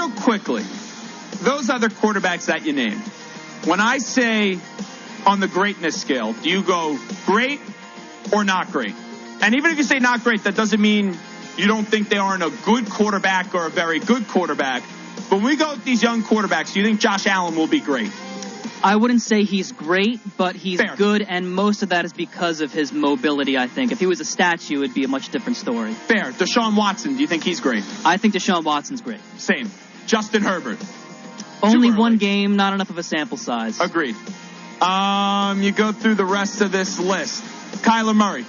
real quickly, those other quarterbacks that you named, when I say on the greatness scale, do you go great or not great? And even if you say not great, that doesn't mean you don't think they aren't a good quarterback or a very good quarterback. But when we go with these young quarterbacks, do you think Josh Allen will be great? I wouldn't say he's great, but he's Fair. good, and most of that is because of his mobility, I think. If he was a statue, it'd be a much different story. Fair. Deshaun Watson, do you think he's great? I think Deshaun Watson's great. Same. Justin Herbert. Only one game, not enough of a sample size. Agreed. You go through the rest of this list. Kyler Murray.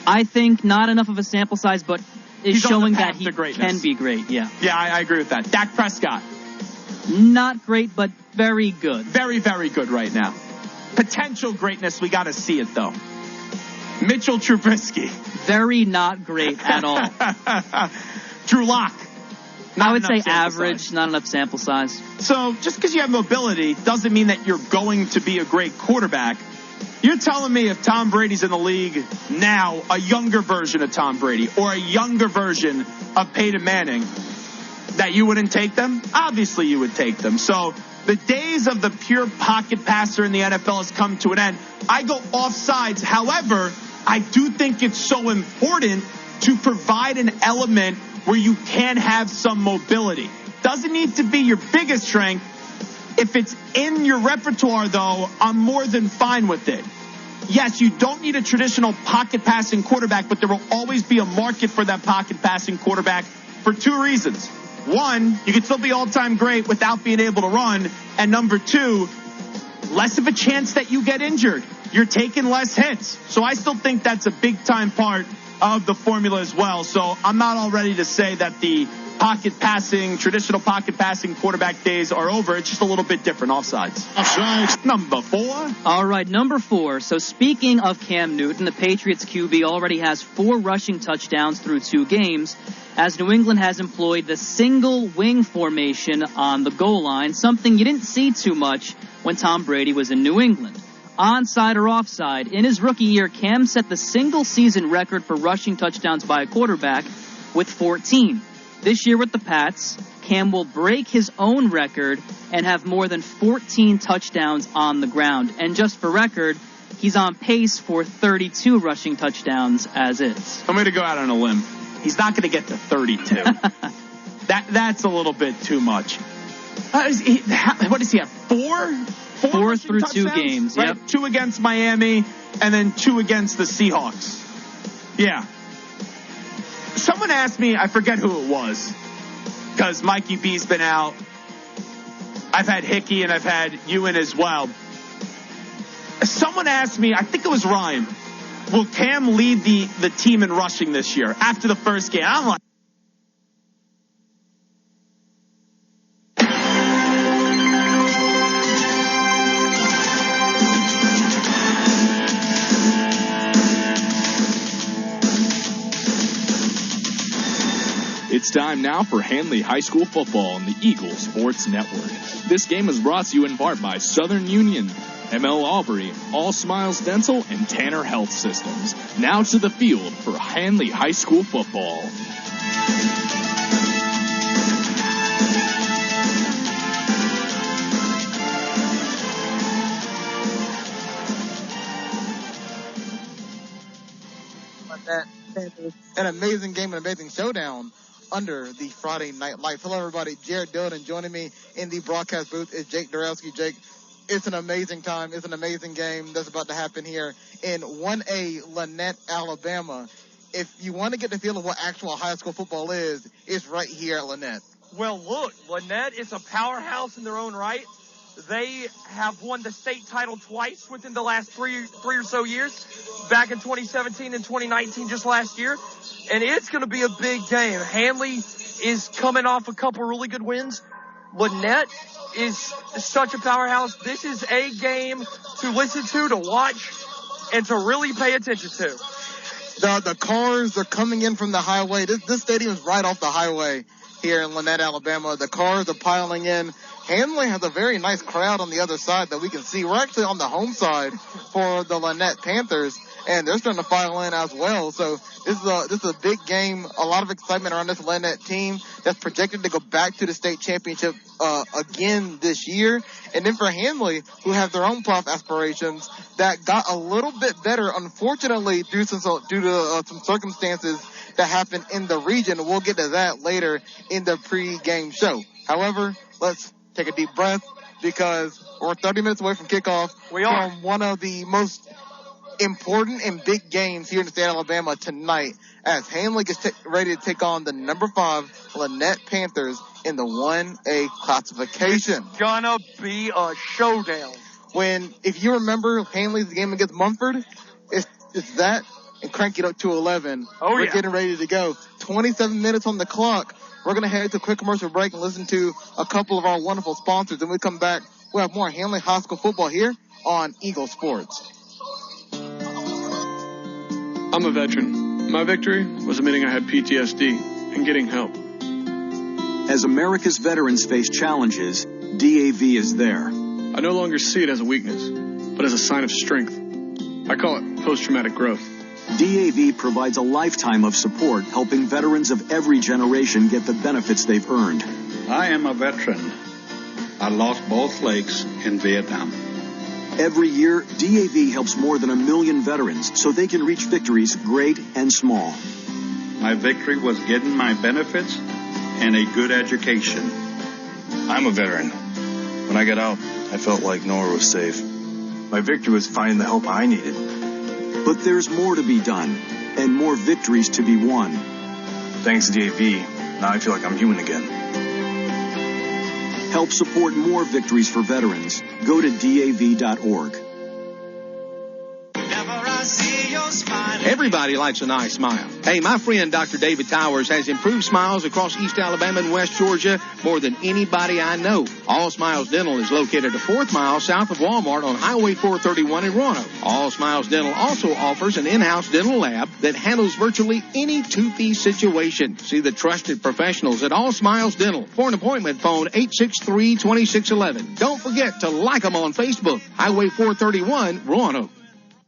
I think not enough of a sample size, but is showing that he can be great, yeah. Yeah, I agree with that. Dak Prescott. Not great, but very good. Very, very good right now. Potential greatness, we got to see it, though. Mitchell Trubisky. Very not great at all. Drew Lock. I would say average, not enough sample size. So just because you have mobility doesn't mean that you're going to be a great quarterback. You're telling me if Tom Brady's in the league now, a younger version of Tom Brady or a younger version of Peyton Manning, that you wouldn't take them? Obviously you would take them. So the days of the pure pocket passer in the NFL has come to an end. I go off sides. However, I do think it's so important to provide an element where you can have some mobility. Doesn't need to be your biggest strength. If it's in your repertoire, though, I'm more than fine with it. Yes, you don't need a traditional pocket passing quarterback, but there will always be a market for that pocket passing quarterback for two reasons. One, you can still be all-time great without being able to run. And number two, less of a chance that you get injured. You're taking less hits. So I still think that's a big-time part of the formula as well. So I'm not all ready to say that the traditional pocket passing quarterback days are over. It's just a little bit different offsides. Offsides. Number 4. All right, number 4. So speaking of Cam Newton, the Patriots QB already has 4 rushing touchdowns through 2 games, as New England has employed the single wing formation on the goal line, something you didn't see too much when Tom Brady was in New England. Onside or offside, in his rookie year, Cam set the single-season record for rushing touchdowns by a quarterback with 14. This year with the Pats, Cam will break his own record and have more than 14 touchdowns on the ground. And just for record, he's on pace for 32 rushing touchdowns as is. I'm going to go out on a limb. He's not going to get to 32. That's a little bit too much. What does he have? 4 through 2 games, right? Yep. 2 against Miami and then 2 against the Seahawks. Yeah. Someone asked me, I forget who it was, because Mikey B's been out. I've had Hickey and I've had Ewan as well. Someone asked me, I think it was Ryan, will Cam lead the team in rushing this year after the first game? I'm like, It's time now for Handley High School football on the Eagle Sports Network. This game is brought to you in part by Southern Union, ML Aubrey, All Smiles Dental, and Tanner Health Systems. Now to the field for Handley High School football. An amazing game, an amazing showdown under the Friday Night Lights. Hello, everybody. Jared Dillon joining me in the broadcast booth is Jake Dorowski. Jake, it's an amazing time. It's an amazing game that's about to happen here in 1A Lanett, Alabama. If you want to get the feel of what actual high school football is, it's right here at Lanett. Well, look, Lanett is a powerhouse in their own right. They have won the state title twice within the last three or so years, back in 2017 and 2019, just last year. And it's going to be a big game. Handley is coming off a couple really good wins. Lanett is such a powerhouse. This is a game to listen to watch, and to really pay attention to. The cars are coming in from the highway. This stadium is right off the highway here in Lanett, Alabama. The cars are piling in. Handley has a very nice crowd on the other side that we can see. We're actually on the home side for the Lanett Panthers and they're starting to file in as well. So this is a big game. A lot of excitement around this Lanett team that's projected to go back to the state championship again this year. And then for Handley, who have their own playoff aspirations, that got a little bit better, unfortunately, due to some circumstances that happened in the region. We'll get to that later in the pre-game show. However, let's take a deep breath because we're 30 minutes away from kickoff. We are. From one of the most important and big games here in the state of Alabama tonight, as Handley gets ready to take on the number 5 Lanett Panthers in the 1A classification. It's gonna be a showdown. If you remember Handley's game against Mumford, it's that and crank it up to 11. We're getting ready to go. 27 minutes on the clock. We're going to head to a quick commercial break and listen to a couple of our wonderful sponsors. When we come back, we'll have more Handley High School football here on Eagle Sports. I'm a veteran. My victory was admitting I had PTSD and getting help. As America's veterans face challenges, DAV is there. I no longer see it as a weakness, but as a sign of strength. I call it post-traumatic growth. DAV provides a lifetime of support, helping veterans of every generation get the benefits they've earned. I am a veteran. I lost both legs in Vietnam. Every year, DAV helps more than 1 million veterans so they can reach victories great and small. My victory was getting my benefits and a good education. I'm a veteran. When I got out, I felt like nowhere was safe. My victory was finding the help I needed. But there's more to be done, and more victories to be won. Thanks to DAV, now I feel like I'm human again. Help support more victories for veterans. Go to DAV.org. Everybody likes a nice smile. Hey, my friend Dr. David Towers has improved smiles across East Alabama and West Georgia more than anybody I know. All Smiles Dental is located a 4th mile south of Walmart on Highway 431 in Roanoke. All Smiles Dental also offers an in-house dental lab that handles virtually any toothy situation. See the trusted professionals at All Smiles Dental. For an appointment, phone 863-2611. Don't forget to like them on Facebook. Highway 431, Roanoke.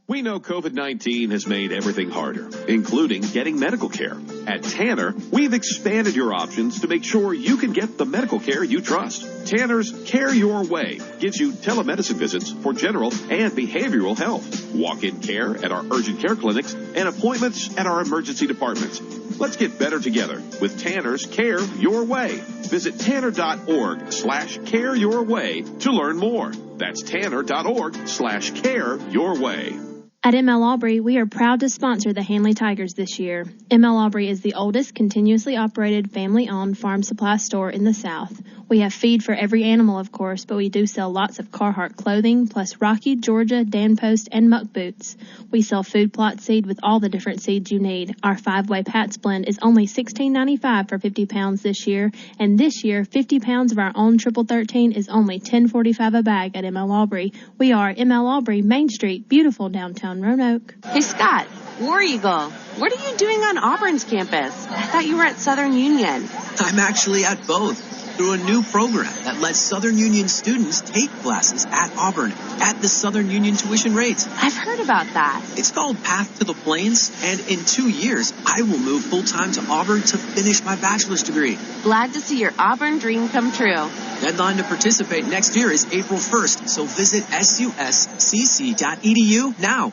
We know COVID-19 has made everything harder, including getting medical care. At Tanner, we've expanded your options to make sure you can get the medical care you trust. Tanner's Care Your Way gives you telemedicine visits for general and behavioral health, walk-in care at our urgent care clinics, and appointments at our emergency departments. Let's get better together with Tanner's Care Your Way. Visit tanner.org/care your way to learn more. That's tanner.org/care your way. At ML Aubrey, we are proud to sponsor the Handley Tigers this year. ML Aubrey is the oldest continuously operated family-owned farm supply store in the South. We have feed for every animal, of course, but we do sell lots of Carhartt clothing, plus Rocky, Georgia, Dan Post, and Muck boots. We sell food plot seed with all the different seeds you need. Our 5-way Pats blend is only $16.95 for 50 pounds this year, and this year, 50 pounds of our own Triple 13 is only $10.45 a bag at ML Aubrey. We are ML Aubrey, Main Street, beautiful downtown Roanoke. Hey, Scott, War Eagle, what are you doing on Auburn's campus? I thought you were at Southern Union. I'm actually at both through a new program that lets Southern Union students take classes at Auburn at the Southern Union tuition rates. I've heard about that. It's called Path to the Plains, and in 2 years, I will move full-time to Auburn to finish my bachelor's degree. Glad to see your Auburn dream come true. Deadline to participate next year is April 1st, so visit suscc.edu now.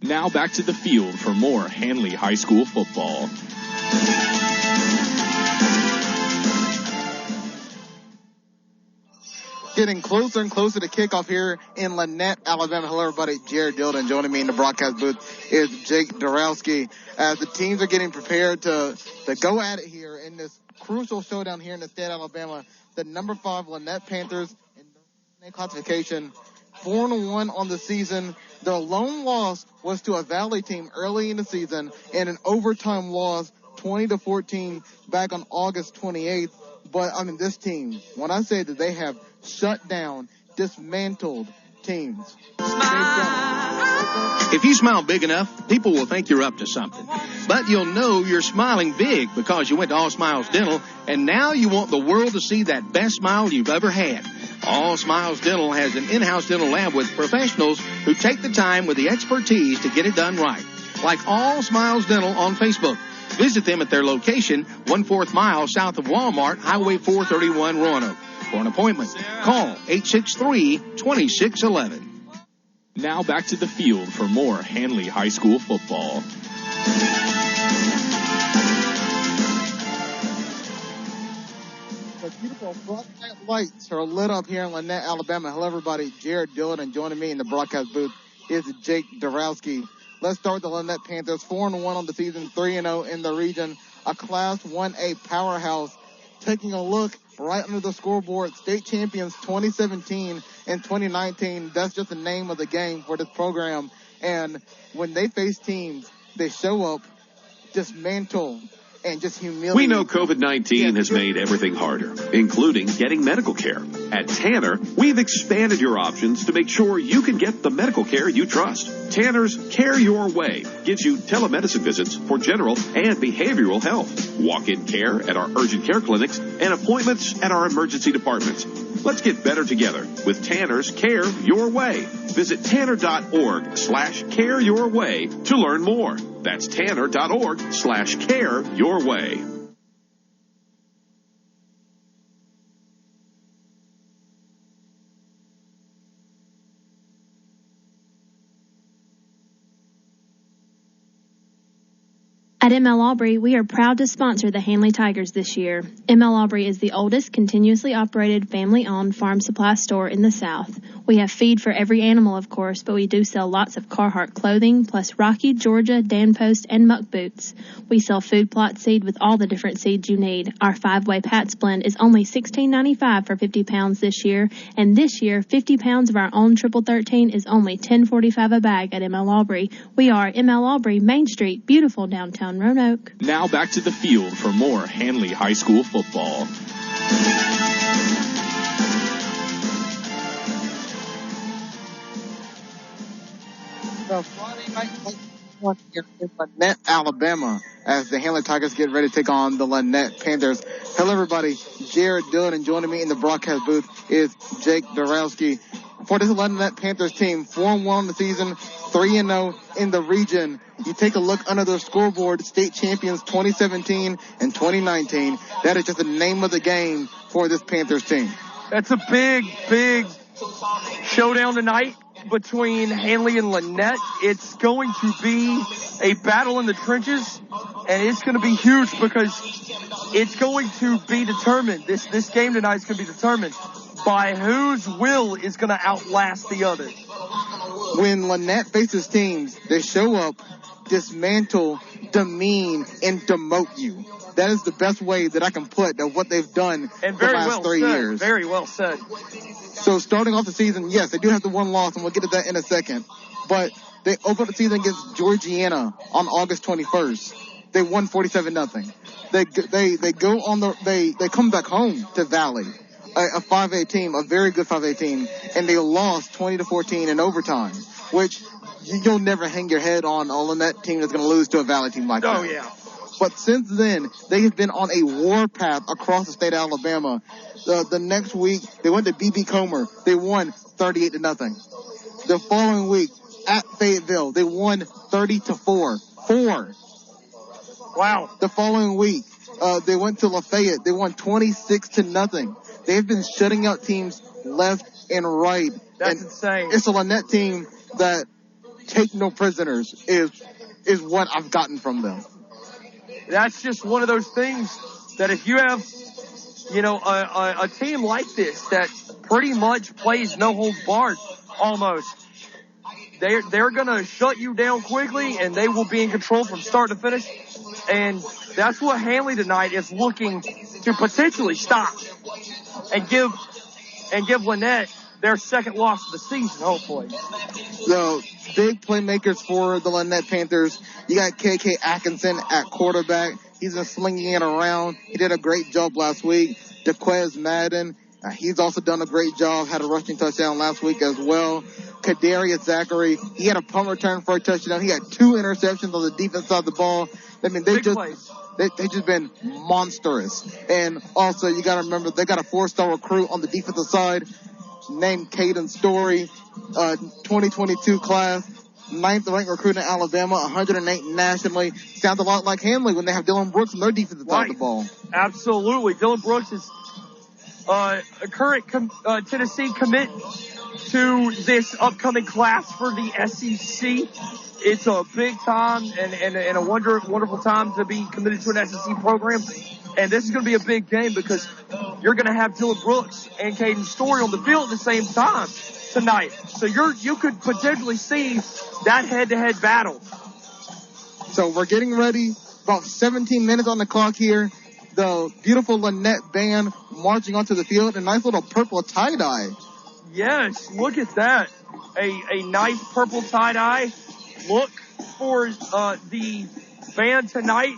Now back to the field for more Handley High School football. Getting closer and closer to kickoff here in Lanett, Alabama. Hello, everybody. Jared Dildon. Joining me in the broadcast booth is Jake Dorowski. As the teams are getting prepared to go at it here in this crucial showdown here in the state of Alabama. The number 5 Lanett Panthers in the classification, 4-1 on the season. Their lone loss was to a Valley team early in the season and an overtime loss, 20-14, back on August 28th. But, I mean, this team, when I say that they have shut down, dismantled teams. If you smile big enough, people will think you're up to something. But you'll know you're smiling big because you went to All Smiles Dental, and now you want the world to see that best smile you've ever had. All Smiles Dental has an in-house dental lab with professionals who take the time with the expertise to get it done right. Like All Smiles Dental on Facebook. Visit them at their location, 1/4 mile south of Walmart, Highway 431, Roanoke. For an appointment, call 863-2611. Now back to the field for more Handley High School football. The beautiful bright lights are lit up here in Lanett, Alabama. Hello, everybody. Jared Dillon, and joining me in the broadcast booth is Jake Dorowski. Let's start with the Lanett Panthers. 4-1 on the season, 3-0 in the region. A Class 1A powerhouse. Taking a look right under the scoreboard, state champions 2017 and 2019. That's just the name of the game for this program. And when they face teams, they show up, dismantle, and just humiliate. We know COVID-19 has made everything harder, including getting medical care. At Tanner, we've expanded your options to make sure you can get the medical care you trust. Tanner's Care Your Way gives you telemedicine visits for general and behavioral health, walk-in care at our urgent care clinics, and appointments at our emergency departments. Let's get better together with Tanner's Care Your Way. Visit tanner.org/care your way to learn more. That's tanner.org/care your way. At ML Aubrey, we are proud to sponsor the Handley Tigers this year. ML Aubrey is the oldest continuously operated family-owned farm supply store in the South. We have feed for every animal, of course, but we do sell lots of Carhartt clothing, plus Rocky, Georgia, Danpost, and muck boots. We sell food plot seed with all the different seeds you need. Our 5-way Pats blend is only $16.95 for 50 pounds this year, and this year, 50 pounds of our own Triple 13 is only $10.45 a bag at ML Aubrey. We are ML Aubrey, Main Street, beautiful downtown Roanoke. Now back to the field for more Handley High School football. The Friday night one here in Lanett, Alabama, as the Handley Tigers get ready to take on the Lanett Panthers. Hello, everybody. Jared Dillon, and joining me in the broadcast booth is Jake Dorowski. For this Lanett Panthers team, 4-1 on the season, 3-0 in the region. You take a look under their scoreboard, state champions 2017 and 2019. That is just the name of the game for this Panthers team. That's a big showdown tonight between Handley and Lanett. It's going to be a battle in the trenches, and it's going to be huge because it's going to be determined. This game tonight is going to be determined by whose will is going to outlast the other. When Lanett faces teams, they show up, dismantle, demean, and demote you. That is the best way that I can put of what they've done and the last 3 years. Very well said. So starting off the season, yes, they do have the one loss, and we'll get to that in a second. But they opened the season against Georgiana on August 21st. They won 47-0. They go on they come back home to Valley, a 5A team, a very good 5A team, and they lost 20-14 in overtime, which you'll never hang your head on a Lanett team that's going to lose to a Valley team like that. Oh, yeah. But since then, they have been on a warpath across the state of Alabama. The next week, they went to B.B. Comer. They won 38-0. The following week, at Fayetteville, they won 30-4. Wow. The following week, they went to Lafayette. They won 26-0. They've been shutting out teams left and right. That's insane. It's a Lanett team that take no prisoners is what I've gotten from them. That's just one of those things that if you have, a team like this that pretty much plays no holds barred almost, they're going to shut you down quickly, and they will be in control from start to finish. And that's what Handley tonight is looking to potentially stop and give Lanett their second loss of the season, hopefully. The big playmakers for the Lanett Panthers, you got K.K. Atkinson at quarterback. He's been slinging it around. He did a great job last week. DeQuez Madden, he's also done a great job, had a rushing touchdown last week as well. Kadarius Zachary, he had a punt return for a touchdown. He had 2 interceptions on the defense side of the ball. I mean, they just been monstrous. And also, you got to remember, they got a 4-star recruit on the defensive side. named Caden Story, 2022 class, 9th ranked recruit in Alabama, 108 nationally. Sounds a lot like Handley when they have Dylan Brooks on their defensive side of the ball. Absolutely. Dylan Brooks is a current Tennessee commit to this upcoming class for the SEC. It's a big time and a wonderful time to be committed to an SEC program. And this is going to be a big game because you're going to have Dylan Brooks and Caden Story on the field at the same time tonight. So you could potentially see that head-to-head battle. So we're getting ready. About 17 minutes on the clock here. The beautiful Lanett band marching onto the field. A nice little purple tie-dye. Yes, look at that. A nice purple tie-dye. Look for the band tonight.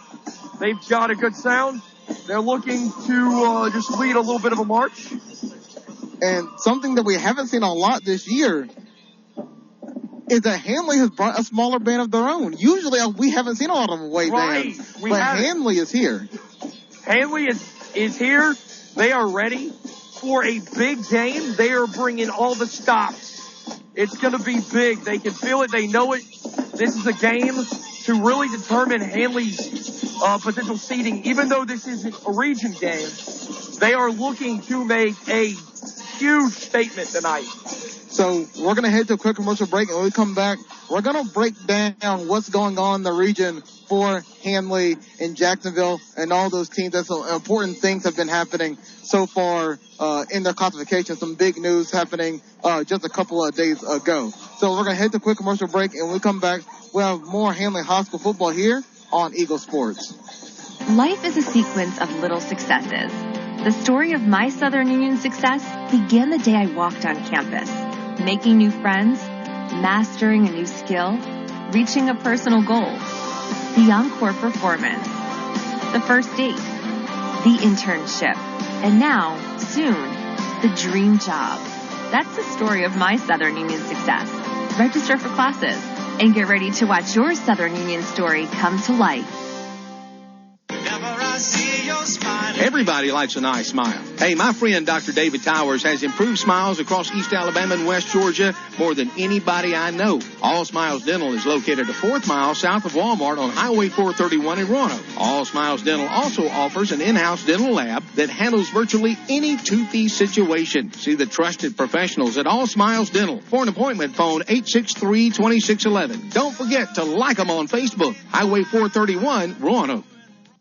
They've got a good sound. They're looking to just lead a little bit of a march. And something that we haven't seen a lot this year is that Handley has brought a smaller band of their own. Usually we haven't seen a lot of away bands, but Handley is here. Handley is here. They are ready for a big game. They are bringing all the stops. It's going to be big. They can feel it. They know it. This is a game to really determine Handley's potential seeding. Even though this isn't a region game, they are looking to make a huge statement tonight. So we're going to head to a quick commercial break, and when we come back, we're going to break down what's going on in the region for Handley and Jacksonville and all those teams. That's some important things have been happening so far in their classification. Some big news happening just a couple of days ago. So we're going to head to a quick commercial break, and when we come back, we'll have more Handley High School football here on Eagle Sports. Life is a sequence of little successes. The story of my Southern Union success began the day I walked on campus, making new friends, mastering a new skill, reaching a personal goal, the encore performance, the first date, the internship, and now, soon, the dream job. That's the story of my Southern Union success. Register for classes and get ready to watch your Southern Union story come to life. Everybody likes a nice smile. Hey, my friend Dr. David Towers has improved smiles across East Alabama and West Georgia more than anybody I know. All Smiles Dental is located a 4th mile south of Walmart on Highway 431 in Roanoke. All Smiles Dental also offers an in-house dental lab that handles virtually any toothy situation. See the trusted professionals at All Smiles Dental. For an appointment, phone 863-2611. Don't forget to like them on Facebook. Highway 431, Roanoke.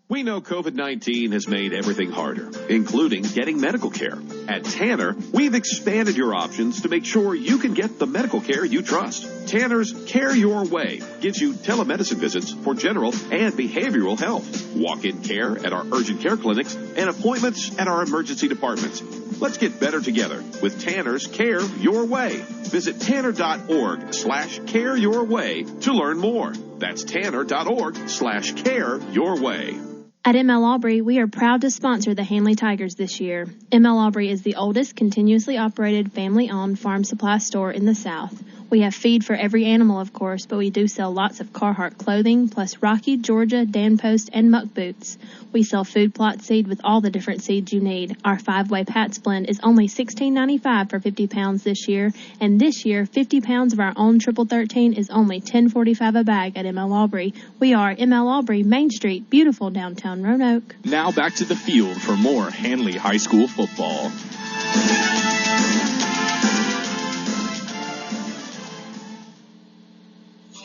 We know COVID-19 has made everything harder, including getting medical care. At Tanner, we've expanded your options to make sure you can get the medical care you trust. Tanner's Care Your Way gives you telemedicine visits for general and behavioral health, walk-in care at our urgent care clinics, and appointments at our emergency departments. Let's get better together with Tanner's Care Your Way. Visit tanner.org/careyourway to learn more. That's tanner.org/careyourway. At ML Aubrey, we are proud to sponsor the Handley Tigers this year. ML Aubrey is the oldest continuously operated family-owned farm supply store in the South. We have feed for every animal, of course, but we do sell lots of Carhartt clothing, plus Rocky, Georgia, Dan Post, and Muck boots. We sell food plot seed with all the different seeds you need. Our 5-way Pats blend is only $16.95 for 50 pounds this year, and this year, 50 pounds of our own Triple 13 is only $10.45 a bag at ML Aubrey. We are ML Aubrey, Main Street, beautiful downtown Roanoke. Now back to the field for more Handley High School football.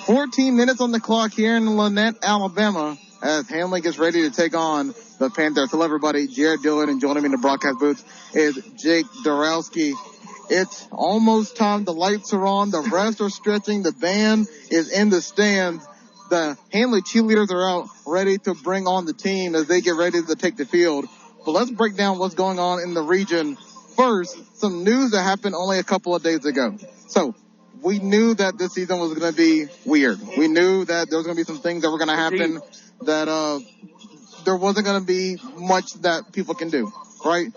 14 minutes on the clock here in Lanett, Alabama, as Handley gets ready to take on the Panthers. Hello, everybody. Jared Dillon, and joining me in the broadcast booth is Jake Dorowski. It's almost time. The lights are on. The refs are stretching. The band is in the stands. The Handley cheerleaders are out ready to bring on the team as they get ready to take the field. But let's break down what's going on in the region. First, some news that happened only a couple of days ago. So, we knew that this season was going to be weird. We knew that there was going to be some things that were going to happen, that there wasn't going to be much that people can do, right?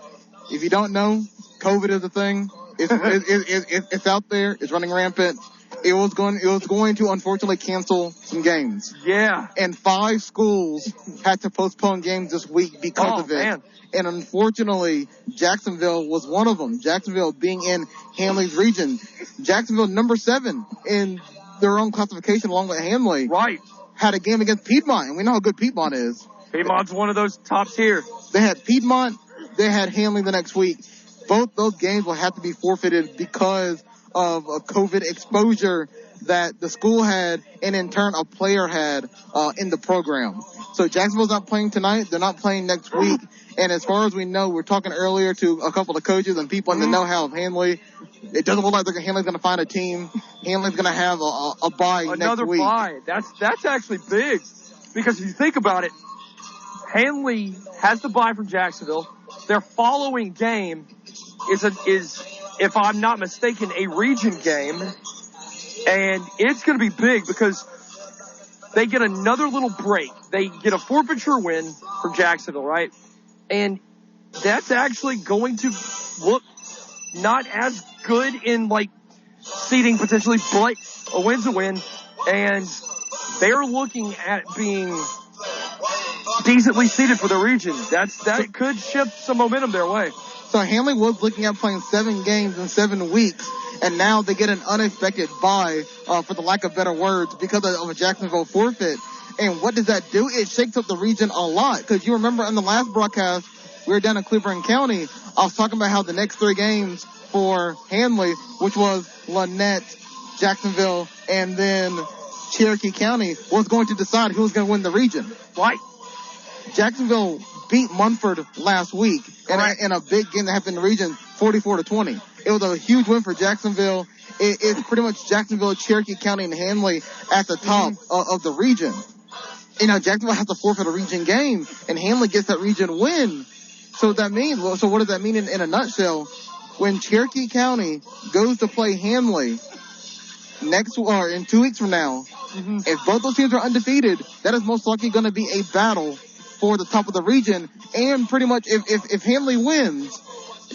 If you don't know, COVID is a thing. It's out there. It's running rampant. it was going to unfortunately cancel some games. Yeah. And 5 schools had to postpone games this week because of it. Man. And unfortunately, Jacksonville was one of them. Jacksonville being in Handley's region. Jacksonville, number 7 in their own classification along with Handley. Right. Had a game against Piedmont, and we know how good Piedmont is. Piedmont's one of those top tier. They had Piedmont, they had Handley the next week. Both those games will have to be forfeited because of a COVID exposure that the school had, and in turn a player had in the program. So Jacksonville's not playing tonight. They're not playing next week. And as far as we know, we're talking earlier to a couple of coaches and people in the know-how of Handley. It doesn't look like Handley's going to find a team. Handley's going to have a bye next week. Another bye. That's actually big, because if you think about it, Handley has the bye from Jacksonville. Their following game is, if I'm not mistaken, a region game. And it's going to be big because they get another little break. They get a forfeiture win from Jacksonville, right? And that's actually going to look not as good in, like, seeding potentially, but a win's a win. And they're looking at being decently seeded for the region. That could shift some momentum their way. So Handley was looking at playing 7 games in 7 weeks, and now they get an unexpected bye, for the lack of better words, because of a Jacksonville forfeit. And what does that do? It shakes up the region a lot, because you remember in the last broadcast, we were down in Cleveland County, I was talking about how the next 3 games for Handley, which was Lanett, Jacksonville, and then Cherokee County, was going to decide who was going to win the region. Right. Jacksonville beat Munford last week in a big game that happened in the region, 44-20. It was a huge win for Jacksonville. It's pretty much Jacksonville, Cherokee County, and Handley at the top of the region. You know, Jacksonville has to forfeit a region game, and Handley gets that region win. So what does that mean in a nutshell? When Cherokee County goes to play Handley in 2 weeks from now, if both those teams are undefeated, that is most likely going to be a battle for the top of the region. And pretty much if Handley wins,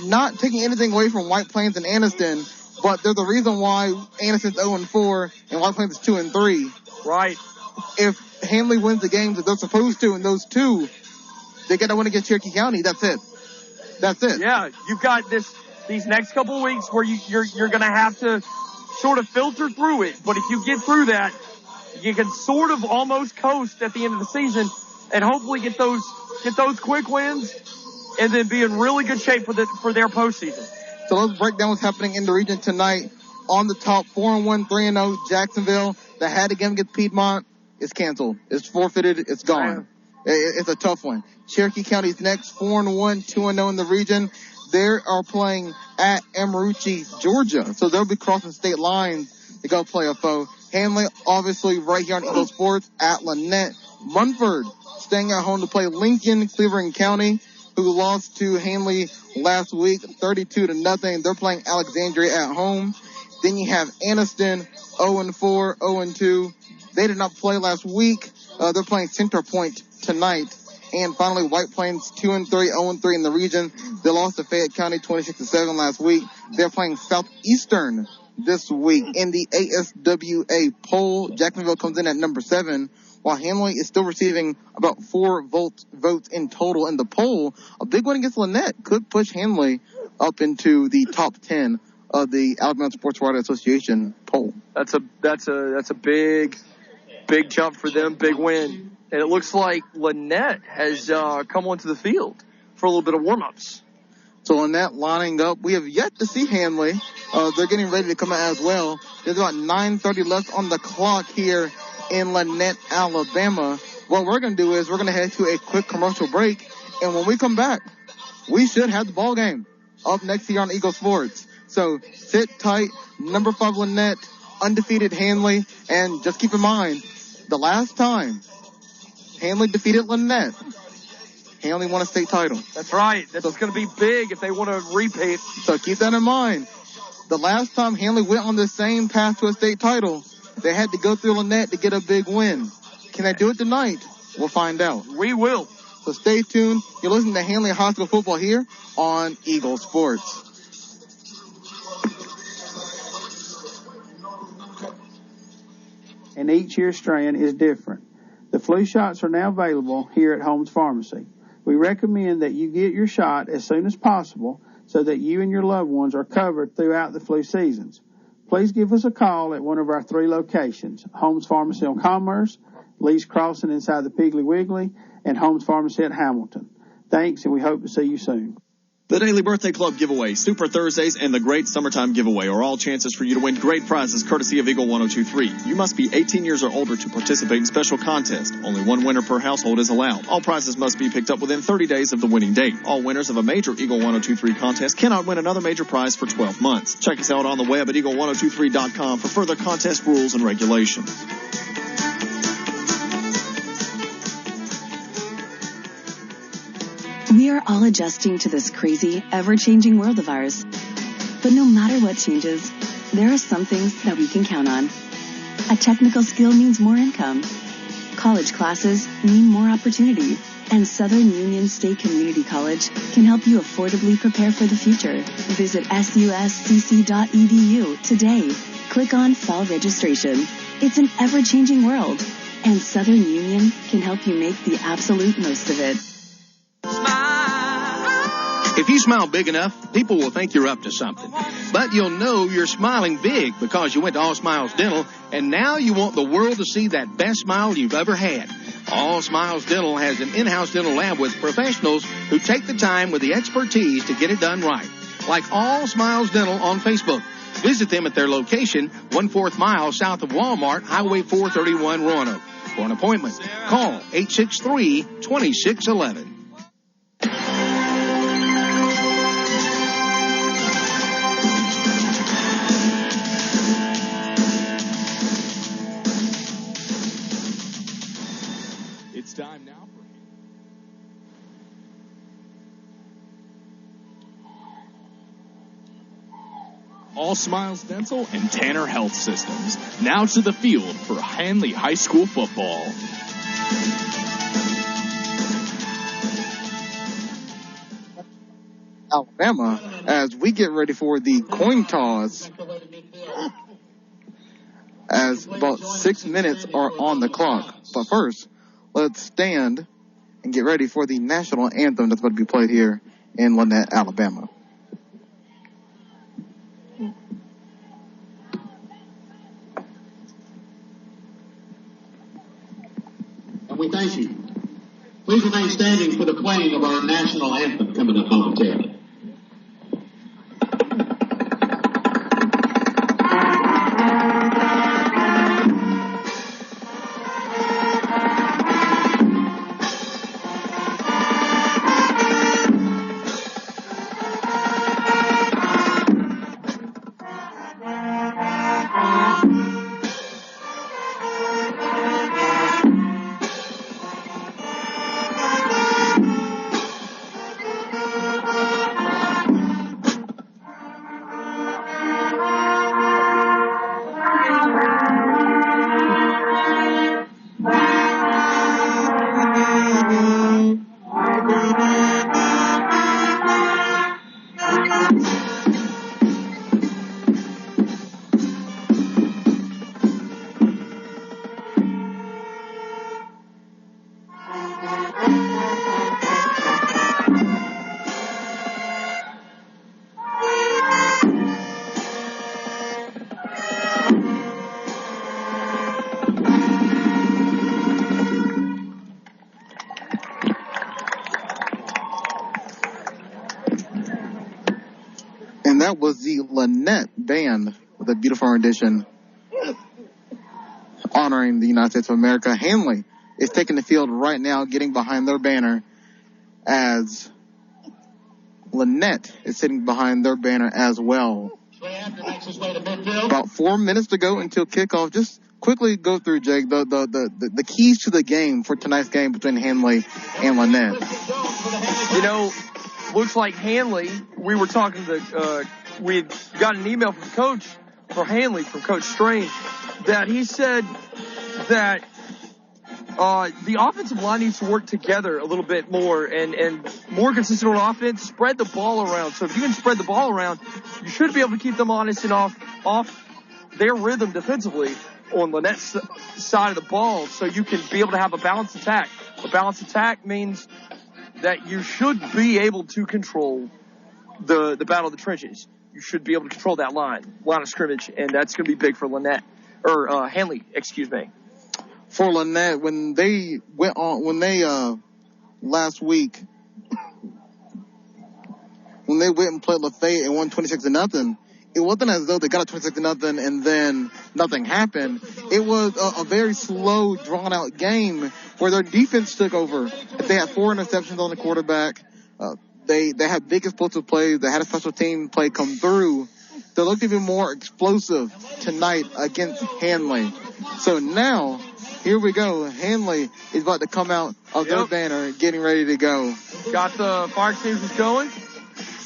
not taking anything away from White Plains and Anniston, but they're the reason why Anniston's 0-4 and White Plains is 2-3. Right. If Handley wins the games that they're supposed to in those 2, they got to win against Cherokee County. That's it. Yeah, you've got these next couple of weeks where you're going to have to sort of filter through it. But if you get through that, you can sort of almost coast at the end of the season and hopefully get those quick wins and then be in really good shape for their postseason. So let's break down what's happening in the region tonight. On the top, 4-1, 3-0, Jacksonville. That had a game against Piedmont. It's canceled. It's forfeited. It's gone. It's a tough one. Cherokee County's next, 4-1, 2-0 in the region. They are playing at Amarucci, Georgia. So they'll be crossing state lines to go play a foe. Handley, obviously, right here on Eagle Sports at Lanett. Munford staying at home to play Lincoln, Cleveland County, who lost to Handley last week, 32-0. They're playing Alexandria at home. Then you have Anniston, 0-4, 0-2. They did not play last week. They're playing Center Point tonight. And finally, White Plains, 2-3, 0-3 in the region. They lost to Fayette County, 26-7 last week. They're playing Southeastern this week. In the ASWA poll, Jacksonville comes in at number 7, while Handley is still receiving about 4 votes in total in the poll. A big one against Lanett could push Handley up into the top 10 of the Alabama Sports Writers Association poll. That's a big jump for them, big win. And it looks like Lanett has come onto the field for a little bit of warm-ups. So Lanett lining up. We have yet to see Handley. They're getting ready to come out as well. There's about 9:30 left on the clock here in Lanett, Alabama. What we're going to do is we're going to head to a quick commercial break. And when we come back, we should have the ball game up next here on Eagle Sports. So sit tight. Number 5 Lanett, undefeated Handley. And just keep in mind, the last time Handley defeated Lanett, Handley won a state title. That's right. That's going to be big if they want to repeat. So keep that in mind. The last time Handley went on the same path to a state title, they had to go through Lanett to get a big win. Can they do it tonight? We'll find out. We will. So stay tuned. You're listening to Handley High School Football here on Eagle Sports. and each year's strand is different. The flu shots are now available here at Holmes Pharmacy. We recommend that you get your shot as soon as possible so that you and your loved ones are covered throughout the flu seasons. Please give us a call at one of our 3 locations, Holmes Pharmacy on Commerce, Lee's Crossing inside the Piggly Wiggly, and Holmes Pharmacy at Hamilton. Thanks, and we hope to see you soon. The Daily Birthday Club giveaway, Super Thursdays, and the Great Summertime giveaway are all chances for you to win great prizes courtesy of Eagle 102.3. You must be 18 years or older to participate in special contests. Only 1 winner per household is allowed. All prizes must be picked up within 30 days of the winning date. All winners of a major Eagle 102.3 contest cannot win another major prize for 12 months. Check us out on the web at eagle1023.com for further contest rules and regulations. We are all adjusting to this crazy, ever-changing world of ours. But no matter what changes, there are some things that we can count on. A technical skill means more income. College classes mean more opportunity. And Southern Union State Community College can help you affordably prepare for the future. Visit suscc.edu today. Click on Fall Registration. It's an ever-changing world, and Southern Union can help you make the absolute most of it. If you smile big enough, people will think you're up to something. But you'll know you're smiling big because you went to All Smiles Dental, and now you want the world to see that best smile you've ever had. All Smiles Dental has an in-house dental lab with professionals who take the time with the expertise to get it done right. Like All Smiles Dental on Facebook. Visit them at their location, 1/4 mile south of Walmart, Highway 431, Roanoke. For an appointment, call 863-2611. It's time now for All Smiles Dental and Tanner Health Systems. Now to the field for Handley High School football. Alabama, as we get ready for the coin toss, as about 6 minutes are on the clock. But first, let's stand and get ready for the national anthem that's going to be played here in Lanett, Alabama. And we thank you. Please remain standing for the playing of our national anthem coming up momentarily. And that was the Lanett Band with a beautiful rendition honoring the United States of America. Handley is taking the field right now, getting behind their banner, as Lanett is sitting behind their banner as well. About 4 minutes to go until kickoff. Just quickly go through, Jake, the keys to the game for tonight's game between Handley and Lanett. You know, looks like Handley, we were talking to, we had got an email from Coach for Handley, from Coach Strange, that he said that the offensive line needs to work together a little bit more and more consistent on offense, spread the ball around. So if you can spread the ball around, you should be able to keep them honest and off their rhythm defensively. on Lannett's side of the ball so you can be able to have a balanced attack. A balanced attack means that you should be able to control the battle of the trenches. You should be able to control that line of scrimmage, and that's going to be big for Handley, excuse me. For Lanett, when they last week, when they went and played Lafayette and won 26-0, it wasn't as though they got a 26-0 and then nothing happened. It was a very slow, drawn-out game where their defense took over. They had 4 interceptions on the quarterback. They had big explosive plays. They had a special team play come through. They looked even more explosive tonight against Handley. So now, here we go. Handley is about to come out of their banner, getting ready to go. Got the fire extinguishers going.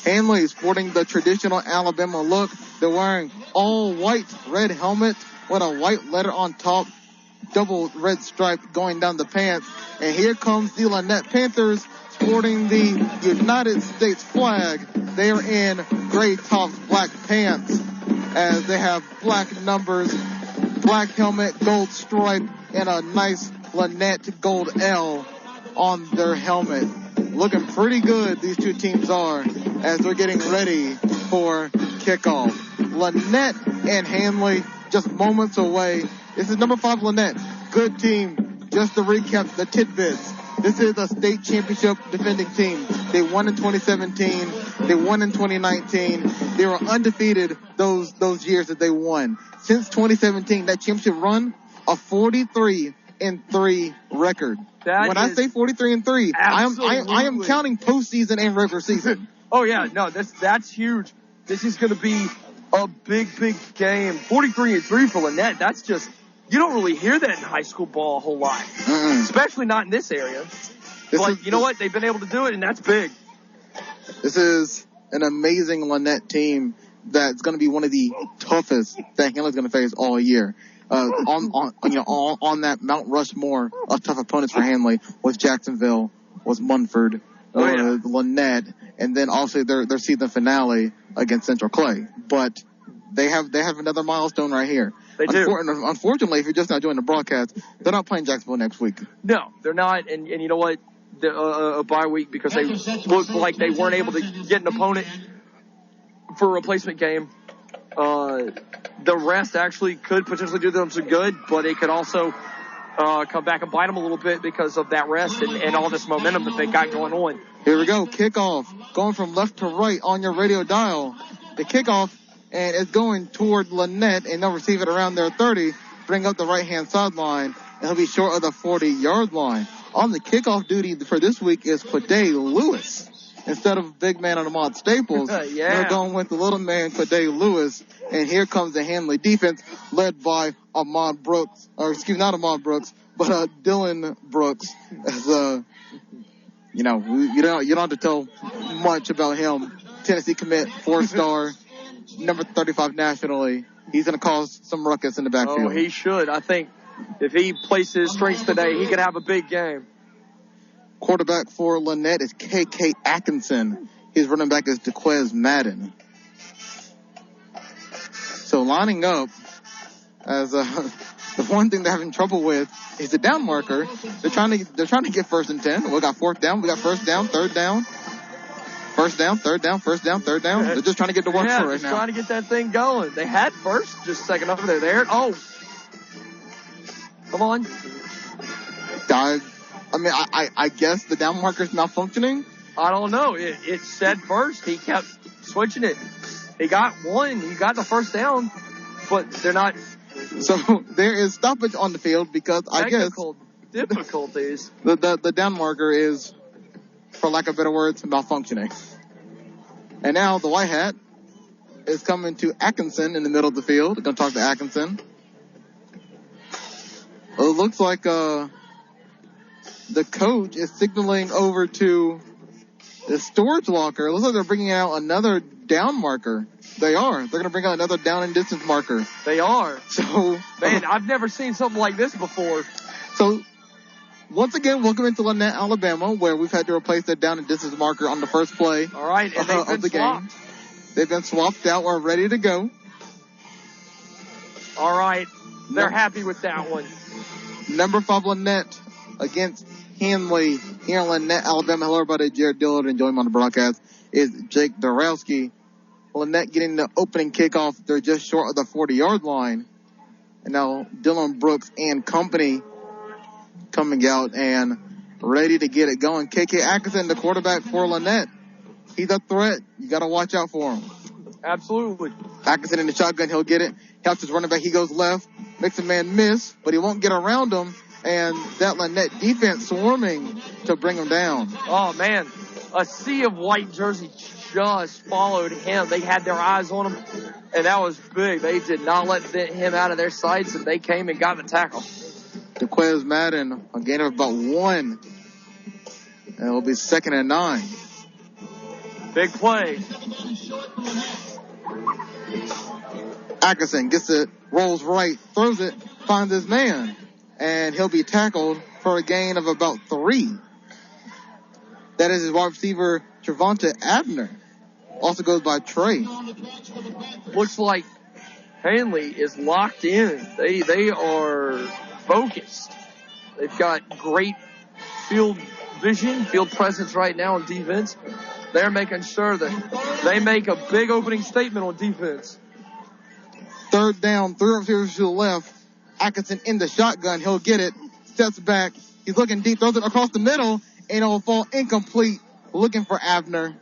Handley is sporting the traditional Alabama look. They're wearing all white, red helmet with a white letter on top, double red stripe going down the pants. And here comes the Lanett Panthers sporting the United States flag. They are in gray tops, black pants, as they have black numbers, black helmet, gold stripe, and a nice Lanett gold L on their helmet. Looking pretty good, these two teams are, as they're getting ready for kickoff. Lanett and Handley just moments away. This is number 5 Lanett. Good team. Just to recap the tidbits. This is a state championship defending team. They won in 2017. They won in 2019. They were undefeated those years that they won. Since 2017, that championship run, a 43-3 record. When I say 43-3, I am counting postseason and regular season. Oh yeah, no, that's huge. This is going to be a big game. 43-3 for Lanett. That's just, you don't really hear that in high school ball a whole lot, especially not in this area. But you know what? They've been able to do it, and that's big. This is an amazing Lanett team that's going to be one of the toughest that Handley's going to face all year. On that Mount Rushmore of tough opponents for Handley was Jacksonville, was Munford, Lanett, and then also their season finale against Central Clay. But they have another milestone right here. They do. Unfortunately, if you're just not doing the broadcast, they're not playing Jacksonville next week. No, they're not. And you know what? A bye week because they looked like they weren't able to get an opponent for a replacement game. The rest actually could potentially do them some good, but it could also come back and bite them a little bit because of that rest and all this momentum that they got going on. Here we go. Kickoff. Going from left to right on your radio dial. The kickoff, and it's going toward Lanett, and they'll receive it around their 30, bring up the right-hand sideline, and he'll be short of the 40-yard line. On the kickoff duty for this week is Quade Lewis. Instead of big man on Ahmad Staples, they're going with the little man, Quade Lewis. And here comes the Handley defense led by Ahmad Brooks, not Ahmad Brooks, but Dylan Brooks. As you don't have to tell much about him. Tennessee commit, 4-star, number 35 nationally. He's going to cause some ruckus in the backfield. Oh, he should. I think if he plays his strengths today, he could have a big game. Quarterback for Lanett is K.K. Atkinson. His running back is DeQuez Madden. So lining up, as the one thing they're having trouble with is the down marker. They're trying to get 1st and 10. We got 4th down. We got 1st down, 3rd down. 1st down, 3rd down, 1st down, 3rd down. They're just trying to get to work for right now. Trying to get that thing going. They had 1st just a second over there. There. Oh. Come on. I guess the down marker's malfunctioning. I don't know. It said 1st. He kept switching it. He got 1. He got the 1st down, but they're not. So there is stoppage on the field because I guess difficulties. The down marker is, for lack of better words, malfunctioning. And now the white hat is coming to Atkinson in the middle of the field. We're going to talk to Atkinson. It looks like the coach is signaling over to the storage locker. It looks like they're bringing out another down marker. They are. They're going to bring out another down and distance marker. They are. So, man, I've never seen something like this before. So, once again, welcome into Lanett, Alabama, where we've had to replace that down and distance marker on the first play all right, and of the game. They've been swapped out. We're ready to go. All right. they're happy with that one. Number 5 Lanett against Handley here in Lanett, Alabama. Hello, everybody. Jared Dillard and joining me on the broadcast is Jake Dorowski. Lanett getting the opening kickoff. They're just short of the 40-yard line. And now Dylan Brooks and company coming out and ready to get it going. KK Atkinson, the quarterback for Lanett. He's a threat. You got to watch out for him. Absolutely. Atkinson in the shotgun. He'll get it. Helps his running back. He goes left. Makes a man miss, but he won't get around him. And that Lanett defense swarming to bring him down. Oh, man. A sea of white jerseys just followed him. They had their eyes on him, and that was big. They did not let him out of their sights, and they came and got the tackle. DeQuez Madden, a gain of about 1. And it'll be 2nd and 9. Big play. Atkinson gets it, rolls right, throws it, finds his man, and he'll be tackled for a gain of about 3. That is his wide receiver, Trevonta Abner. Also goes by Trey. Looks like Handley is locked in. They are focused. They've got great field vision, field presence right now on defense. They're making sure that they make a big opening statement on defense. 3rd down, 3 receivers to the left. Atkinson in the shotgun. He'll get it. Steps back. He's looking deep. Throws it across the middle. And it'll fall incomplete. Looking for Abner.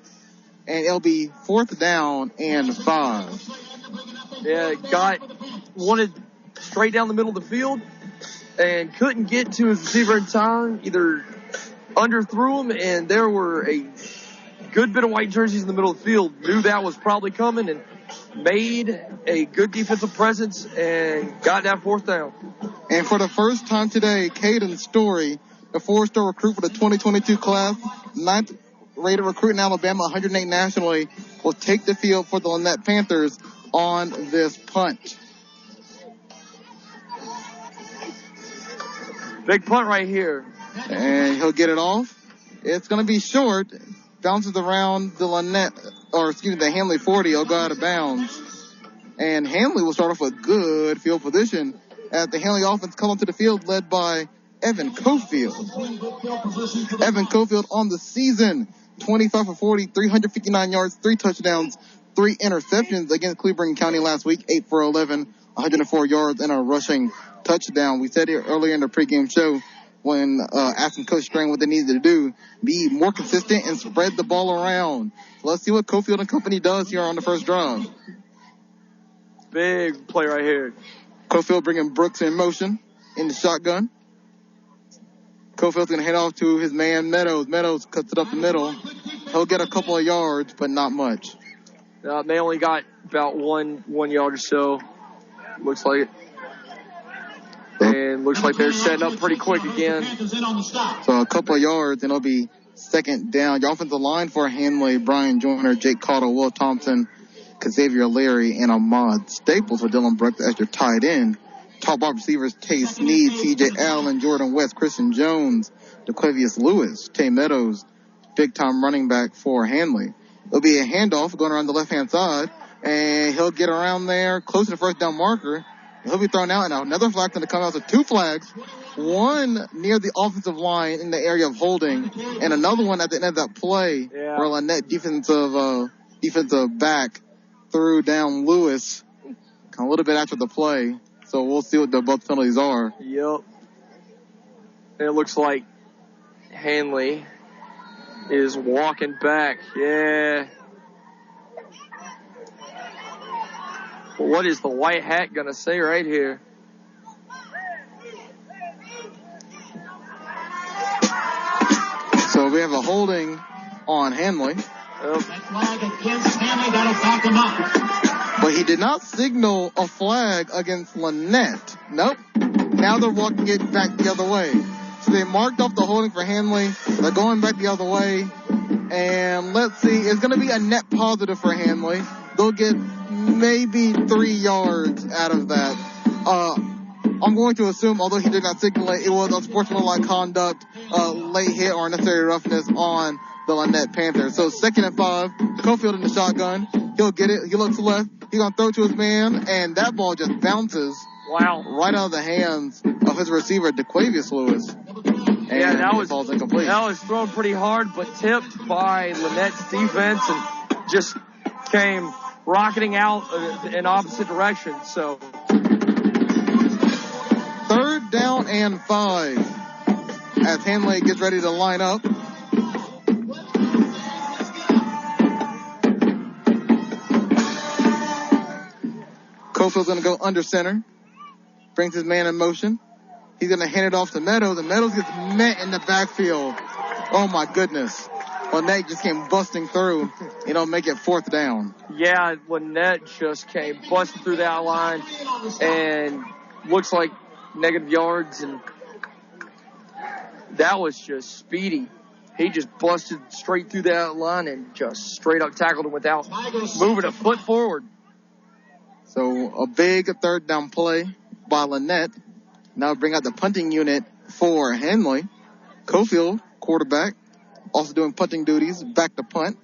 And it'll be 4th down and 5. Yeah, wanted straight down the middle of the field and couldn't get to his receiver in time. Either underthrew him, and there were a good bit of white jerseys in the middle of the field. Knew that was probably coming and made a good defensive presence and got that 4th down. And for the first time today, Caden Story, the 4-star recruit for the 2022 class, 9th rated recruit in Alabama, 108 nationally, will take the field for the Lanett Panthers on this punt. Big punt right here. And he'll get it off. It's going to be short. Bounces around the Handley 40. He'll go out of bounds. And Handley will start off with good field position as the Handley offense come onto the field led by Evan Cofield. Evan Cofield on the season, 25 for 40, 359 yards, 3 touchdowns, 3 interceptions against Cleveland County last week, 8 for 11, 104 yards, and a rushing touchdown. We said it earlier in the pregame show when asking Coach Strang what they needed to do, be more consistent and spread the ball around. So let's see what Cofield and company does here on the first drive. Big play right here. Cofield bringing Brooks in motion in the shotgun. Cofield's going to head off to his man Meadows. Meadows cuts it up the middle. He'll get a couple of yards, but not much. They only got about one yard or so. Looks like it. And looks like they're setting up pretty quick again. So a couple of yards, and it'll be 2nd down. Your offensive line for Handley, Brian Joyner, Jake Cottle, Will Thompson, Xavier Leary, and Ahmad Staples with Dylan Brooks as your tight end. Top wide receivers, Tay Sneed, C.J. Allen, Jordan West, Christian Jones, DeQuavius Lewis, Tay Meadows, big-time running back for Handley. It'll be a handoff going around the left-hand side, and he'll get around there close to the 1st down marker. He'll be thrown out, and another flag's going to come out. So 2 flags, one near the offensive line in the area of holding, and another one at the end of that play where Lanett defensive back threw down Lewis a little bit after the play. So we'll see what the both penalties are. Yep. And it looks like Handley is walking back. Yeah. What is the white hat going to say right here? So we have a holding on Handley. But he did not signal a flag against Lanett. Nope. Now they're walking it back the other way. So they marked off the holding for Handley. They're going back the other way. And let's see. It's going to be a net positive for Handley. They'll get maybe 3 yards out of that. I'm going to assume, although he did not signal it was unsportsmanlike conduct, late hit or unnecessary roughness on the Lanett Panthers. So 2nd and 5, Cofield in the shotgun. He'll get it. He looks left. He's going to throw to his man, and that ball just bounces Wow. Right out of the hands of his receiver, DeQuavius Lewis. And yeah, that falls incomplete. That was thrown pretty hard, but tipped by Lannett's defense and just came rocketing out in opposite direction. So 3rd down and 5 as Handley gets ready to line up. Cofield's going to go under center. Brings his man in motion. He's going to hand it off to Meadows, and Meadows gets met in the backfield. Oh, my goodness. Lanett just came busting through. Make it 4th down. Yeah, Lanett just came busting through that line and looks like negative yards, and that was just speedy. He just busted straight through that line and just straight up tackled him without moving a foot forward. So a big 3rd down play by Lanett. Now bring out the punting unit for Handley. Cofield, quarterback, also doing punting duties, back to punt.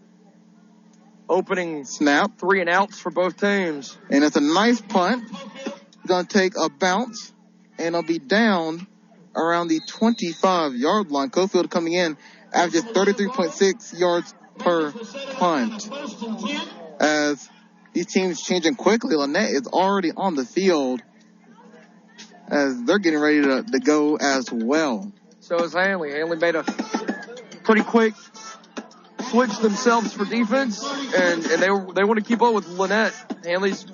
Opening snap. 3 and outs for both teams. And it's a nice punt. Going to take a bounce, and it'll be down around the 25-yard line. Cofield coming in, averages 33.6 yards per punt. As these teams changing quickly, Lanett is already on the field as they're getting ready to go as well. So is Handley. Handley made a pretty quick switch themselves for defense, and they want to keep up with Lanett. Handley's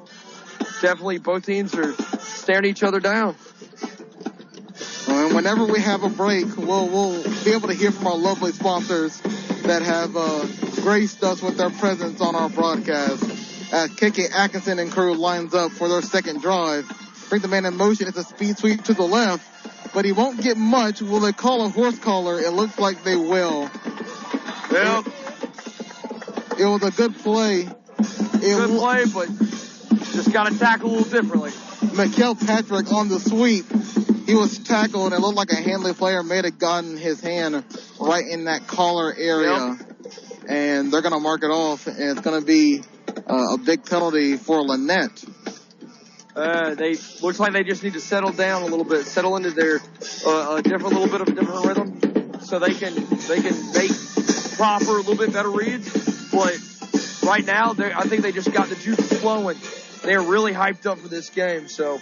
definitely, both teams are staring each other down. And whenever we have a break, we'll be able to hear from our lovely sponsors that have graced us with their presence on our broadcast. As KK Atkinson and crew lines up for their 2nd drive. Bring the man in motion. It's a speed sweep to the left, but he won't get much. Will they call a horse collar? It looks like they will. Yep. It was a good play. Good play, but just got to tackle a little differently. Mikael Patrick on the sweep. He was tackled, and it looked like a Handley player may have gotten his hand right in that collar area. Yep. And they're going to mark it off, and it's going to be a big penalty for Lanett. Looks like they just need to settle down a little bit, settle into their a little bit of a different rhythm, so they can make proper, a little bit better reads. But right now, I think they just got the juices flowing. They're really hyped up for this game, so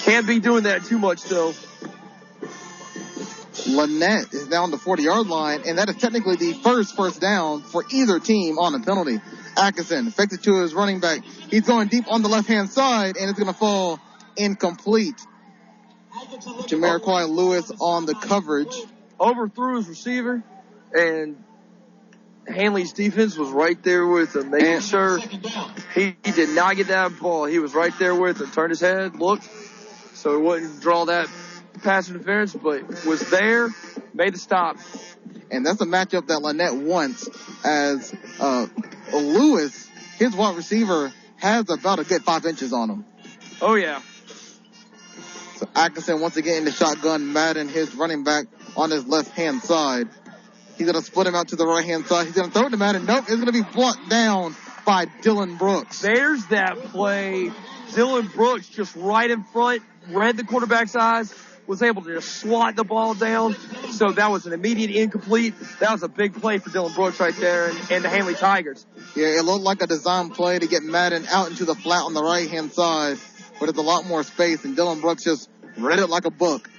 can't be doing that too much though. Lanett is down the 40-yard line, and that is technically the first down for either team on a penalty. Atkinson fakes it to his running back. He's going deep on the left-hand side, and it's going to fall incomplete. Jamiroquai Lewis on the coverage. Overthrew his receiver, and Handley's defense was right there with him, making sure he did not get that ball. He was right there with him, turned his head, looked, so he wouldn't draw that pass interference, but was there, made the stop. And that's a matchup that Lanett wants, as Lewis, his wide receiver, has about a good 5 inches on him. Oh, yeah. So Atkinson once again in the shotgun. Madden, his running back, on his left-hand side. He's going to split him out to the right-hand side. He's going to throw it to Madden. Nope, it's going to be blocked down by Dylan Brooks. There's that play. Dylan Brooks just right in front, read the quarterback's eyes, was able to just swat the ball down. So that was an immediate incomplete. That was a big play for Dylan Brooks right there and the Handley Tigers. Yeah, it looked like a design play to get Madden out into the flat on the right-hand side, but it's a lot more space, and Dylan Brooks just read it like a book,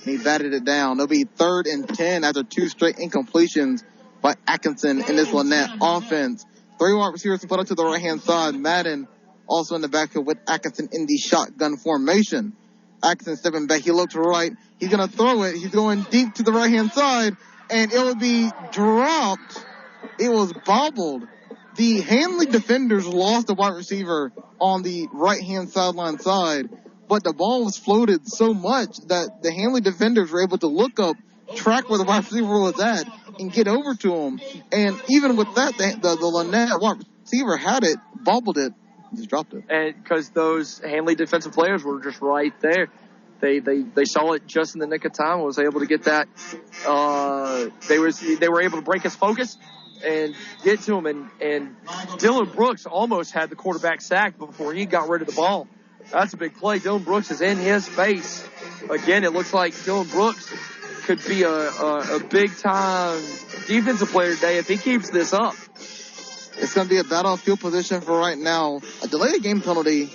and he batted it down. It'll be 3rd and 10 after 2 straight incompletions by Atkinson in this Lanett offense. 3 wide receivers split up to the right-hand side. Madden also in the backfield with Atkinson in the shotgun formation. Atkinson stepping back. He looks right. He's going to throw it. He's going deep to the right-hand side, and it will be dropped. It was bobbled. The Handley defenders lost the wide receiver on the right-hand sideline side, but the ball was floated so much that the Handley defenders were able to look up, track where the wide receiver was at, and get over to him. And even with that, the Lanett wide receiver had it, bobbled it, just dropped it. And because those Handley defensive players were just right there. They saw it just in the nick of time and was able to get that. They were able to break his focus and get to him. And Dylan Brooks almost had the quarterback sacked before he got rid of the ball. That's a big play. Dylan Brooks is in his face. Again, it looks like Dylan Brooks could be a big-time defensive player today if he keeps this up. It's going to be a battle of field position for right now. A delayed game penalty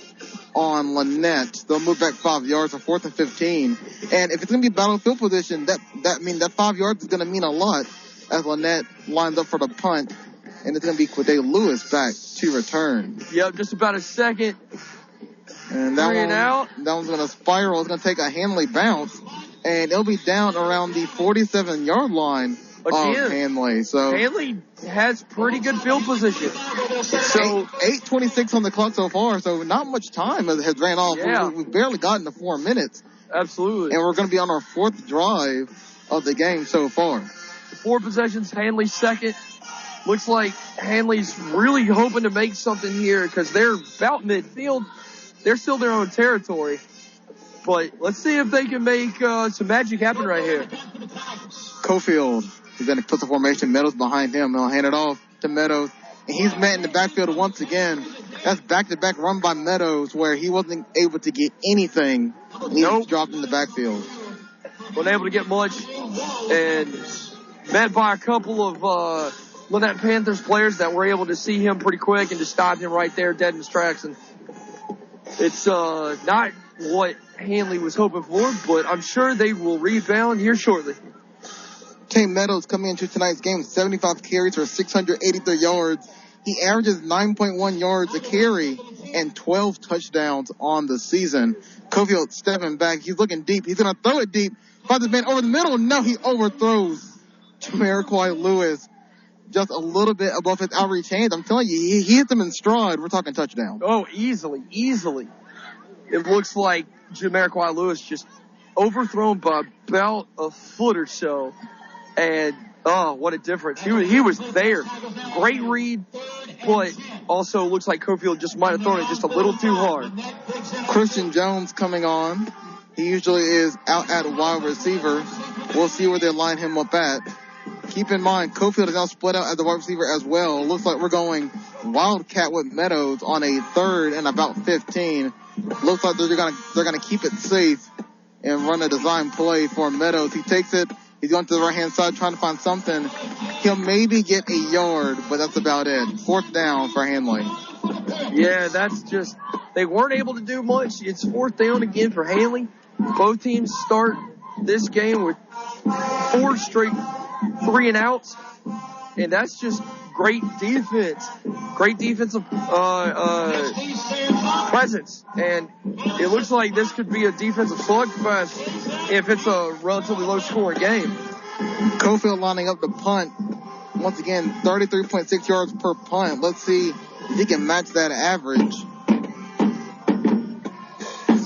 on Lanett. They'll move back 5 yards for 4th and 15. And if it's going to be battle of field position, that means that 5 yards is going to mean a lot as Lanett lines up for the punt. And it's going to be Quade Lewis back to return. Yep, just about a second. And that one's going to spiral. It's going to take a Handley bounce. And it'll be down around the 47-yard line of Handley. So Handley has pretty good field position. So 8:26 on the clock so far. So not much time has ran off. Yeah. We've barely gotten to 4 minutes. Absolutely. And we're going to be on our 4th drive of the game so far. 4 possessions, Handley second. Looks like Handley's really hoping to make something here because they're about midfield. They're still their own territory. But let's see if they can make some magic happen right here. Cofield, he's going to put the formation. Meadows behind him. He'll hand it off to Meadows. And he's met in the backfield once again. That's back-to-back run by Meadows where he wasn't able to get anything. And he was dropped in the backfield. Wasn't able to get much. And met by a couple of Lanett Panthers players that were able to see him pretty quick and just stopped him right there dead in his tracks. And it's not what Handley was hoping for, but I'm sure they will rebound here shortly. Tate Meadows coming into tonight's game, 75 carries for 683 yards. He averages 9.1 yards a carry and 12 touchdowns on the season. Cofield stepping back. He's looking deep. He's going to throw it deep. Finds his man over the middle. No, he overthrows Jamariquai Lewis just a little bit above his outreach hands. I'm telling you, he hits him in stride. We're talking touchdown. Oh, easily. It looks like Jamariquai Lewis just overthrown by about a foot or so. And, oh, what a difference. He was there. Great read, but also looks like Cofield just might have thrown it just a little too hard. Christian Jones coming on. He usually is out at wide receiver. We'll see where they line him up at. Keep in mind, Cofield is now split out as a wide receiver as well. Looks like we're going Wildcat with Meadows on a 3rd and about 15. Looks like they're gonna keep it safe and run a design play for Meadows. He takes it. He's going to the right-hand side trying to find something. He'll maybe get a yard, but that's about it. 4th down for Handley. Yeah, that's just, they weren't able to do much. It's 4th down again for Handley. Both teams start this game with 4 straight 3-and-outs, and that's just great defense. Great defensive presence. And it looks like this could be a defensive slugfest if it's a relatively low-scoring game. Cofield lining up the punt. Once again, 33.6 yards per punt. Let's see if he can match that average.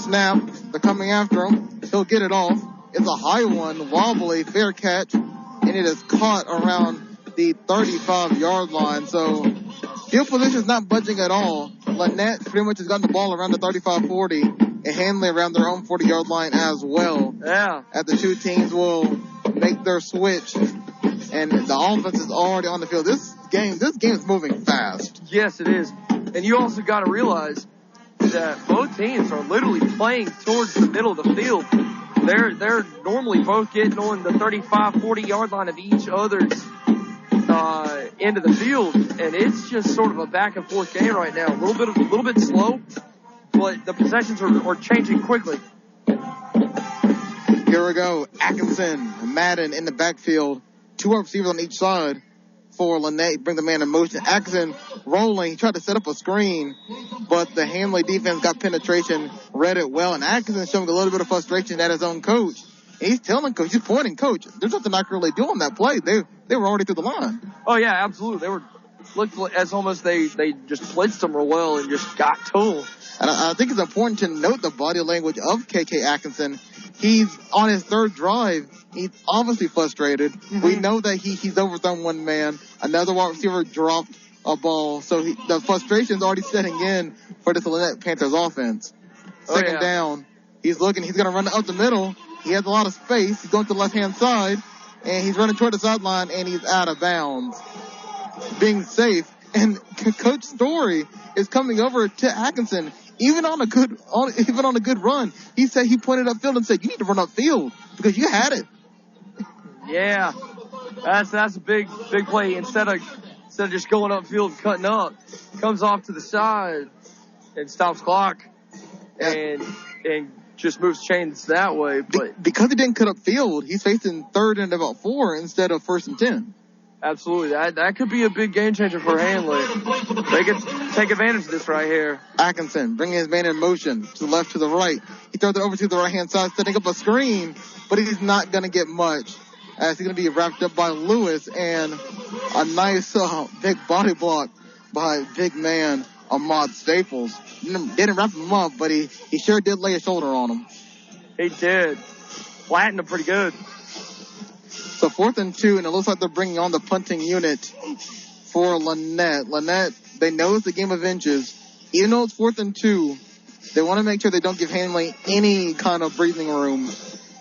Snap. They're coming after him. He'll get it off. It's a high one, wobbly, fair catch, and it is caught around the 35-yard line. So field position is not budging at all. Lanett pretty much has gotten the ball around the 35-40 and Handley around their own 40-yard line as well. Yeah. As the two teams will make their switch, and the offense is already on the field. This game is moving fast. Yes, it is. And you also got to realize that both teams are literally playing towards the middle of the field. They're normally both getting on the 35, 40-yard line of each other's end of the field, and it's just sort of a back and forth game right now. A little bit slow, but the possessions are changing quickly. Here we go. Atkinson, Madden in the backfield. 2 receivers on each side for Lanett. Bring the man in motion. Atkinson rolling. He tried to set up a screen, but the Handley defense got penetration, read it well, and Atkinson showing a little bit of frustration at his own coach. And he's telling coach, he's pointing, coach, there's nothing I can really do on that play. They were already through the line. Oh yeah, absolutely. They looked as almost they just blitzed them real well and just got to him. And I think it's important to note the body language of KK Atkinson. He's on his 3rd drive. He's obviously frustrated. Mm-hmm. We know that he's overthrown one man. Another wide receiver dropped a ball. So the frustration's already setting in for this Lanett Panthers offense. Second down. He's looking. He's going to run up the middle. He has a lot of space. He's going to the left-hand side, and he's running toward the sideline, and he's out of bounds. being safe. And Coach Story is coming over to Atkinson. Even on a good run, he said he pointed upfield and said, "You need to run upfield because you had it." Yeah, that's a big play. Instead of just going upfield and cutting up, comes off to the side and stops clock and just moves chains that way. But because he didn't cut upfield, he's facing 3rd and about 4 instead of 1st and 10. Absolutely. That could be a big game changer for Handley. They could take advantage of this right here. Atkinson bringing his man in motion to the left, to the right. He throws it over to the right-hand side, setting up a screen, but he's not going to get much as he's going to be wrapped up by Lewis, and a nice big body block by big man Ahmad Staples. Didn't wrap him up, but he sure did lay a shoulder on him. He did. Flattened him pretty good. So 4th and 2, and it looks like they're bringing on the punting unit for Lanett. Lanett, they know it's a game of inches. Even though it's 4th and 2, they want to make sure they don't give Handley any kind of breathing room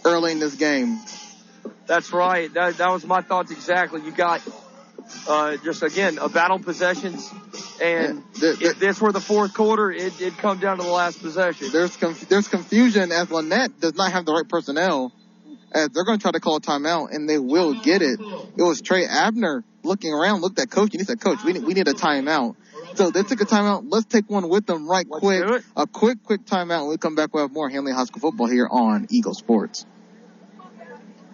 early in this game. That's right. That was my thoughts exactly. You got just, again, a battle of possessions, and if this were the 4th quarter, it'd come down to the last possession. There's confusion as Lanett does not have the right personnel. As they're going to try to call a timeout, and they will get it. It was Trey Abner looking around, looked at Coach, and he said, "Coach, we need a timeout." So they took a timeout. Let's take one with them quick. A quick timeout. When we come back, we'll have more Handley High School football here on Eagle Sports.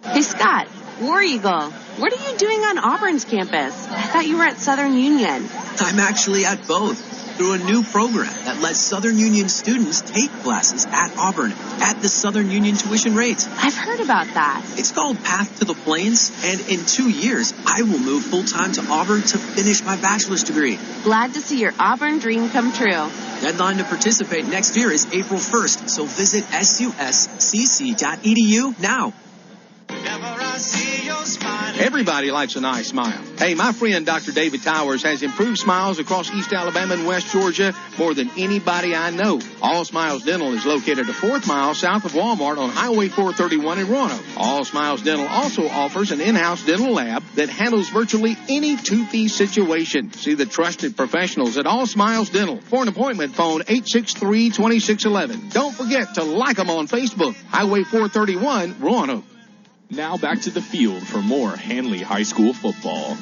Hey, Scott, War Eagle, what are you doing on Auburn's campus? I thought you were at Southern Union. I'm actually at both through a new program that lets Southern Union students take classes at Auburn at the Southern Union tuition rates. I've heard about that. It's called Path to the Plains, and in 2 years, I will move full-time to Auburn to finish my bachelor's degree. Glad to see your Auburn dream come true. Deadline to participate next year is April 1st, so visit suscc.edu now. Everybody likes a nice smile. Hey, my friend Dr. David Towers has improved smiles across East Alabama and West Georgia more than anybody I know. All Smiles Dental is located a 4th mile south of Walmart on Highway 431 in Roanoke. All Smiles Dental also offers an in-house dental lab that handles virtually any toothy situation. See the trusted professionals at All Smiles Dental. For an appointment, phone 863-2611. Don't forget to like them on Facebook. Highway 431, Roanoke. Now back to the field for more Handley High School football.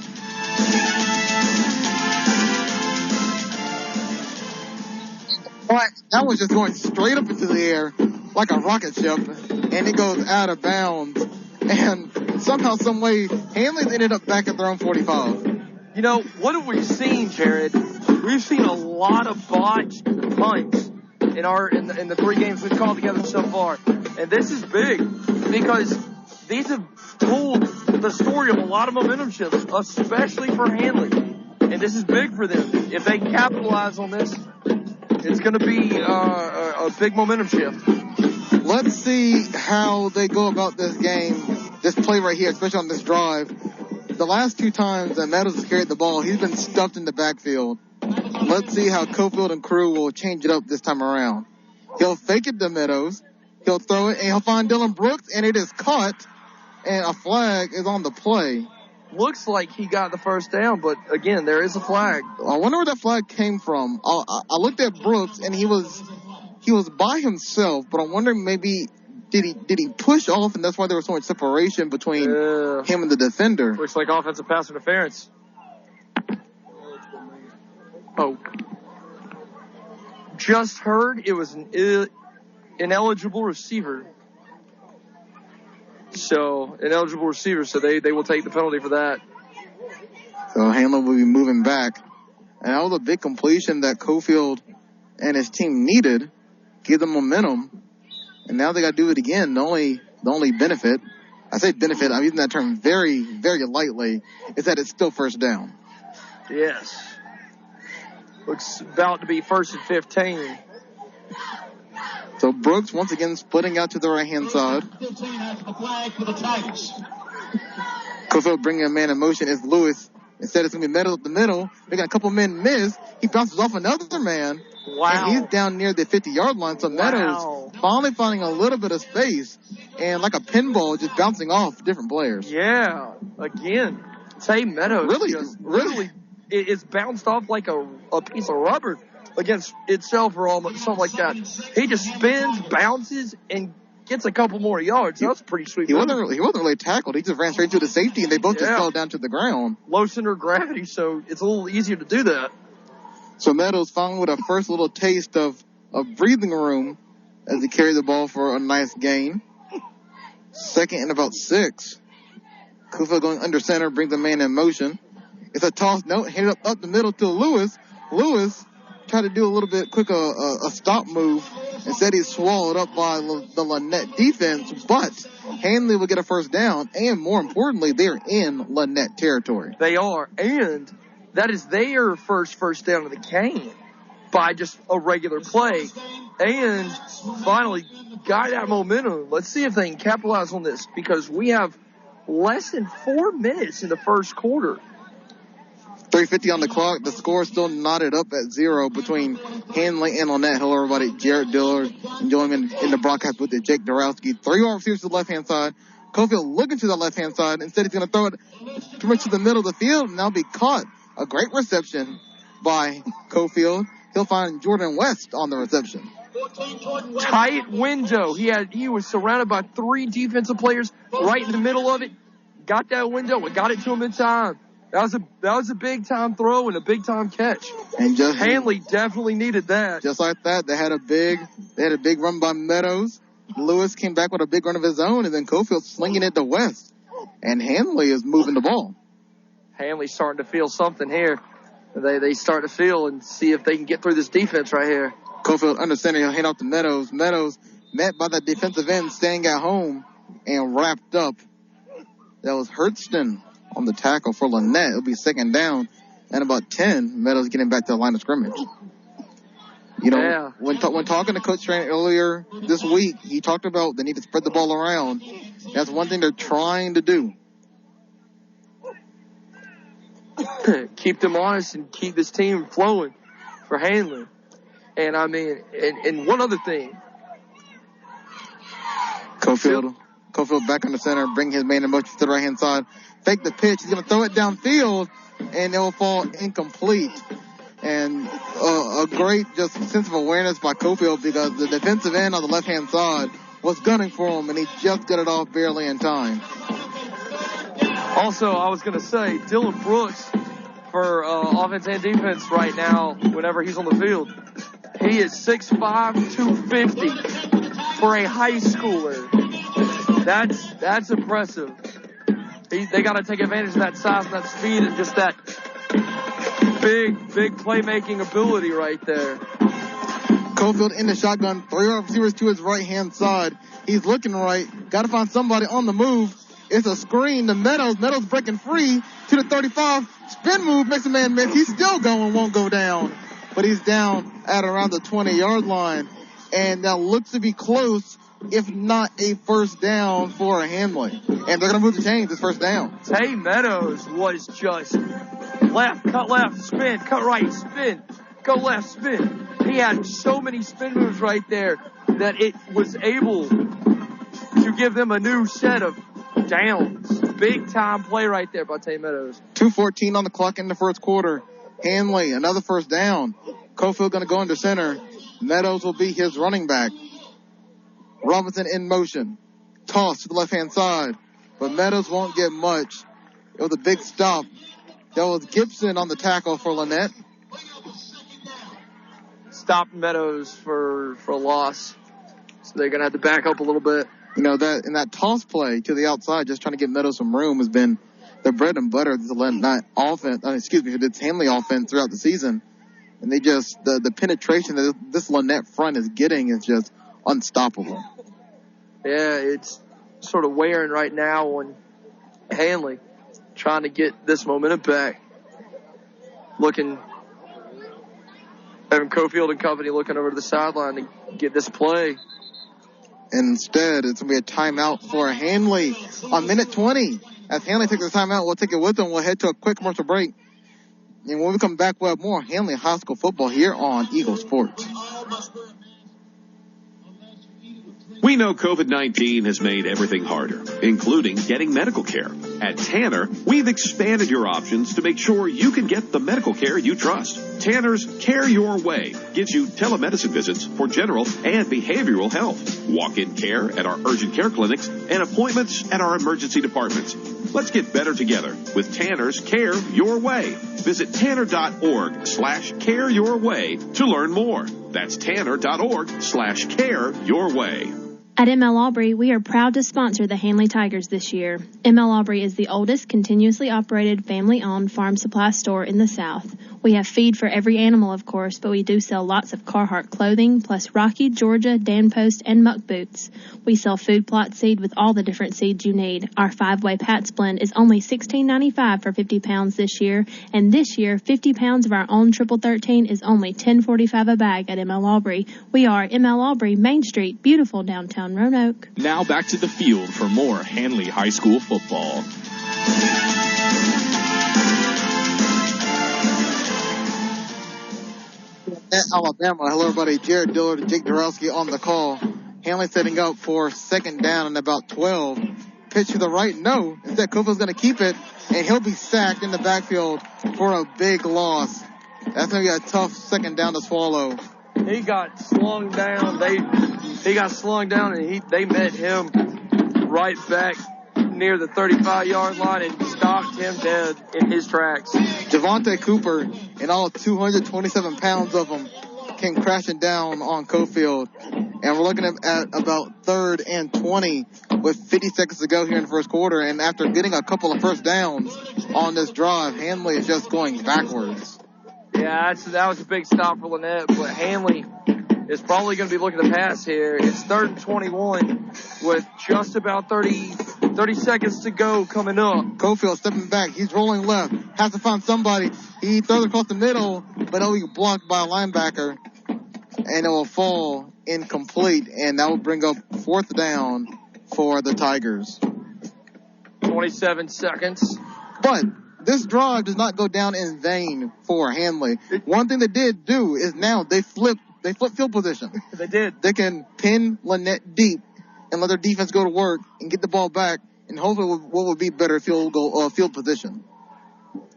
That was just going straight up into the air like a rocket ship, and it goes out of bounds. And somehow, some way, Handley's ended up back at their own 45. You know, what have we seen, Jared? We've seen a lot of botched punts in the 3 games we've called together so far. And this is big because these have told the story of a lot of momentum shifts, especially for Handley. And this is big for them. If they capitalize on this, it's going to be a big momentum shift. Let's see how they go about this game, this play right here, especially on this drive. The last 2 times that Meadows has carried the ball, he's been stuffed in the backfield. Let's see how Cofield and crew will change it up this time around. He'll fake it to Meadows. He'll throw it, and he'll find Dylan Brooks, and it is caught. And a flag is on the play. Looks like he got the first down, but again, there is a flag. I wonder where that flag came from. I looked at Brooks, and he was by himself, but I'm wondering maybe did he push off, and that's why there was so much separation between him and the defender. Looks like offensive pass interference. Oh. Just heard it was an ineligible receiver. So, ineligible receiver, so they will take the penalty for that. So, Handley will be moving back. And that was a big completion that Cofield and his team needed. Give them momentum. And now they got to do it again. The only benefit, I say benefit, I'm using that term very, very lightly, is that it's still first down. Yes. Looks about to be 1st and 15. So Brooks once again splitting out to the right-hand side. Cofield bringing a man in motion is Lewis. Instead, it's going to be Meadows up the middle. They got a couple men miss. He bounces off another man. Wow. And he's down near the 50-yard line. So Meadows finally finding a little bit of space. And like a pinball, just bouncing off different players. Yeah. Again, Tay Meadows really it's bounced off like a piece of rubber against itself or almost something like that. He just spins, bounces, and gets a couple more yards. That's pretty sweet. He wasn't really tackled. He just ran straight to the safety, and they both just fell down to the ground. Low center of gravity, so it's a little easier to do that. So Meadows finally with a first little taste of breathing room as he carried the ball for a nice gain. 2nd and about 6. Kufa going under center, brings the man in motion. It's a toss note, handed up the middle to Lewis. Lewis tried to do a little bit quick a stop move. Instead, he's swallowed up by the Lanett defense, but Handley will get a first down, and more importantly, they're in Lanett territory. They are, and that is their first down of the game by just a regular play. And finally got that momentum. Let's see if they can capitalize on this, because we have less than 4 minutes in the first quarter. 3:50 on the clock. The score is still knotted up at 0 between Handley and Lanett. Hello, everybody. Jared Dillard joining in the broadcast with Jake Dorowski. 3 wide receivers to the left-hand side. Cofield looking to the left-hand side. Instead, he's going to throw it pretty much to the middle of the field, and that'll be caught. A great reception by Cofield. He'll find Jordan West on the reception. Tight window. He was surrounded by 3 defensive players right in the middle of it. Got that window and got it to him in time. That was a big time throw and a big time catch. And Handley definitely needed that. Just like that, they had a big run by Meadows. Lewis came back with a big run of his own, and then Cofield slinging it to West. And Handley is moving the ball. Handley's starting to feel something here. They start to feel and see if they can get through this defense right here. Cofield under center, he'll hand off to Meadows. Meadows met by the defensive end, staying at home and wrapped up. That was Hurtston on the tackle for Lanett. It'll be 2nd down and about 10. Meadows getting back to the line of scrimmage. You know, when talking to Coach Train earlier this week, he talked about they need to spread the ball around. That's one thing they're trying to do. Keep them honest and keep this team flowing for Handley. And I mean, and one other thing. Cofield back on the center, bring his man in motion to the right-hand side. Fake the pitch. He's going to throw it downfield, and it will fall incomplete. And a great just sense of awareness by Cofield, because the defensive end on the left-hand side was gunning for him, and he just got it off barely in time. Also, I was going to say, Dylan Brooks for offense and defense right now, whenever he's on the field, he is 6'5", 250 for a high schooler. That's impressive. They got to take advantage of that size and that speed and just that big playmaking ability right there. Cofield in the shotgun, 3 receivers to his right-hand side. He's looking right. Got to find somebody on the move. It's a screen to Meadows. Meadows breaking free to the 35. Spin move makes a man miss. He's still going, won't go down. But he's down at around the 20-yard line. And that looks to be close, if not a first down for Handley. And they're going to move the chains. It's first down. Tay Meadows was just left, spin, cut right, spin, go left, spin. He had so many spin moves right there that it was able to give them a new set of downs. Big time play right there by Tay Meadows. 2:14 on the clock in the first quarter. Handley, another first down. Cofield going to go under center. Meadows will be his running back. Robinson in motion. Toss to the left-hand side. But Meadows won't get much. It was a big stop. That was Gibson on the tackle for Lanett. Stopped Meadows for a loss. So they're going to have to back up a little bit. You know, that in that toss play to the outside, just trying to give Meadows some room, has been the bread and butter of the Lanett offense. It's Handley offense throughout the season. And they just, the penetration that this Lanett front is getting is just unstoppable. Yeah, it's sort of wearing right now on Handley, trying to get this momentum back. Having Cofield and company looking over to the sideline to get this play. And instead, it's going to be a timeout for Handley on minute 20. As Handley takes the timeout, we'll take it with them. We'll head to a quick commercial break. And when we come back, we'll have more Handley High School football here on Eagle Sports. We know COVID-19 has made everything harder, including getting medical care. At Tanner, we've expanded your options to make sure you can get the medical care you trust. Tanner's Care Your Way gives you telemedicine visits for general and behavioral health, walk-in care at our urgent care clinics, and appointments at our emergency departments. Let's get better together with Tanner's Care Your Way. Visit tanner.org/care your way to learn more. That's tanner.org/care your way. At ML Aubrey, we are proud to sponsor the Handley Tigers this year. ML Aubrey is the oldest continuously operated family-owned farm supply store in the South. We have feed for every animal, of course, but we do sell lots of Carhartt clothing, plus Rocky, Georgia, Danpost, and Muck boots. We sell food plot seed with all the different seeds you need. Our 5-way Pats blend is only $16.95 for 50 pounds this year, and this year, 50 pounds of our own Triple 13 is only $10.45 a bag at ML Aubrey. We are ML Aubrey, Main Street, beautiful downtown Roanoke. Now back to the field for more Handley High School football. At Alabama, hello everybody, Jared Dillard and Jake Dorowski on the call. Handley setting up for second down and about 12. Pitch to the right, no. Instead, Kofield's going to keep it, and he'll be sacked in the backfield for a big loss. That's going to be a tough second down to swallow. He got slung down. He got slung down, and they met him right back near the 35-yard line and stopped him dead in his tracks. Javante Cooper and all 227 pounds of him came crashing down on Cofield. And we're looking at about 3rd and 20 with 50 seconds to go here in the first quarter. And after getting a couple of first downs on this drive, Handley is just going backwards. Yeah, that was a big stop for Lanett, but Handley is probably going to be looking to pass here. It's 3rd and 21 with just about 30 seconds to go coming up. Cofield stepping back. He's rolling left. Has to find somebody. He throws across the middle, but it'll be blocked by a linebacker, and it will fall incomplete, and that will bring up 4th down for the Tigers. 27 seconds. But this drive does not go down in vain for Handley. One thing they did do is now they flip field position. They did. They can pin Lanett deep and let their defense go to work and get the ball back, and hopefully what would be better field position.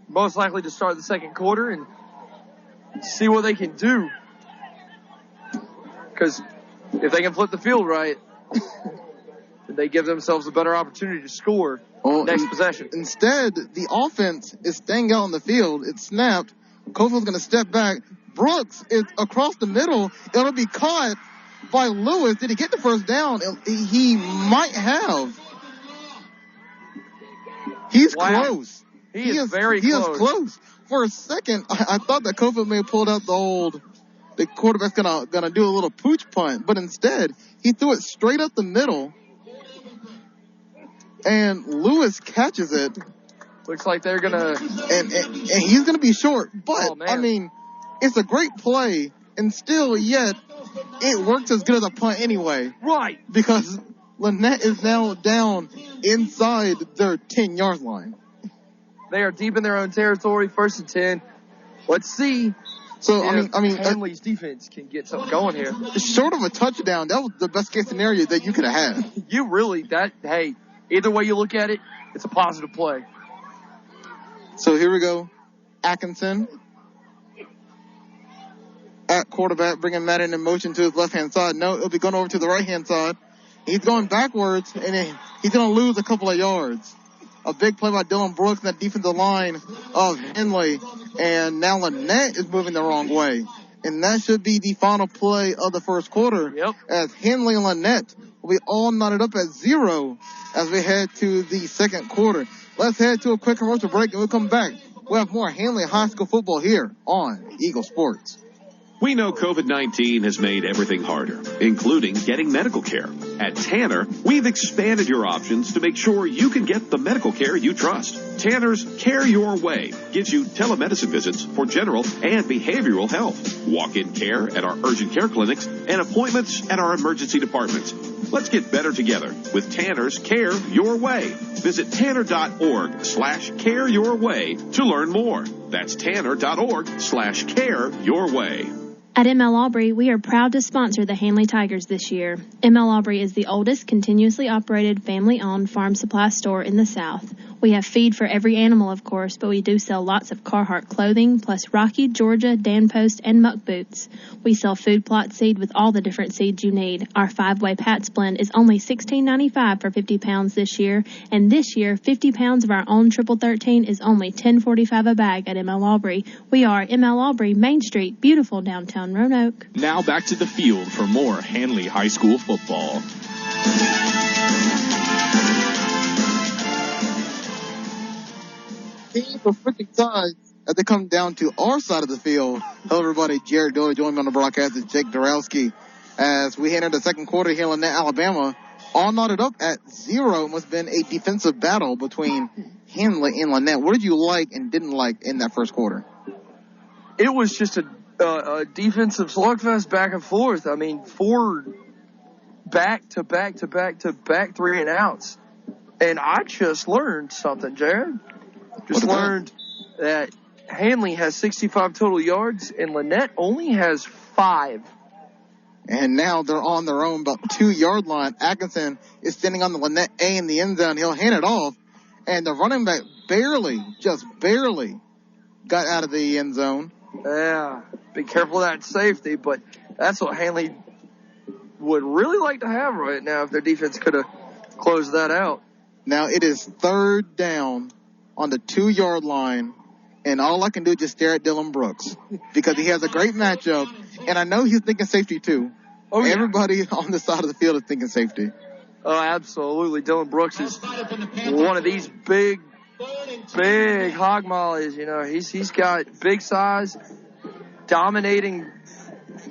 Most likely to start the second quarter and see what they can do. Because if they can flip the field right, they give themselves a better opportunity to score next possession. Instead, the offense is staying out on the field. It's snapped. Cofield's going to step back. Brooks is across the middle. It'll be caught by Lewis. Did he get the first down? He might have. He's close. He is very close. He is close. For a second, I thought that Cofield may have pulled out the quarterback's gonna do a little pooch punt, but instead he threw it straight up the middle, and Lewis catches it. Looks like they're gonna and he's gonna be short, but I mean, it's a great play, and still yet it works as good as a punt anyway. Right. Because Lanett is now down inside their 10-yard line. They are deep in their own territory, 1st and 10. Let's see. So I mean, Handley's defense can get something going here. Short of a touchdown, that was the best case scenario that you could have had. Hey, either way you look at it, it's a positive play. So here we go. Atkinson at quarterback, bringing Madden in motion to his left-hand side. No, it'll be going over to the right-hand side. He's going backwards, and he's going to lose a couple of yards. A big play by Dylan Brooks in that defensive line of Handley. And now Lanett is moving the wrong way. And that should be the final play of the first quarter. Yep. As Handley and Lanett will be all knotted up at 0 as we head to the second quarter. Let's head to a quick commercial break, and we'll come back. We'll have more Handley High School football here on Eagle Sports. We know COVID-19 has made everything harder, including getting medical care. At Tanner, we've expanded your options to make sure you can get the medical care you trust. Tanner's Care Your Way gives you telemedicine visits for general and behavioral health, walk-in care at our urgent care clinics, and appointments at our emergency departments. Let's get better together with Tanner's Care Your Way. Visit tanner.org/care your way to learn more. That's tanner.org/care your way. At ML Aubrey, we are proud to sponsor the Handley Tigers this year. ML Aubrey is the oldest continuously operated family-owned farm supply store in the South. We have feed for every animal, of course, but we do sell lots of Carhartt clothing, plus Rocky, Georgia, Dan Post, and Muck boots. We sell food plot seed with all the different seeds you need. Our 5-way Pats blend is only $16.95 for 50 pounds this year, and this year, 50 pounds of our own Triple 13 is only $10.45 a bag at ML Aubrey. We are ML Aubrey, Main Street, beautiful downtown Roanoke. Now back to the field for more Handley High School football. Teams are switching sides as they come down to our side of the field. Hello, everybody. Jared Doyle joining me on the broadcast is Jake Dorowski. As we enter the second quarter here in Lanett, Alabama, all knotted up at 0. It must have been a defensive battle between Handley and Lanett. What did you like and didn't like in that first quarter? It was just a defensive slugfest back and forth. I mean, 4 back-to-back 3-and-outs. And I just learned something, Jared. Learned that Handley has 65 total yards and Lanett only has 5. And now they're on their own, about 2-yard line. Atkinson is standing on the Lanett A in the end zone. He'll hand it off. And the running back just barely got out of the end zone. Yeah, be careful of that safety, but that's what Handley would really like to have right now if their defense could have closed that out. Now it is 3rd down on the 2-yard line, and all I can do is just stare at Dylan Brooks because he has a great matchup, and I know he's thinking safety too. Oh, yeah. Everybody on the side of the field is thinking safety. Oh, absolutely. Dylan Brooks is one of these big hog mollies. You know, he's got big size, dominating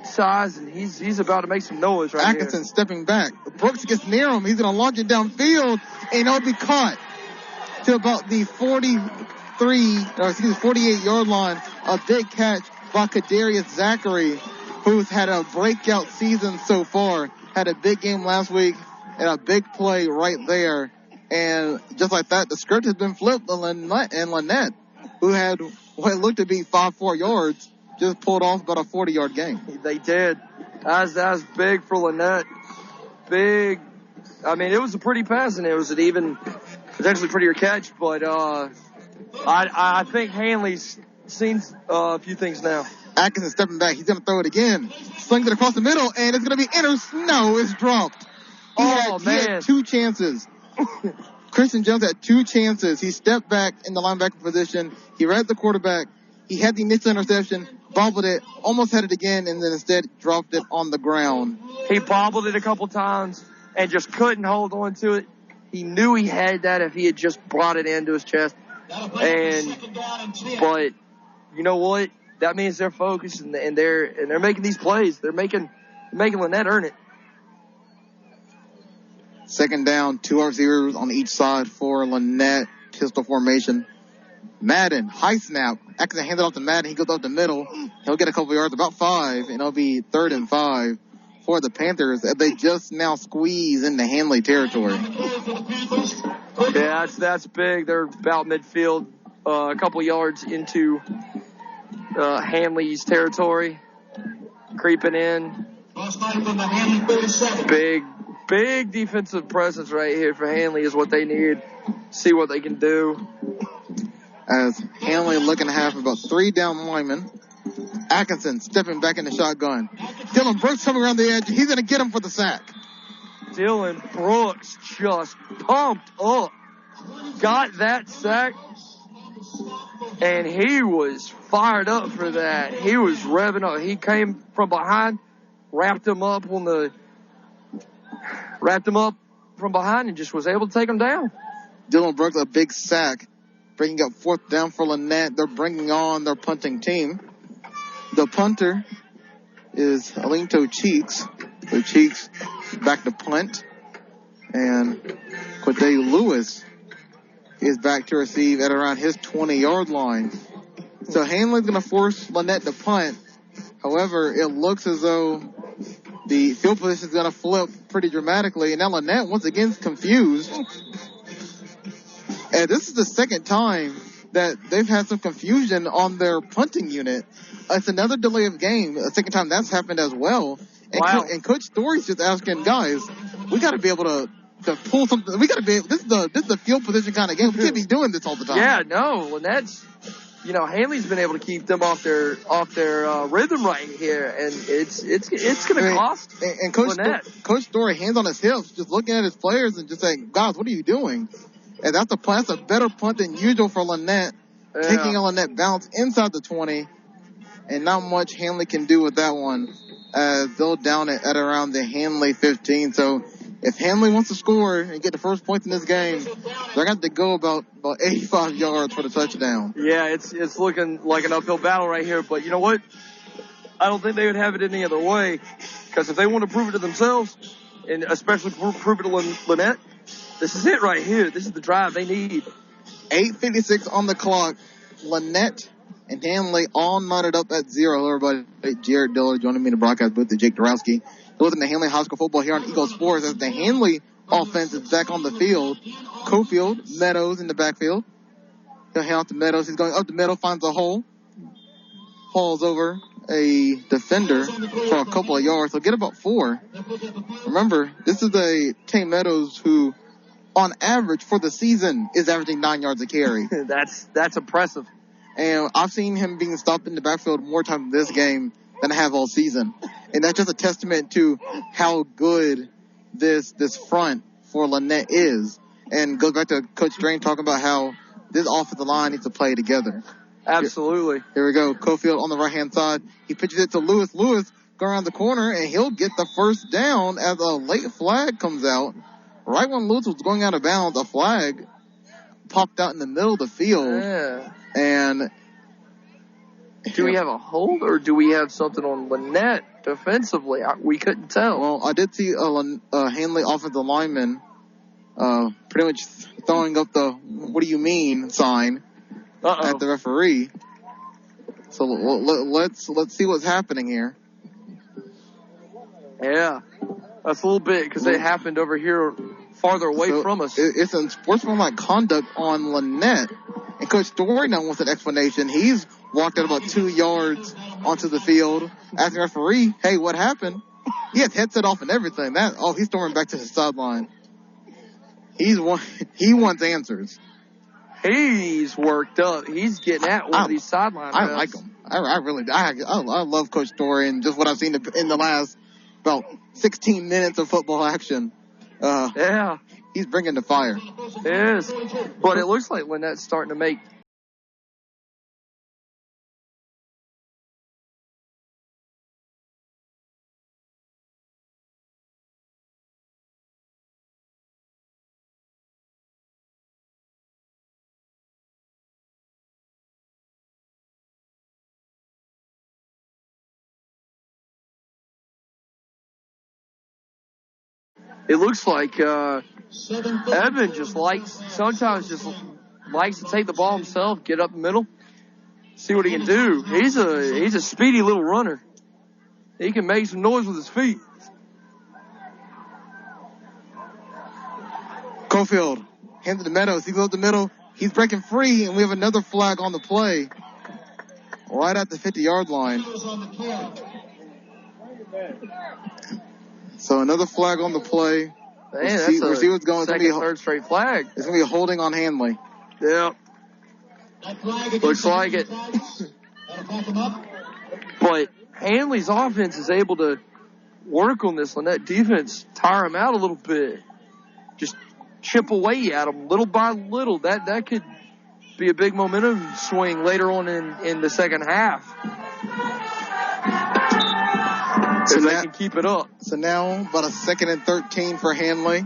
size, and he's about to make some noise right here. Atkinson stepping back. Brooks gets near him. He's going to launch it downfield, and it'll be caught to about the 48-yard line. A big catch by Kadarius Zachary, who's had a breakout season so far. Had a big game last week and a big play right there. And just like that, the script has been flipped. And Lanett, who had what looked to be 5-4 yards, just pulled off about a 40-yard gain. They did. That's big for Lanett. Big. I mean, it was a pretty pass, and it was an even potentially prettier catch. But I think Handley's seen a few things now. Atkinson stepping back. He's going to throw it again. Slings it across the middle, and it's going to be No, it's dropped. He had 2 chances. Christian Jones had 2 chances. He stepped back in the linebacker position. He read the quarterback. He had the initial interception, bobbled it, almost had it again, and then instead dropped it on the ground. He bobbled it a couple times and just couldn't hold on to it. He knew he had that if he had just brought it into his chest. But you know what? That means they're focused and they're making these plays. They're making Lanett earn it. 2nd down, 2 receivers on each side for Lanett. Pistol formation. Madden, high snap. Atkinson hands it off to Madden. He goes up the middle. He'll get a couple yards, about 5, and it'll be 3rd and 5 for the Panthers as they just now squeeze into Handley territory. Yeah, that's big. They're about midfield, a couple yards into Handley's territory, creeping in. Big defensive presence right here for Handley is what they need. See what they can do. As Handley looking to have about 3 down linemen. Atkinson stepping back in the shotgun. Dylan Brooks coming around the edge. He's going to get him for the sack. Dylan Brooks just pumped up. Got that sack. And he was fired up for that. He was revving up. He came from behind, wrapped him up from behind and just was able to take him down. Dylan Brooks, a big sack, bringing up 4th down for Lanett. They're bringing on their punting team. The punter is Alinto Cheeks. So Cheeks back to punt. And Quade Lewis is back to receive at around his 20-yard line. So Handley's going to force Lanett to punt. However, it looks as though the field position is going to flip pretty dramatically. And now Lanett, once again, is confused. And this is the 2nd time that they've had some confusion on their punting unit. It's another delay of game. A 2nd time that's happened as well. And, wow. And Coach Story's just asking, guys, we got to be able to to pull something. We got to be. This is the field position kind of game. We can't be doing this all the time. Yeah, no. Lannett's, Handley's been able to keep them off their rhythm right here, and it's going to cost. And Coach Story, hands on his hips, just looking at his players and just saying, "Guys, what are you doing?" And that's a better punt than usual for Lanett. Yeah. Taking a Lanett bounce inside the 20, and not much Handley can do with that one. They'll down it at around the Handley 15. So if Handley wants to score and get the first points in this game, they're going to have to go about 85 yards for the touchdown. Yeah, it's looking like an uphill battle right here. But you know what? I don't think they would have it any other way. Because if they want to prove it to themselves, and especially prove it to Lanett, this is it right here. This is the drive they need. 8:56 on the clock. Lanett and Handley all knotted up at 0. Everybody, Jared Diller joining me in the broadcast booth, and Jake Dorowski. Looking at Handley High School football here on Eagle Sports as the Handley offense is back on the field. Cofield, Meadows in the backfield. He'll hand off to Meadows. He's going up the middle, finds a hole. Falls over a defender for a couple of yards. He'll get about 4. Remember, this is a Tate Meadows who, on average for the season, is averaging 9 yards a carry. That's impressive. And I've seen him being stopped in the backfield more times in this game than I have all season. And that's just a testament to how good this front for Lanett is. And goes back to Coach Drain talking about how this offensive line needs to play together. Absolutely. Here we go. Cofield on the right-hand side. He pitches it to Lewis. Lewis go around the corner, and he'll get the first down as a late flag comes out. Right when Lewis was going out of bounds, a flag popped out in the middle of the field. Yeah. And do we have a hold, or do we have something on Lanett defensively? We couldn't tell. Well, I did see a Handley offensive lineman pretty much throwing up the "what do you mean" sign at the referee. So let's see what's happening here. Yeah, that's a little bit because it happened over here farther away from us. It's unsportsmanlike conduct on Lanett. And Coach Story now wants an explanation. He's walked out about 2 yards onto the field, asking the referee, "Hey, what happened?" He has headset off and everything. He's storming back to the sideline. He wants answers. He's worked up. He's getting at one of these sideline I like him. I love Coach Story and just what I've seen in the last about 16 minutes of football action. Yeah. He's bringing the fire. It is. But it looks like Lannett's starting to make it looks like Evan sometimes likes to take the ball himself, get up the middle, see what he can do. He's a speedy little runner. He can make some noise with his feet. Cofield hands it to Meadows. He goes up the middle. He's breaking free, and we have another flag on the play right at the 50-yard line. So another flag on the play. We'll see what's going. Third straight flag. It's going to be a holding on Handley. Yeah. Looks like it. But Handley's offense is able to work on this Lanett defense, tire him out a little bit. Just chip away at him little by little. That could be a big momentum swing later on in the second half. So they can keep it up. So now about a 2nd and 13 for Handley.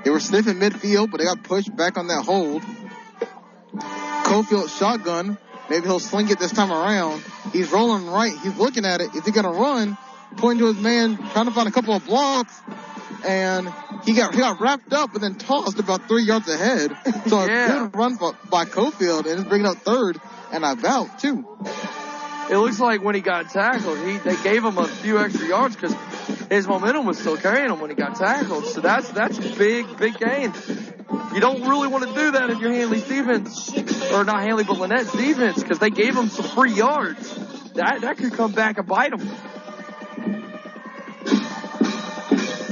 They were sniffing midfield, but they got pushed back on that hold. Cofield shotgun. Maybe he'll sling it this time around. He's rolling right. He's looking at it. Is he going to run? Pointing to his man, trying to find a couple of blocks. And he got wrapped up and then tossed about 3 yards ahead. So a good run by Cofield, and it's bringing up 3rd and about 2. It looks like when he got tackled, they gave him a few extra yards because his momentum was still carrying him when he got tackled. So that's a big gain. You don't really want to do that if you're Handley's defense, or not Handley, but Lannett's defense, because they gave him some free yards. That could come back and bite him.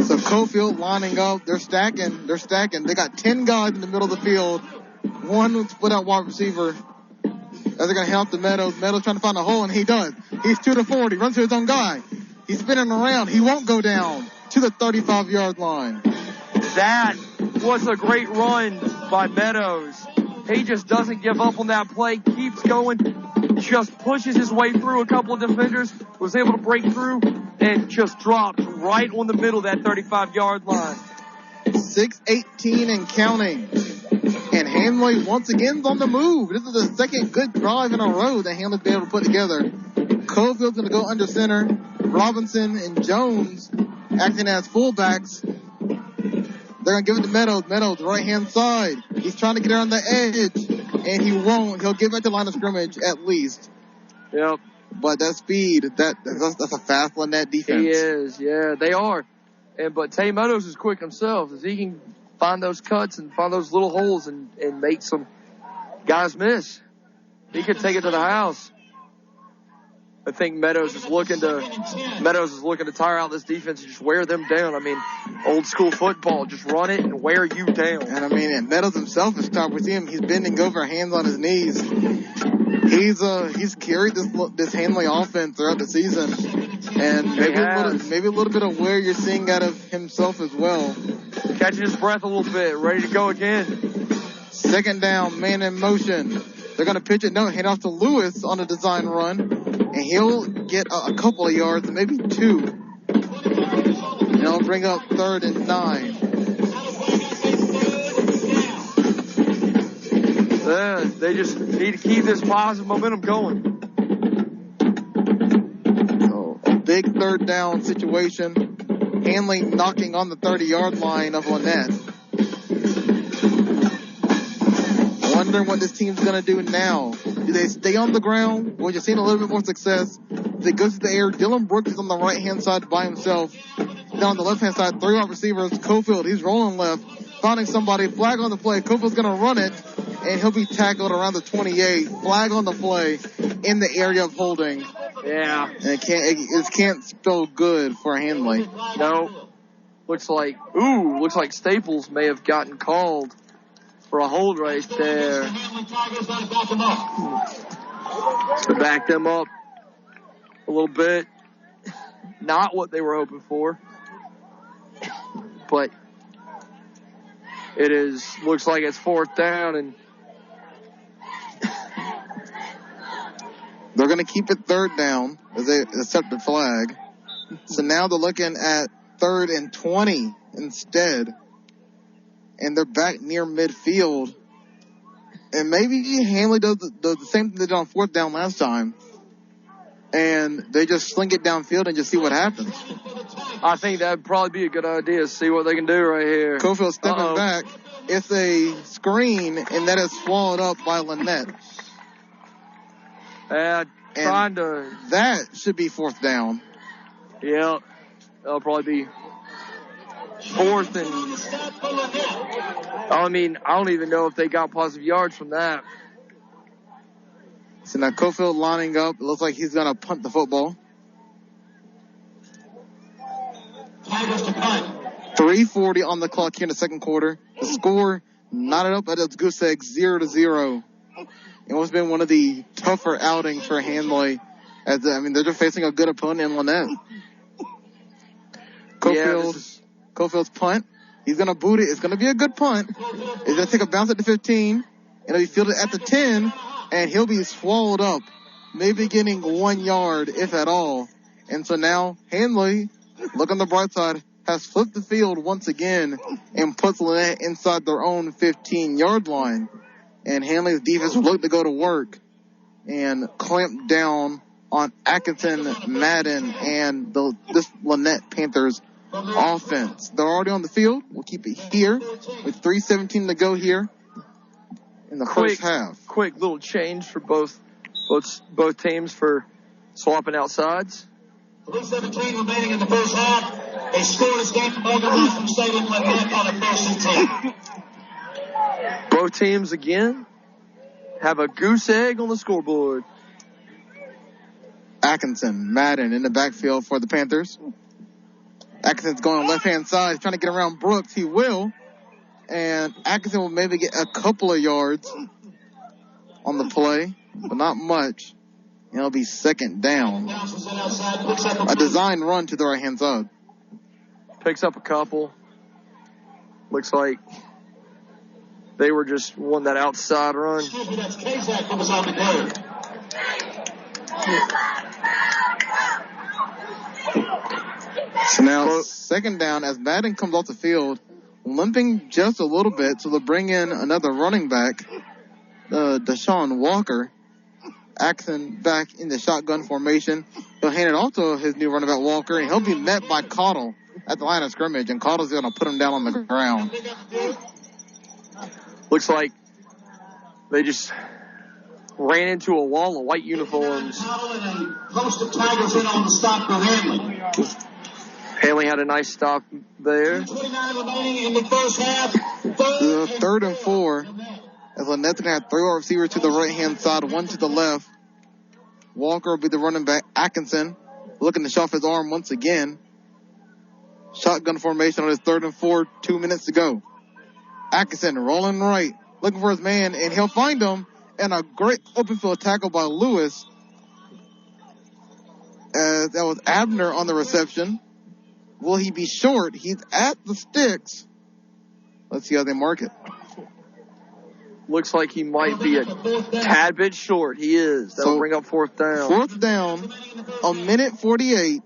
So Cofield lining up. They're stacking. They got 10 guys in the middle of the field. One split out wide receiver. As they're going to help the Meadows. Meadows trying to find a hole, and he does. He's 2 to 40. Runs to his own guy. He's spinning around. He won't go down to the 35-yard line. That was a great run by Meadows. He just doesn't give up on that play. Keeps going. Just pushes his way through a couple of defenders. Was able to break through and just dropped right on the middle of that 35-yard line. 6:18 and counting. And Handley once again is on the move. This is the second good drive in a row that Handley's been able to put together. Cofield's going to go under center. Robinson and Jones acting as fullbacks. They're going to give it to Meadows. Meadows, right-hand side. He's trying to get around the edge, and he won't. He'll get back to line of scrimmage at least. Yep. But that speed, that's a fast Lanett defense. He is, yeah, they are. But Tay Meadows is quick himself, as he can find those cuts and find those little holes and make some guys miss. He could take it to the house. I think Meadows is looking to tire out this defense and just wear them down. I mean, old school football, just run it and wear you down. And I mean, and Meadows himself is tough. We see him, he's bending over, hands on his knees. He's carried this Handley offense throughout the season. And maybe a little bit of where you're seeing out of himself as well. Catching his breath a little bit, ready to go again. Second down, man in motion. They're going to pitch it, hand off to Lewis on a design run. And he'll get a couple of yards, maybe 2. And he'll bring up 3rd and 9. They just need to keep this positive momentum going. So, a big 3rd down situation. Handley knocking on the 30-yard line of Lanett. Wondering what this team's going to do now. Do they stay on the ground? We're just seeing a little bit more success. They go to the air. Dylan Brooks is on the right-hand side by himself. Then on the left-hand side, 3 wide receivers. Cofield, he's rolling left. Finding somebody. Flag on the play. Cofield's going to run it. And he'll be tackled around the 28. Flag on the play in the area of holding. Yeah. And it can't spell good for Handley. No. Looks like Staples may have gotten called for a hold right there. To back them up a little bit. Not what they were hoping for. But looks like it's 4th down, and they're going to keep it 3rd down as they accept the flag. So now they're looking at 3rd and 20 instead. And they're back near midfield. And maybe Handley does the same thing they did on 4th down last time. And they just sling it downfield and just see what happens. I think that would probably be a good idea. See what they can do right here. Cofield stepping back. It's a screen, and that is swallowed up by Lanett. That should be 4th down. Yeah, that'll probably be 4th and... I don't even know if they got positive yards from that. So now Cofield lining up. It looks like he's going to punt the football. 3:40 on the clock here in the second quarter. The score knotted up at its goose egg, 0-0. It must have been one of the tougher outings for Handley. They're just facing a good opponent in Lanett. Cofield's punt. He's going to boot it. It's going to be a good punt. He's going to take a bounce at the 15. It'll be fielded at the 10. And he'll be swallowed up. Maybe getting 1 yard, if at all. And so now Handley, look on the bright side, has flipped the field once again and puts Lanett inside their own 15-yard line. And Handley's defense will look to go to work and clamp down on Atkinson, Madden, and this Lanett Panthers offense. They're already on the field. We'll keep it here with 3:17 to go here in the first half. Quick little change for both teams for swapping out sides. 3:17 remaining in the first half. A scoreless game from Alabama from State Lanett on a 1st and 10. Both teams again have a goose egg on the scoreboard. Atkinson, Madden in the backfield for the Panthers. Atkinson's going on left-hand side. He's trying to get around Brooks. He will. And Atkinson will maybe get a couple of yards on the play, but not much. And it'll be second down. A design run to the right-hand side. Picks up a couple. Looks like they were just won that outside run. So now second down as Madden comes off the field, limping just a little bit, so they'll bring in another running back, Deshaun Walker. Atkinson back in the shotgun formation. He'll hand it off to his new running back, Walker, and he'll be met by Cottle at the line of scrimmage, and Cottle's going to put him down on the ground. Looks like they just ran into a wall of white uniforms. Most of Tigers in on the stop for Handley. Handley had a nice stop there. 29 remaining in the first half. Third and 4. As Lannett's going to have 3 receivers to the right-hand side, 1 to the left. Walker will be the running back. Atkinson looking to shove his arm once again. Shotgun formation on his 3rd and 4, 2 minutes to go. Atkinson rolling right, looking for his man, and he'll find him. And a great open field tackle by Lewis. That was Abner on the reception. Will he be short? He's at the sticks. Let's see how they mark it. Looks like he might be a tad bit short. He is. That'll bring up 4th down. 4th down, a minute 48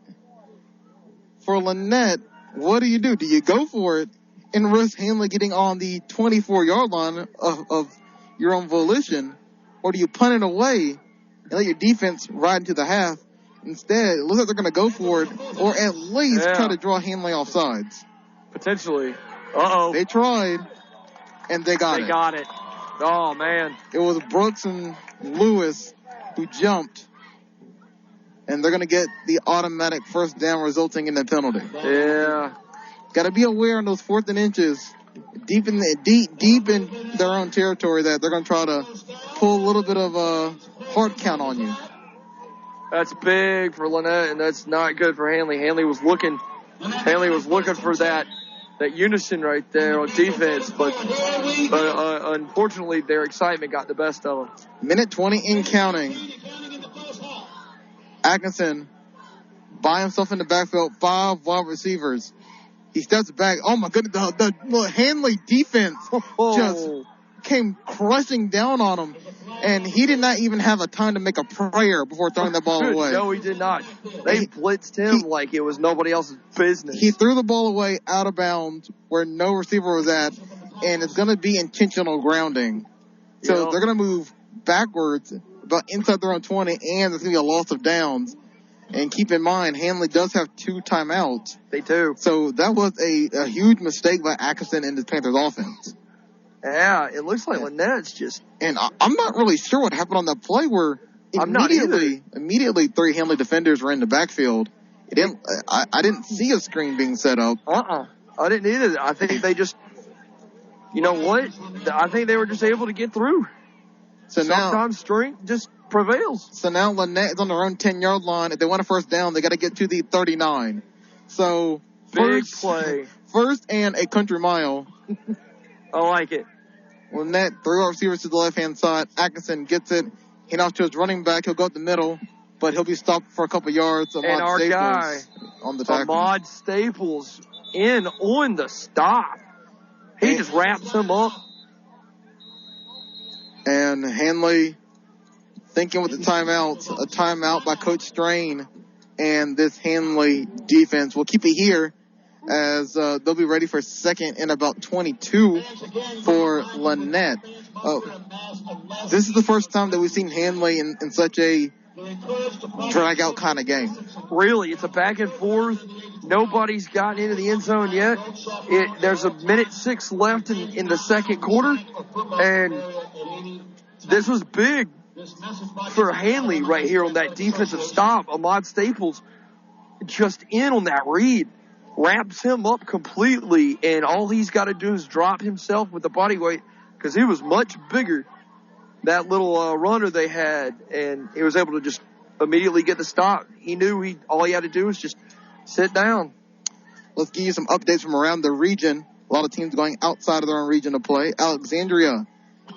for Lanett. What do? Do you go for it and risk Handley getting on the 24-yard line of your own volition? Or do you punt it away and let your defense ride into the half? Instead, it looks like they're going to go for it or at least try to draw Handley off sides. Potentially. Uh-oh. They tried, and they got it. They got it. Oh, man. It was Brooks and Lewis who jumped, and they're going to get the automatic 1st down resulting in the penalty. Yeah. Got to be aware on those 4th and inches, deep in their own territory, that they're going to try to pull a little bit of a hard count on you. That's big for Lanett, and that's not good for Handley. Handley was looking for that unison right there on defense, but unfortunately their excitement got the best of them. Minute 20 in counting. Atkinson by himself in the backfield, 5 wide receivers. He steps back. Oh my goodness, the Handley defense just came crushing down on him, and he did not even have a time to make a prayer before throwing the ball away. No, he did not. They blitzed him like it was nobody else's business. He threw the ball away out of bounds where no receiver was at, and it's going to be intentional grounding. So they're going to move backwards, about inside their own 20, and there's going to be a loss of downs. And keep in mind, Handley does have 2 timeouts. They do. So that was a huge mistake by Atkinson and the Panthers offense. Yeah, it looks like Lannett's just... And I'm not really sure what happened on that play where immediately 3 Handley defenders were in the backfield. I didn't see a screen being set up. I didn't either. I think they just... You know what? I think they were just able to get through. So sometimes strength just prevails. So now Lanett is on their own 10-yard line. If they want a 1st down, they got to get to the 39. So big play. 1st and a country mile. I like it. Lanett, 3 receivers to the left-hand side. Atkinson gets it. He knocks to his running back. He'll go up the middle, but he'll be stopped for a couple yards. And our guy on the tackle. Ahmad Staples in on the stop. He just wraps him up. And Handley thinking with the timeouts, a timeout by Coach Strain, and this Handley defense will keep it here as they'll be ready for 2nd and about 22 for Lanett. This is the first time that we've seen Handley in such a drag-out kind of game. Really, it's a back and forth. Nobody's gotten into the end zone yet. There's a minute 6 left in the 2nd quarter, and this was big for Handley right here on that defensive stop. Ahmad Staples just in on that read, wraps him up completely, and all he's got to do is drop himself with the body weight because he was much bigger, that little runner they had, and he was able to just immediately get the stop. He knew all he had to do was just sit down. let's give you some updates from around the region. A lot of teams going outside of their own region to play. Alexandria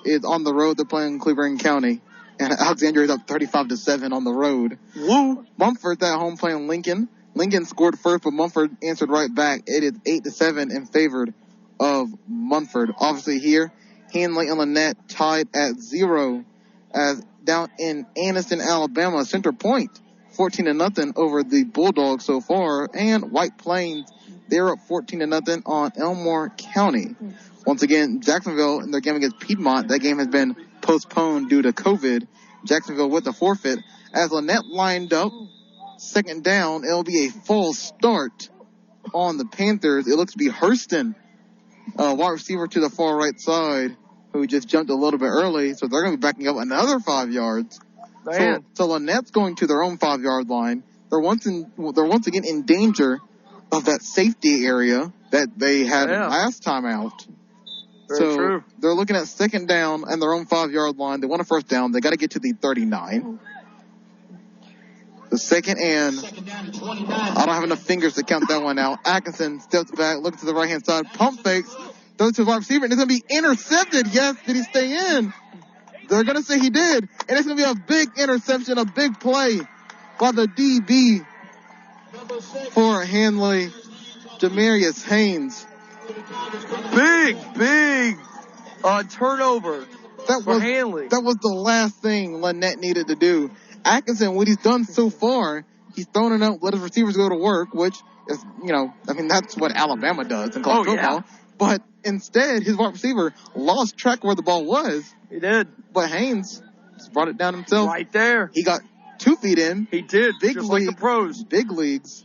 is on the road. They're playing Cleveland County. And Alexandria is up 35-7 on the road. Woo! Mumford's at home playing Lincoln. Lincoln scored first, but Mumford answered right back. It is 8-7 in favor of Mumford. Obviously here, Handley and Lanett tied at 0. As down in Anniston, Alabama, Center Point 14-0 over the Bulldogs so far. And White Plains, they're up 14-0 on Elmore County. Once again, Jacksonville in their game against Piedmont, that game has been postponed due to COVID. Jacksonville with the forfeit. As Lanett lined up, second down, it'll be a false start on the Panthers. It looks to be Hurston, wide receiver to the far right side, who just jumped a little bit early. So they're going to be backing up another 5 yards. So Lannett's going to their own 5-yard line. They're once again in danger of that safety area that they had last time out. Very true. They're looking at second down and their own 5-yard line. They want a first down. They got to get to the 39. The second and I don't have enough fingers to count that one out. Atkinson steps back, looks to the right-hand side, pump fakes, throws to the wide receiver, and it's going to be intercepted. Yes, did he stay in? They're going to say he did. And it's going to be a big interception, a big play by the DB for Handley, Jamarius Haynes. Big turnover for Handley. That was the last thing Lanett needed to do. Atkinson, what he's done so far, he's thrown it up, let his receivers go to work, which is, that's what Alabama does in college football. Yeah. But instead, his wide receiver lost track where the ball was. He did. But Haynes just brought it down himself. Right there. He got 2 feet in. He did, just like the pros. Big leagues.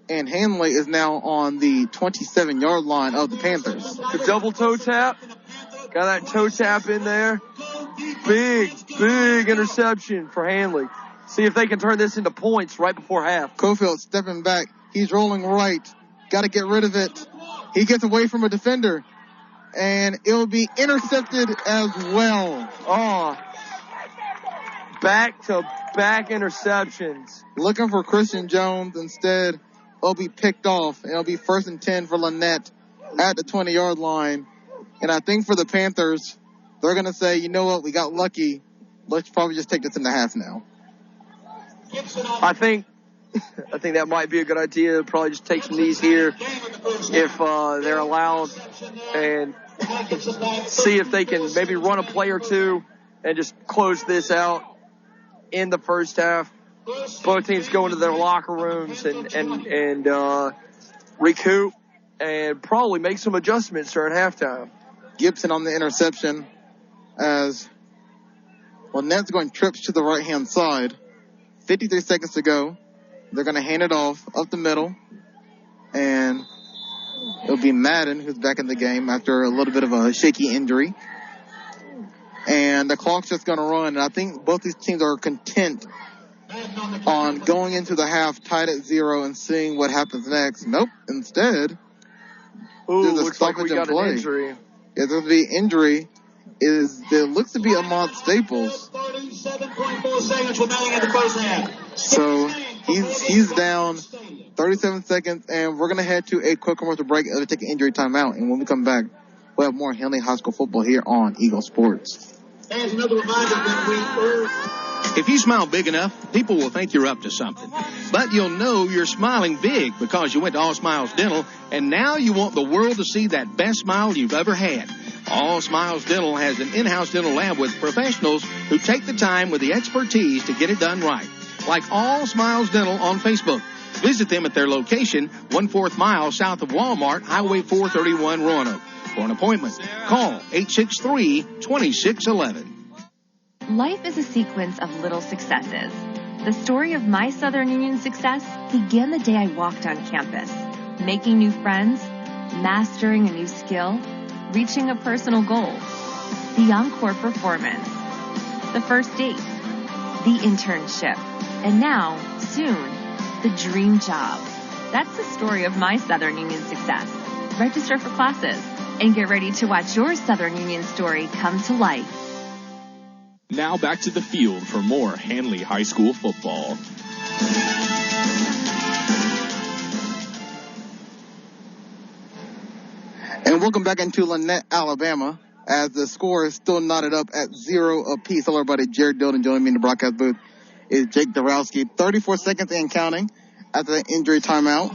And Handley is now on the 27-yard line of the Panthers. The double toe tap. Got that toe tap in there. Big interception for Handley. See if they can turn this into points right before half. Cofield stepping back. He's rolling right. Got to get rid of it. He gets away from a defender. And it'll be intercepted as well. Oh. Back-to-back interceptions. Looking for Christian Jones. Instead, it'll be picked off. And it'll be 1st and 10 for Lanett at the 20-yard line. And I think for the Panthers, they're going to say, you know what, we got lucky. Let's probably just take this in the half now. I think that might be a good idea. Probably just take some knees here if they're allowed and see if they can maybe run a play or two and just close this out in the first half. Both teams go into their locker rooms and recoup and probably make some adjustments during halftime. Gibson on the interception as Lannett's going trips to the right-hand side. 53 seconds to go. They're going to hand it off up the middle. And it'll be Madden who's back in the game after a little bit of a shaky injury. And the clock's just going to run. And I think both these teams are content on going into the half tied at 0 and seeing what happens next. Nope. Instead, there's a looks like we got play. An injury. Yeah, there'll be injury. There looks to be Ahmad Staples. 37.4 seconds remaining in the first half. So he's down 37 seconds, and we're going to head to a quick commercial break to take an injury timeout. And when we come back, we'll have more Handley High School football here on Eagle Sports. As another reminder that If you smile big enough, people will think you're up to something. But you'll know you're smiling big because you went to All Smiles Dental, and now you want the world to see that best smile you've ever had. All Smiles Dental has an in-house dental lab with professionals who take the time with the expertise to get it done right. Like All Smiles Dental on Facebook. Visit them at their location, 1/4 mile south of Walmart, Highway 431, Roanoke. For an appointment, call 863-2611. Life is a sequence of little successes. The story of my Southern Union success began the day I walked on campus, making new friends, mastering a new skill, reaching a personal goal, the encore performance, the first date, the internship, and now, soon, the dream job. That's the story of my Southern Union success. Register for classes and get ready to watch your Southern Union story come to life. Now back to the field for more Handley High School football. welcome back into Lanett, Alabama, as the score is still knotted up at 0 apiece. Hello, everybody. Jared Dillon joining me in the broadcast booth is Jake Dorowski. 34 seconds and counting after the injury timeout.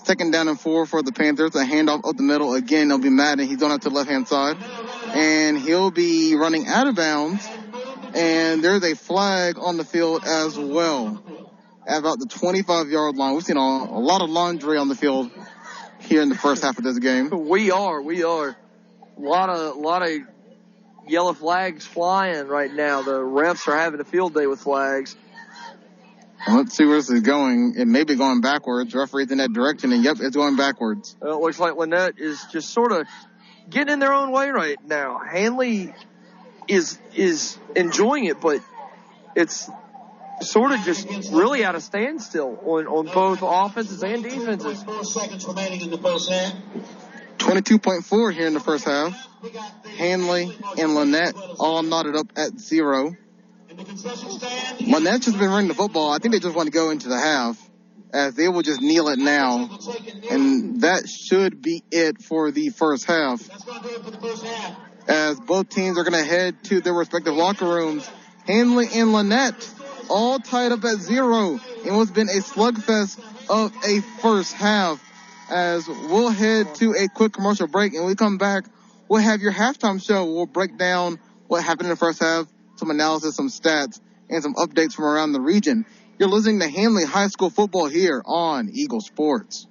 2nd down and 4 for the Panthers. A handoff up the middle. Again, it'll be Madden. He's going out to the left-hand side. And he'll be running out of bounds. And there's a flag on the field as well at about the 25-yard line. We've seen a lot of laundry on the field here in the first half of this game. We are. A lot of yellow flags flying right now. The refs are having a field day with flags. And let's see where this is going. It may be going backwards. Referee's in that direction, and yep, it's going backwards. It looks like Lanett is just sort of getting in their own way right now. Handley is enjoying it, but it's sort of just really at a standstill on both offenses and defenses. 4 seconds remaining in the first half. 22.4 here in the first half. Handley and Lanett all knotted up at 0. Lanett just been running the football. I think they just want to go into the half, as they will just kneel it now. And that should be it for the first half, as both teams are going to head to their respective locker rooms. Handley and Lanett all tied up at 0 in what's been a slugfest of a first half. As we'll head to a quick commercial break, and when we come back, we'll have your halftime show. We'll break down what happened in the first half, some analysis, some stats, and some updates from around the region. You're listening to Handley High School football here on Eagle Sports.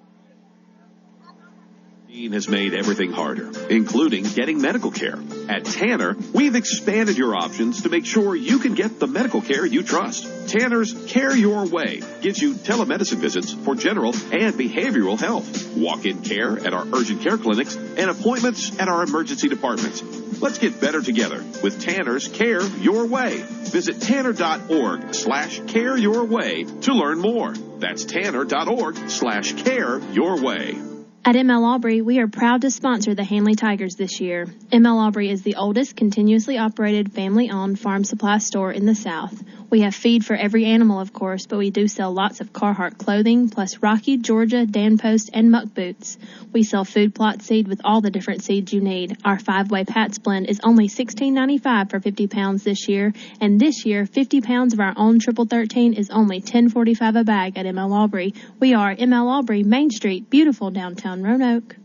Has made everything harder, including getting medical care. At Tanner, we've expanded your options to make sure you can get the medical care you trust. Tanner's Care Your Way gives you telemedicine visits for general and behavioral health, walk-in care at our urgent care clinics, and appointments at our emergency departments. Let's get better together with Tanner's Care Your Way. Visit tanner.org/care your way to learn more. That's tanner.org/care your way. At ML Aubrey, we are proud to sponsor the Handley Tigers this year. ML Aubrey is the oldest continuously operated family-owned farm supply store in the South. We have feed for every animal, of course, but we do sell lots of Carhartt clothing, plus Rocky, Georgia, Danpost, and Muck boots. We sell food plot seed with all the different seeds you need. Our 5-way Pats blend is only $16.95 for 50 pounds this year, and this year, 50 pounds of our own Triple 13 is only $10.45 a bag at ML Aubrey. We are ML Aubrey, Main Street, beautiful downtown Roanoke.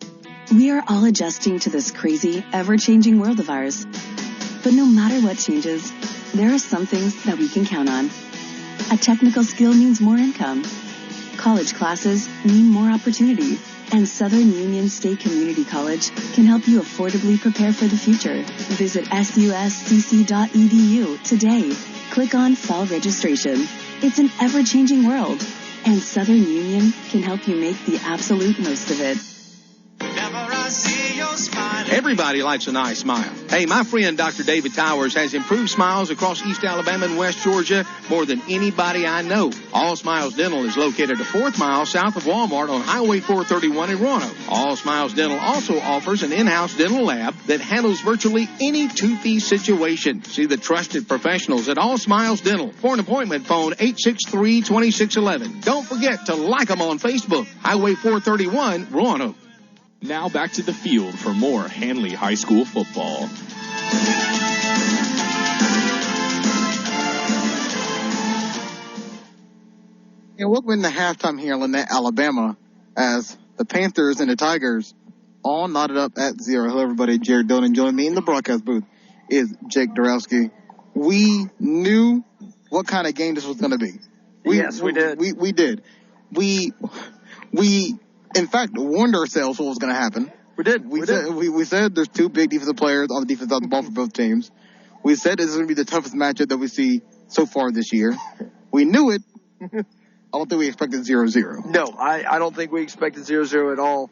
We are all adjusting to this crazy, ever-changing world of ours. But no matter what changes, there are some things that we can count on. A technical skill means more income. College classes mean more opportunity. And Southern Union State Community College can help you affordably prepare for the future. Visit suscc.edu today. Click on Fall Registration. It's an ever-changing world, and Southern Union can help you make the absolute most of it. Everybody likes a nice smile. Hey, my friend Dr. David Towers has improved smiles across East Alabama and West Georgia more than anybody I know. All Smiles Dental is located a 4th mile south of Walmart on Highway 431 in Roanoke. All Smiles Dental also offers an in-house dental lab that handles virtually any toothy situation. See the trusted professionals at All Smiles Dental. For an appointment, phone 863-2611. Don't forget to like them on Facebook. Highway 431, Roanoke. Now back to the field for more Handley High School football. And welcome into halftime here in Lanett, Alabama, as the Panthers and the Tigers all knotted up at 0. Hello, everybody. Jared Dillon joining me in the broadcast booth is Jake Dorowski. We knew what kind of game this was going to be. Yes, we did. We did. We in fact, warned ourselves what was going to happen. We did. We said there's 2 big defensive players on the defense side of the ball for both teams. We said this is going to be the toughest matchup that we see so far this year. We knew it. I don't think we expected 0-0. No, I don't think we expected 0-0 at all.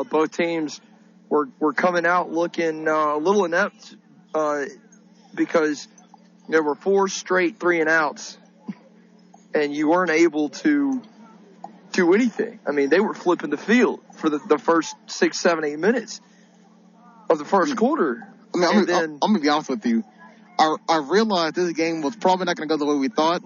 Both teams were coming out looking a little inept because there were 4 straight 3-and-outs, and you weren't able to do anything. I mean, they were flipping the field for the first 6, 7, 8 minutes of the first quarter. I mean, I'm going to be honest with you. I realized this game was probably not going to go the way we thought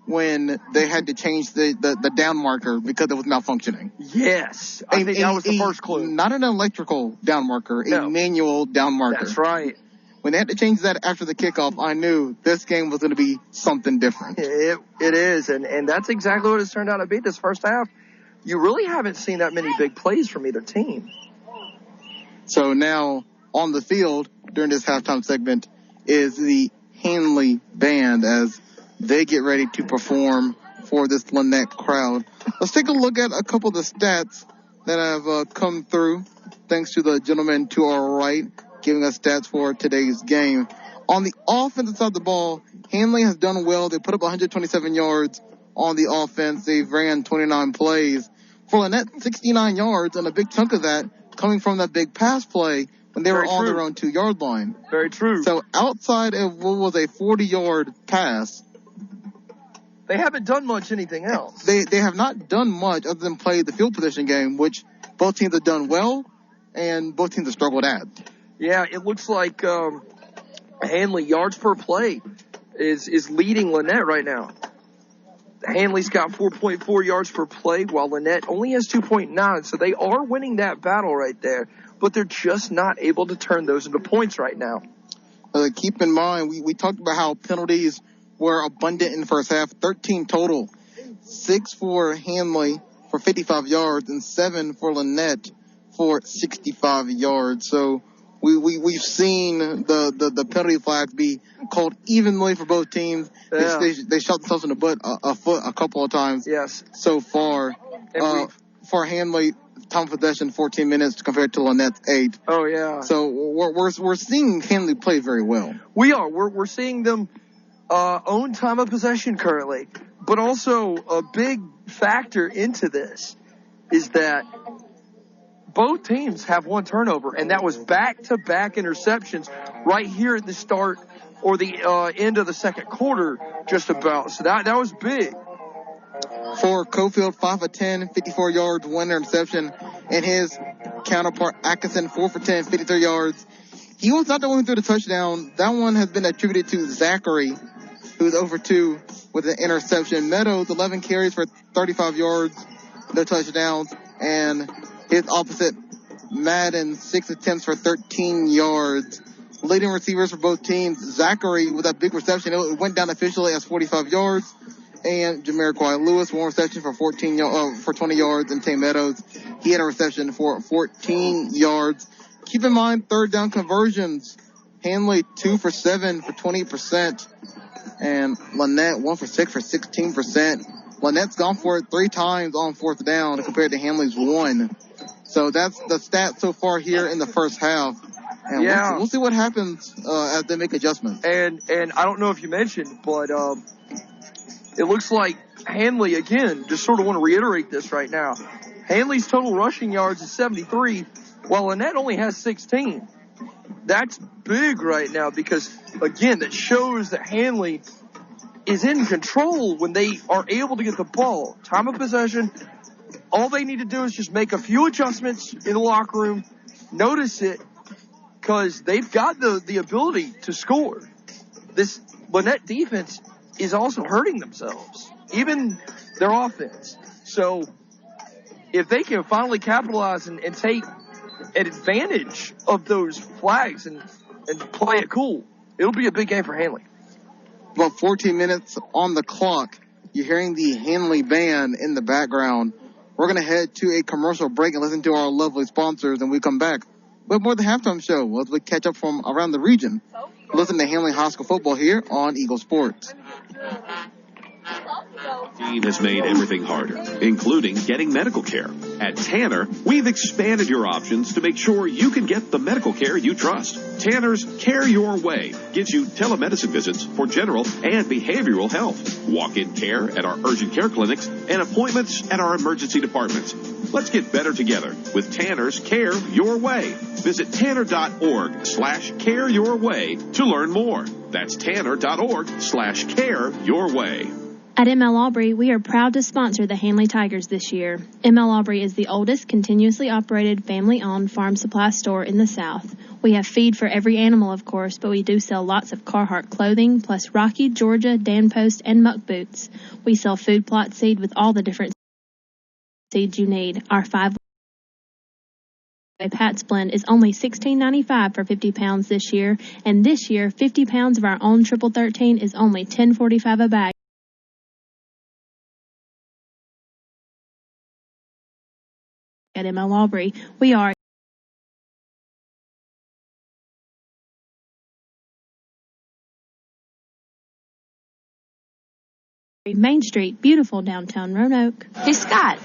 when they had to change the down marker because it was malfunctioning. Yes. I think that was the first clue. Not an electrical down marker, a manual down marker. That's right. When they had to change that after the kickoff, I knew this game was going to be something different. It is, and that's exactly what it's turned out to be this first half. You really haven't seen that many big plays from either team. So now on the field during this halftime segment is the Handley band as they get ready to perform for this Lanett crowd. Let's take a look at a couple of the stats that have come through, thanks to the gentleman to our right, giving us stats for today's game. On the offensive side of the ball, Handley has done well. They put up 127 yards on the offense. They've ran 29 plays. For Lanett, 69 yards, and a big chunk of that coming from that big pass play when they were on their own 2-yard line. Very true. So outside of what was a 40-yard pass, they haven't done much anything else. They have not done much other than play the field position game, which both teams have done well and both teams have struggled at. Yeah, it looks like Handley yards per play is leading Lanett right now. Handley's got 4.4 yards per play, while Lanett only has 2.9. So they are winning that battle right there, but they're just not able to turn those into points right now. Keep in mind, we talked about how penalties were abundant in the first half. 13 total. 6 for Handley for 55 yards and 7 for Lanett for 65 yards. So we've seen the penalty flags be called evenly for both teams. Yeah. They shot themselves in the butt a couple of times. Yes. So far. For Handley, time of possession 14 minutes compared to Lanett's 8. Oh yeah. So we're seeing Handley play very well. We are. We're seeing them own time of possession currently, but also a big factor into this is that both teams have one turnover, and that was back-to-back interceptions right here at the start or the end of the second quarter, just about. So that was big. For Cofield, 5 of 10, 54 yards, 1 interception, and his counterpart Atkinson, 4 for 10, 53 yards. He was not the one who threw the touchdown. That one has been attributed to Zachary, who's over 2 with an interception. Meadows, 11 carries for 35 yards, no touchdowns, and his opposite, Madden, 6 attempts for 13 yards. Leading receivers for both teams, Zachary with that big reception, it went down officially as 45 yards. And Jamiroquai Lewis, 1 reception for 20 yards, and Tay Meadows, he had a reception for 14 yards. Keep in mind, third down conversions, Handley 2 for 7 for 20%, and Lanett 1 for 6 for 16%. Lanett's gone for it 3 times on fourth down compared to Handley's 1. So that's the stat so far here in the first half. And we'll see what happens as they make adjustments. And I don't know if you mentioned, but it looks like Handley, again, just sort of want to reiterate this right now. Handley's total rushing yards is 73, while Lanett only has 16. That's big right now because, again, that shows that Handley is in control when they are able to get the ball. Time of possession, all they need to do is just make a few adjustments in the locker room, notice it, because they've got the ability to score. This Lanett defense is also hurting themselves, even their offense. So if they can finally capitalize and take advantage of those flags and play it cool, it'll be a big game for Handley. About 14 minutes on the clock. You're hearing the Handley band in the background. We're going to head to a commercial break and listen to our lovely sponsors, and we come back with more of the halftime show as we catch up from around the region. Listen to Handley High School football here on Eagle Sports. Team has made everything harder, including getting medical care. At Tanner, we've expanded your options to make sure you can get the medical care you trust. Tanner's Care Your Way gives you telemedicine visits for general and behavioral health, walk-in care at our urgent care clinics, and appointments at our emergency departments. Let's get better together with Tanner's Care Your Way. Visit tanner.org/careyourway to learn more. That's tanner.org/careyourway. At ML Aubrey, we are proud to sponsor the Handley Tigers this year. ML Aubrey is the oldest continuously operated family-owned farm supply store in the South. We have feed for every animal, of course, but we do sell lots of Carhartt clothing, plus Rocky, Georgia, Dan Post, and Muck boots. We sell food plot seed with all the different seeds you need. Our 5-way Pat's blend is only $16.95 for 50 pounds this year, and this year 50 pounds of our own Triple 13 is only $10.45 a bag. At ML Aubrey, we are Main Street, beautiful downtown Roanoke. Hey, Scott.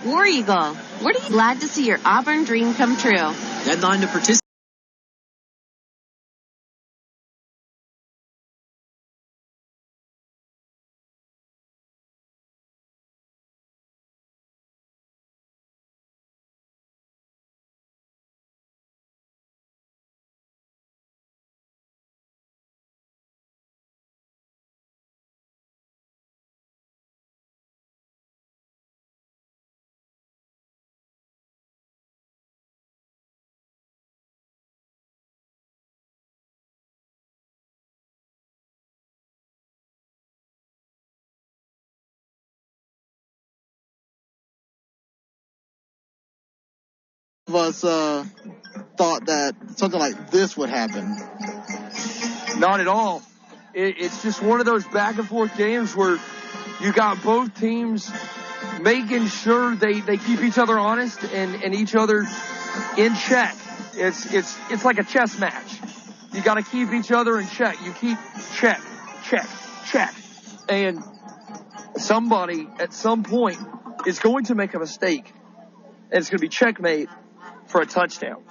War Eagle, we're glad to see your Auburn dream come true. Deadline to participate. Of us thought that something like this would happen. Not at all. It's just one of those back and forth games where you got both teams making sure they keep each other honest and each other in check. It's like a chess match. You got to keep each other in check. You keep check, check, check. And somebody at some point is going to make a mistake, and it's going to be checkmate for a touchdown.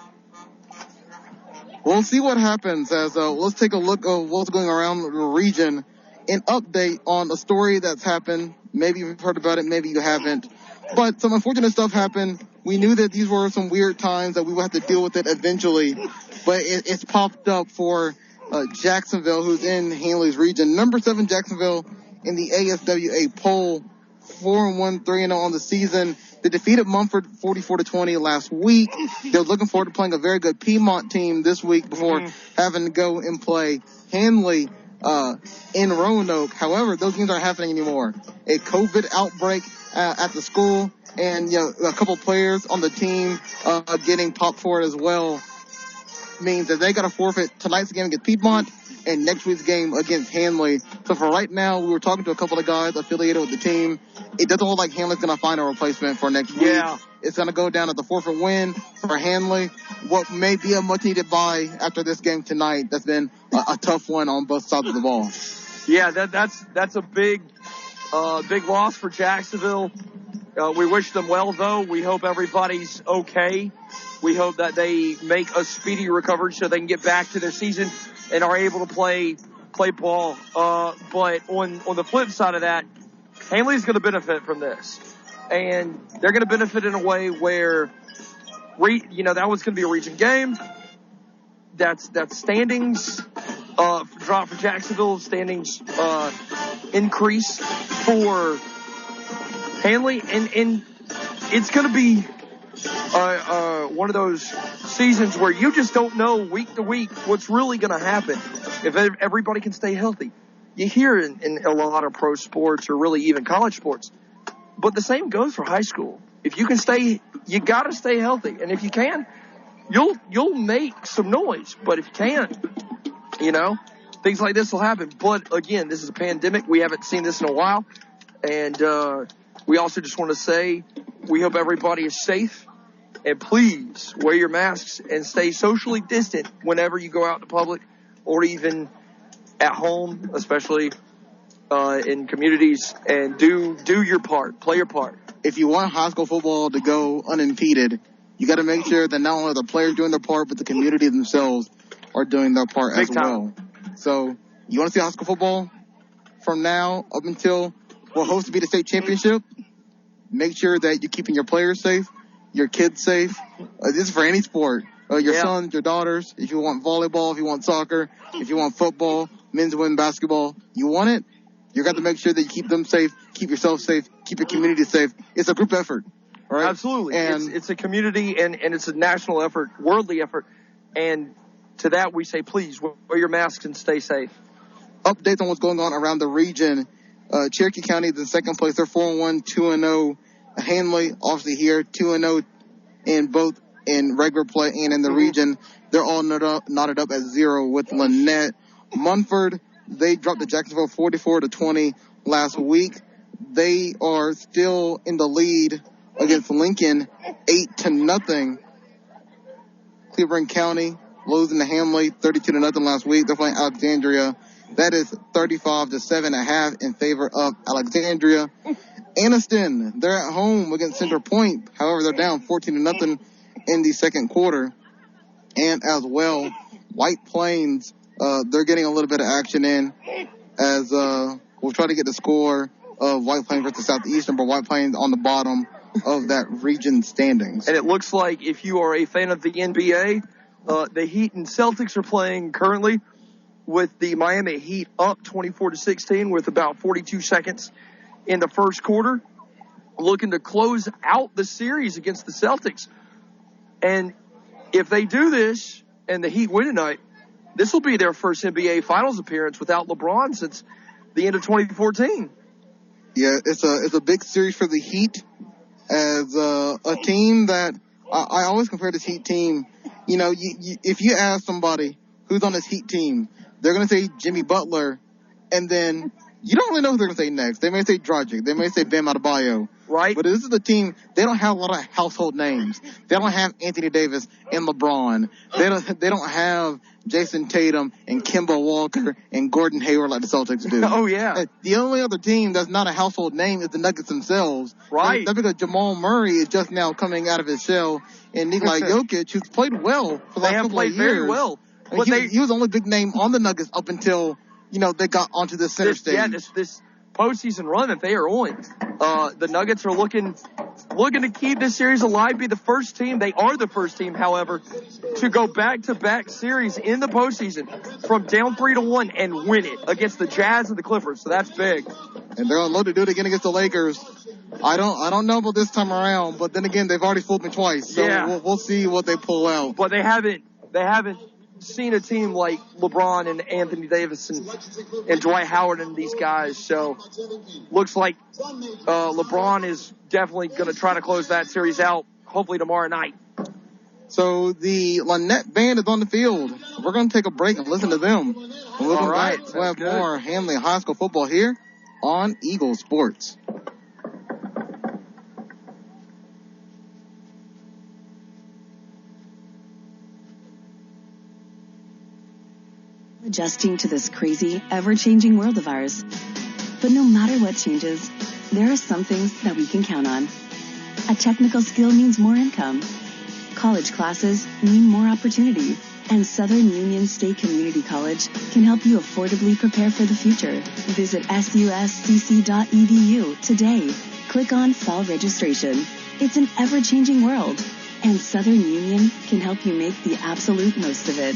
We'll see what happens as let's take a look at what's going around the region. An update on a story that's happened. Maybe you've heard about it, maybe you haven't. But some unfortunate stuff happened. We knew that these were some weird times, that we would have to deal with it eventually. But it's popped up for Jacksonville, who's in Handley's region. Number 7 Jacksonville in the ASWA poll, 4-1, 3-0 on the season. They defeated Mumford 44-20 last week. They're looking forward to playing a very good Piedmont team this week before having to go and play Handley in Roanoke. However, those games aren't happening anymore. A COVID outbreak at the school, and a couple players on the team getting popped for it as well means that they got to forfeit tonight's game against Piedmont and next week's game against Handley. So for right now, we were talking to a couple of guys affiliated with the team. It doesn't look like Handley's going to find a replacement for next week. Yeah. It's going to go down at the forfeit win for Handley. What may be a much-needed bye after this game tonight. That's been a tough one on both sides of the ball. Yeah, that's a big loss for Jacksonville. We wish them well, though. We hope everybody's okay. We hope that they make a speedy recovery so they can get back to their season and are able to play ball. But on the flip side of that, Handley's going to benefit from this. And they're going to benefit in a way where, that was going to be a region game. That's standings drop for Jacksonville. Standings increase for Handley. And it's going to be one of those seasons where you just don't know week to week what's really going to happen if everybody can stay healthy. You hear in a lot of pro sports or really even college sports, but the same goes for high school. If you can you got to stay healthy, and if you can, you'll make some noise. But if you can't, things like this will happen. But again, this is a pandemic. We haven't seen this in a while, and we also just want to say we hope everybody is safe. And please wear your masks and stay socially distant whenever you go out in public or even at home, especially in communities, and do your part, play your part. If you want high school football to go unimpeded, You got to make sure that not only are the players doing their part, but the community themselves are doing their part as well. So you want to see high school football from now up until we're hoping to be the state championship? Make sure that you're keeping your players safe, your kids safe. This is for any sport. Your sons, your daughters, if you want volleyball, if you want soccer, if you want football, men's and women's basketball, you want it, you got to make sure that you keep them safe, keep yourself safe, keep your community safe. It's a group effort. All right? Absolutely. And it's a community and it's a national effort, worldly effort. And to that we say, please, wear your masks and stay safe. Updates on what's going on around the region. Cherokee County is in second place. They're 4-1, 2-0. Handley, obviously here, 2-0 in both in regular play and in the region. They're all knotted up at 0 with Lanett. Munford, they dropped to Jacksonville 44-20 last week. They are still in the lead against Lincoln 8-0. Cleveland County losing to Handley 32-0 last week. They're playing Alexandria. That is 35-7.5 in favor of Alexandria. Anniston, they're at home against Center Point. However, they're down 14-0 in the second quarter. And as well, White Plains, they're getting a little bit of action in as we'll try to get the score of White Plains versus Southeastern, but White Plains on the bottom of that region standings. And it looks like if you are a fan of the NBA, the Heat and Celtics are playing currently with the Miami Heat up 24-16 with about 42 seconds in the first quarter, looking to close out the series against the Celtics. And if they do this and the Heat win tonight, this will be their first NBA Finals appearance without LeBron since the end of 2014. Yeah, it's a big series for the Heat as a team that I always compare this Heat team. You know, if you ask somebody who's on this Heat team, they're going to say Jimmy Butler, and then you don't really know who they're going to say next. They may say Dragic. They may say Bam Adebayo. Right. But this is the team, they don't have a lot of household names. They don't have Anthony Davis and LeBron. They don't have Jason Tatum and Kemba Walker and Gordon Hayward like the Celtics do. Oh, yeah. The only other team that's not a household name is the Nuggets themselves. Right. That's because Jamal Murray is just now coming out of his shell, and Nikola Jokic, who's played well for the last couple of years. Very well. But he was the only big name on the Nuggets up until, they got onto the center stage. Yeah, this postseason run that they are on. The Nuggets are looking to keep this series alive, be the first team. They are the first team, however, to go back-to-back series in the postseason from down 3-1 and win it against the Jazz and the Clippers. So that's big. And they're on load to do it again against the Lakers. I don't know about this time around, but then again, they've already fooled me twice. So we'll see what they pull out. But they haven't seen a team like LeBron and Anthony Davis and Dwight Howard and these guys. So looks like LeBron is definitely going to try to close that series out, hopefully tomorrow night. So the Lanett band is on the field. We're going to take a break and listen to them. When we'll come back, we'll have more Handley High School football here on Eagle Sports. Adjusting to this crazy, ever-changing world of ours. But no matter what changes, there are some things that we can count on. A technical skill means more income. College classes mean more opportunity. And Southern Union State Community College can help you affordably prepare for the future. Visit suscc.edu today. Click on Fall Registration. It's an ever-changing world, and Southern Union can help you make the absolute most of it.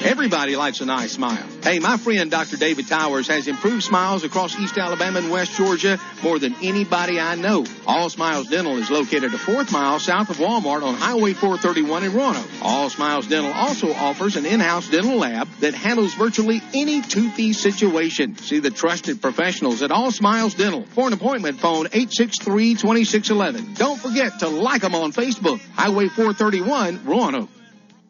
Everybody likes a nice smile. Hey, my friend Dr. David Towers has improved smiles across East Alabama and West Georgia more than anybody I know. All Smiles Dental is located a 4th mile south of Walmart on Highway 431 in Roanoke. All Smiles Dental also offers an in-house dental lab that handles virtually any toothy situation. See the trusted professionals at All Smiles Dental. For an appointment, phone 863-2611. Don't forget to like them on Facebook. Highway 431, Roanoke.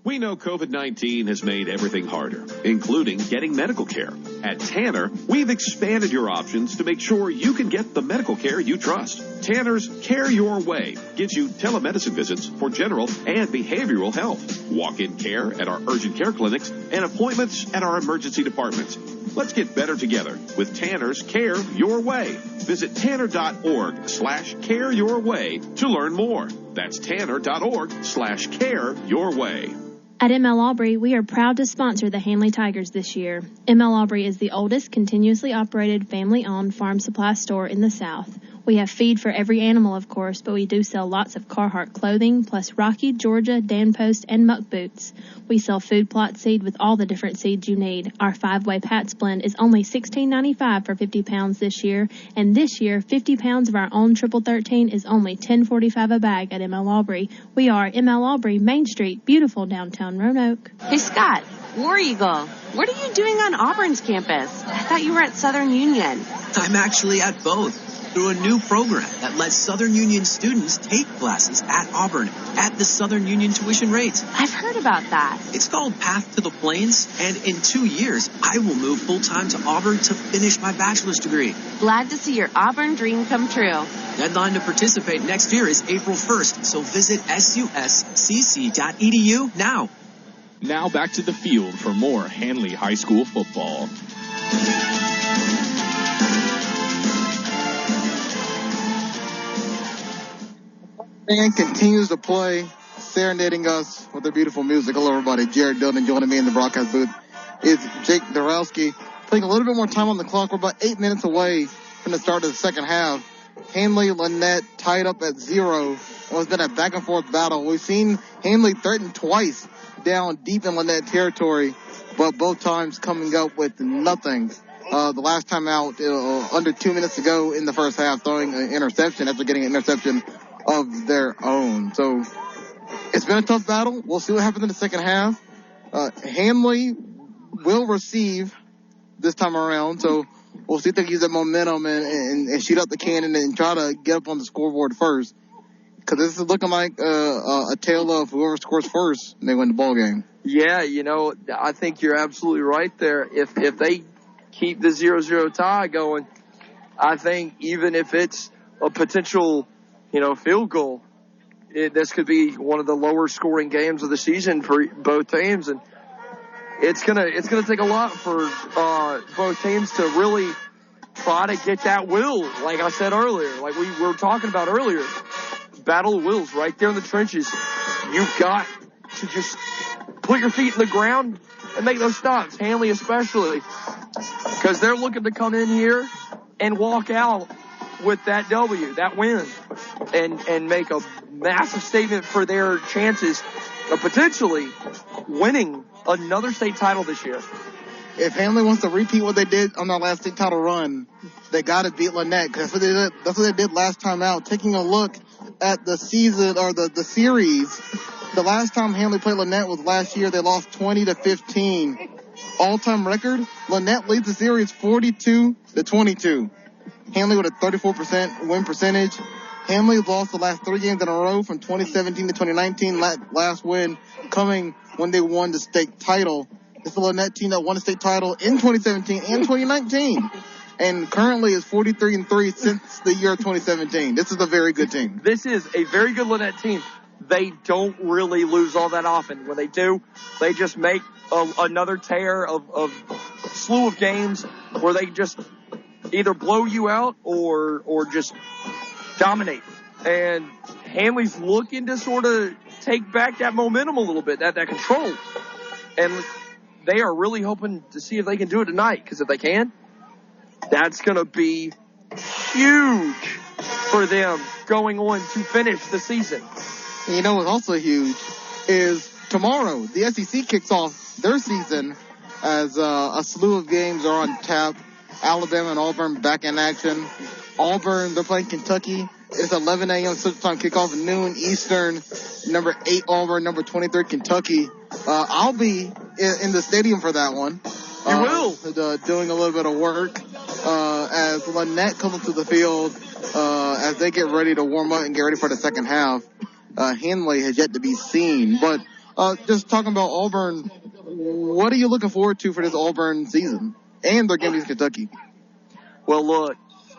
We know COVID-19 has made everything harder, including getting medical care. At Tanner, we've expanded your options to make sure you can get the medical care you trust. Tanner's Care Your Way gives you telemedicine visits for general and behavioral health, walk-in care at our urgent care clinics, and appointments at our emergency departments. Let's get better together with Tanner's Care Your Way. Visit tanner.org/care your way to learn more. That's tanner.org/care your way. At ML Aubrey, we are proud to sponsor the Handley Tigers this year. ML Aubrey is the oldest continuously operated family-owned farm supply store in the South. We have feed for every animal, of course, but we do sell lots of Carhartt clothing, plus Rocky, Georgia, Danpost, and Muck boots. We sell food plot seed with all the different seeds you need. Our 5-way Pats blend is only $16.95 for 50 pounds this year, and this year, 50 pounds of our own Triple 13 is only $10.45 a bag at ML Aubrey. We are ML Aubrey, Main Street, beautiful downtown Roanoke. Hey, Scott, War Eagle, what are you doing on Auburn's campus? I thought you were at Southern Union. I'm actually at both through a new program that lets Southern Union students take classes at Auburn at the Southern Union tuition rates. I've heard about that. It's called Path to the Plains, and in 2 years, I will move full-time to Auburn to finish my bachelor's degree. Glad to see your Auburn dream come true. Deadline to participate next year is April 1st, so visit suscc.edu now. Now back to the field for more Handley High School football. Band continues to play, serenading us with their beautiful music. Hello, everybody. Jared Dillon joining me in the broadcast booth is Jake Dorowski. Putting a little bit more time on the clock. We're about 8 minutes away from the start of the second half. Handley, Lanett tied up at 0. It's been a back-and-forth battle. We've seen Handley threatened twice down deep in Lanett territory, but both times coming up with nothing. The last time out, under 2 minutes to go in the first half, throwing an interception after getting an interception of their own. So it's been a tough battle. We'll see what happens in the second half. Handley will receive this time around, so we'll see if they can use that momentum and shoot up the cannon and try to get up on the scoreboard first. Because this is looking like a tale of whoever scores first, and they win the ball game. Yeah, I think you're absolutely right there. If they keep the 0-0 tie going, I think even if it's a potential field goal, this could be one of the lower scoring games of the season for both teams, and it's gonna take a lot for both teams to really try to get that will. Like I said earlier, like we were talking about earlier, battle of wills right there in the trenches. You've got to just put your feet in the ground and make those stops. Handley especially, because they're looking to come in here and walk out with that W, that win, and make a massive statement for their chances of potentially winning another state title this year. If Handley wants to repeat what they did on their last state title run, they got to beat Lanett, because that's what they did last time out. Taking a look at the season or the series, the last time Handley played Lanett was last year. They lost 20-15. All-time record, Lanett leads the series 42-22. Handley with a 34% win percentage. Handley lost the last 3 games in a row from 2017 to 2019. Last win coming when they won the state title. It's the Lanett team that won the state title in 2017 and 2019. And currently is 43-3 since the year 2017. This is a very good team. This is a very good Lanett team. They don't really lose all that often. When they do, they just make another tear of slew of games where they just either blow you out or just dominate. And Handley's looking to sort of take back that momentum a little bit, that control. And they are really hoping to see if they can do it tonight, because if they can, that's going to be huge for them going on to finish the season. And what's also huge is tomorrow, the SEC kicks off their season as a slew of games are on tap. Alabama and Auburn back in action. Auburn, they're playing Kentucky. It's 11 a.m. Central Time kickoff, noon Eastern. Number 8 Auburn, number 23 Kentucky. I'll be in the stadium for that one. You will. Doing a little bit of work as Lanett comes to the field as they get ready to warm up and get ready for the second half. Handley has yet to be seen. But just talking about Auburn, what are you looking forward to for this Auburn season? And their game against Kentucky. Well, look,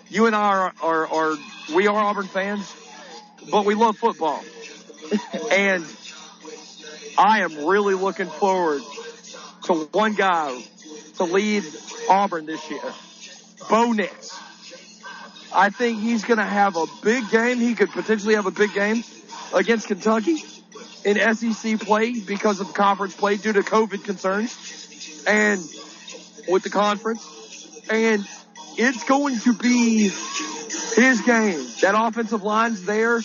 you and I we are Auburn fans, but we love football. And I am really looking forward to one guy to lead Auburn this year. Bo Nix. I think he's going to have a big game. He could potentially have a big game against Kentucky in SEC play because of conference play due to COVID concerns and with the conference. And it's going to be his game. That offensive line's there.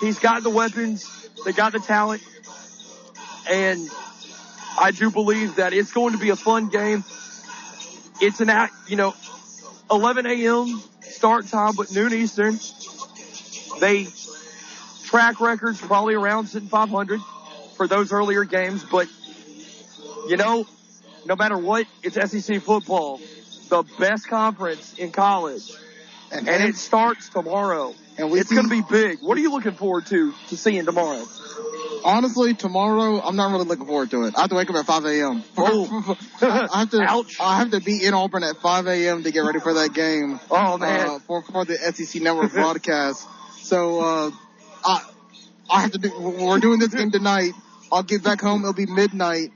He's got the weapons. They got the talent. And I do believe that it's going to be a fun game. It's 11 a.m. start time, but noon Eastern. They track records probably around sitting 500 for those earlier games. But, no matter what, it's SEC football, the best conference in college. And it starts tomorrow. And it's going to be big. What are you looking forward to seeing tomorrow? Honestly, tomorrow, I'm not really looking forward to it. I have to wake up at 5 a.m. Oh. I have to be in Auburn at 5 a.m. to get ready for that game. Oh, man. For the SEC Network broadcast. So, I have to we're doing this game tonight. I'll get back home. It'll be midnight.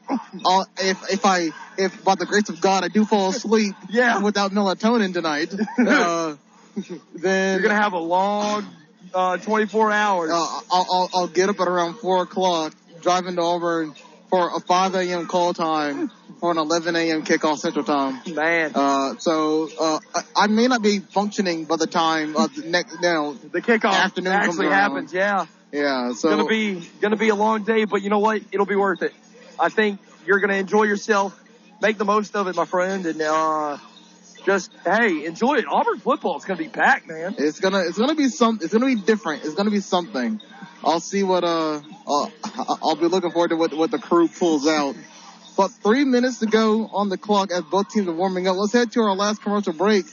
If by the grace of God I do fall asleep without melatonin tonight, then you're going to have a long 24 hours. I'll get up at around 4 o'clock, drive into Auburn for a 5 a.m. call time for an 11 a.m. kickoff Central Time. Man. So I may not be functioning by the time the kickoff afternoon actually happens. Yeah. Yeah. So gonna be a long day, but you know what? It'll be worth it. I think you're gonna enjoy yourself. Make the most of it, my friend, and enjoy it. Auburn football is gonna be packed, man. It's gonna be it's gonna be different. It's gonna be something. I'll see what I'll be looking forward to what the crew pulls out. But 3 minutes to go on the clock as both teams are warming up. Let's head to our last commercial break.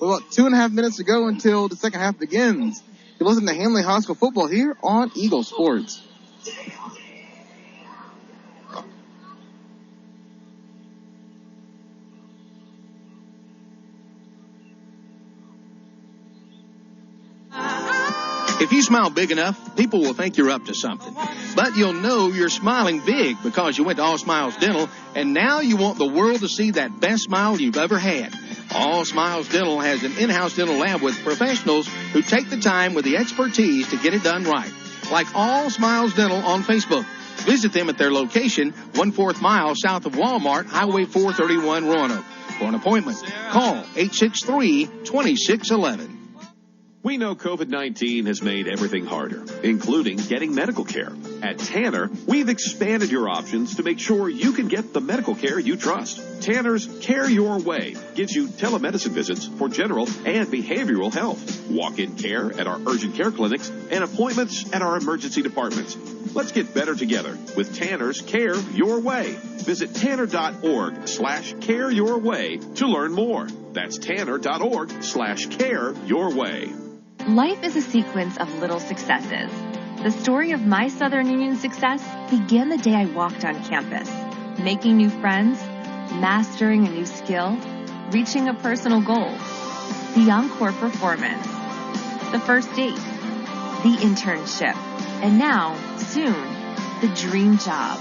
About 2.5 minutes to go until the second half begins. You listen to Handley High School football here on Eagle Sports. If you smile big enough, people will think you're up to something. But you'll know you're smiling big because you went to All Smiles Dental, and now you want the world to see that best smile you've ever had. All Smiles Dental has an in-house dental lab with professionals who take the time with the expertise to get it done right. Like All Smiles Dental on Facebook. Visit them at their location, 1/4 mile south of Walmart, Highway 431, Roanoke. For an appointment, call 863-2611. We know COVID-19 has made everything harder, including getting medical care. At Tanner, we've expanded your options to make sure you can get the medical care you trust. Tanner's Care Your Way gives you telemedicine visits for general and behavioral health, walk-in care at our urgent care clinics, and appointments at our emergency departments. Let's get better together with Tanner's Care Your Way. Visit tanner.org/careyourway to learn more. That's tanner.org/careyourway. Life is a sequence of little successes. The story of my Southern Union success began the day I walked on campus, making new friends, mastering a new skill, reaching a personal goal, the encore performance, the first date, the internship, and now, soon, the dream job.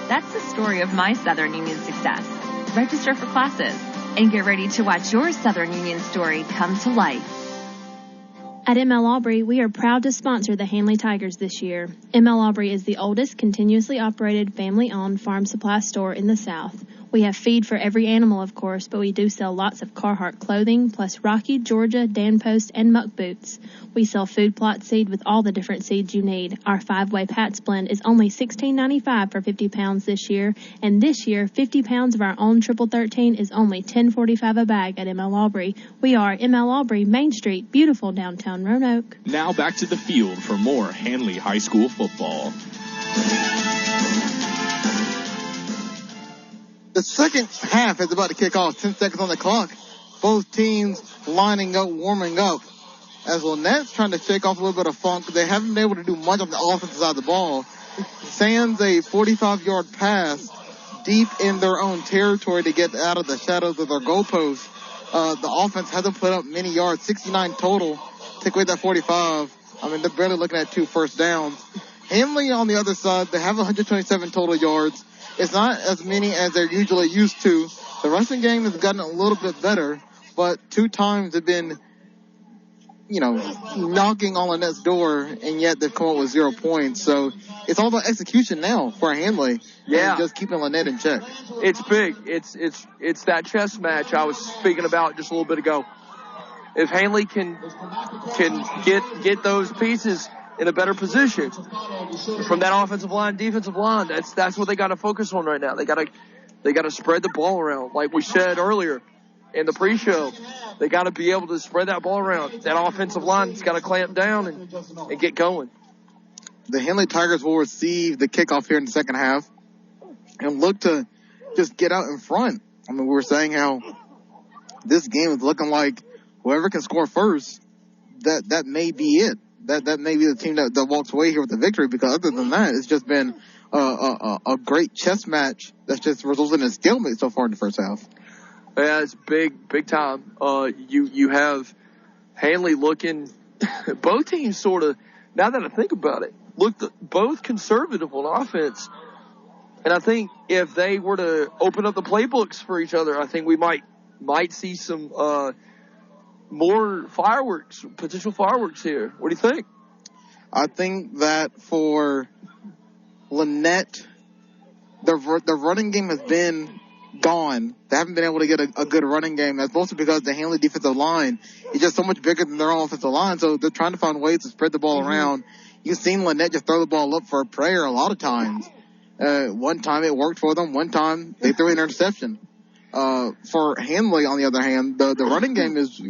That's the story of my Southern Union success. Register for classes and get ready to watch your Southern Union story come to life. At ML Aubrey, we are proud to sponsor the Handley Tigers this year. ML Aubrey is the oldest continuously operated family-owned farm supply store in the South. We have feed for every animal, of course, but we do sell lots of Carhartt clothing, plus Rocky, Georgia, Danpost, and Muck boots. We sell food plot seed with all the different seeds you need. Our 5-way Pats blend is only $16.95 for 50 pounds this year, and this year, 50 pounds of our own Triple 13 is only $10.45 a bag at ML Aubrey. We are ML Aubrey, Main Street, beautiful downtown Roanoke. Now back to the field for more Handley High School football. The second half is about to kick off. 10 seconds on the clock. Both teams lining up, warming up. As Lannett's trying to shake off a little bit of funk. They haven't been able to do much on the offensive side of the ball. Sands a 45-yard pass deep in their own territory to get out of the shadows of their goalpost. The offense hasn't put up many yards, 69 total. Take away that 45. I mean, they're barely looking at 2 first downs. Handley on the other side, they have 127 total yards. it's not as many as they're usually used to. The rushing game has gotten a little bit better, but 2 times have been, knocking on Lannett's door, and yet they've come up with 0 points. So it's all about execution now for Handley. Yeah. And just keeping Lanett in check. It's big. It's that chess match I was speaking about just a little bit ago. If Handley can get those pieces in a better position from that offensive line, defensive line, that's what they got to focus on right now. They got to spread the ball around, like we said earlier in the pre-show. They got to be able to spread that ball around. That offensive line's got to clamp down and get going. The Handley Tigers will receive the kickoff here in the second half and look to just get out in front. I mean, we were saying how this game is looking like whoever can score first, that may be it. That may be the team that walks away here with the victory, because other than that, it's just been a great chess match that's just resulted in a stalemate so far in the first half. Yeah, it's big time. You have Handley looking, both teams sort of, now that I think about it, looked both conservative on offense. And I think if they were to open up the playbooks for each other, I think we might see some more fireworks, potential fireworks here. What do you think? I think that for Lanett, the running game has been gone. They haven't been able to get a good running game. That's mostly because the Handley defensive line is just so much bigger than their own offensive line, so they're trying to find ways to spread the ball around. You've seen Lanett just throw the ball up for a prayer a lot of times. One time it worked for them. One time they threw an interception. For Handley, on the other hand, the running game is,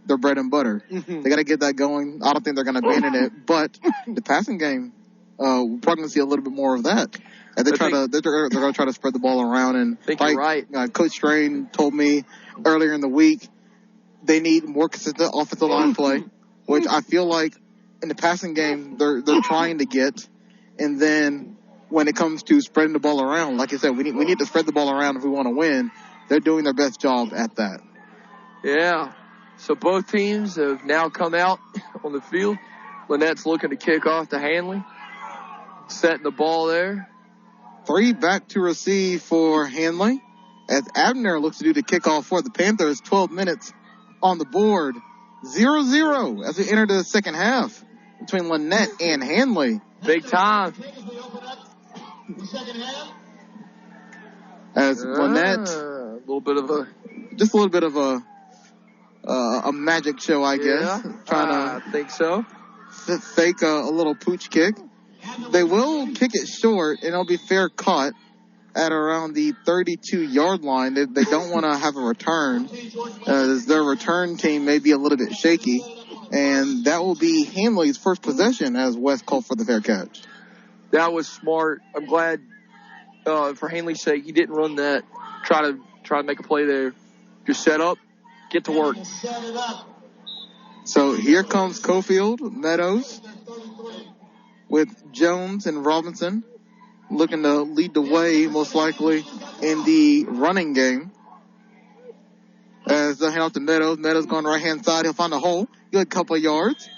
their bread and butter. They got to get that going. I don't think they're going to abandon it. But the passing game, we're probably going to see a little bit more of that. And they're going to try to spread the ball around. And you're right. Coach Strain told me earlier in the week they need more consistent offensive line play, which I feel like in the passing game they're trying to get. And then when it comes to spreading the ball around, like I said, we need to spread the ball around if we want to win. They're doing their best job at that. Yeah. So both teams have now come out on the field. Lannett's looking to kick off to Handley. Setting the ball there. 3 back to receive for Handley, as Abner looks to do the kickoff for the Panthers. 12 minutes on the board. 0-0 as we enter the second half between Lanett and Handley. Big time. As Lanett, a little bit of a magic show, I guess. I think so. Fake a little pooch kick. They will kick it short, and it'll be fair caught at around the 32-yard line. They don't want to have a return, as their return team may be a little bit shaky. And that will be Handley's first possession, as Wes called for the fair catch. That was smart. I'm glad, for Handley's sake, he didn't run that. Try to make a play there. Just set up, get to work. So here comes Cofield, Meadows, with Jones and Robinson looking to lead the way, most likely, in the running game. As they hand off to Meadows. Meadows going right-hand side. He'll find a hole. Good couple of yards.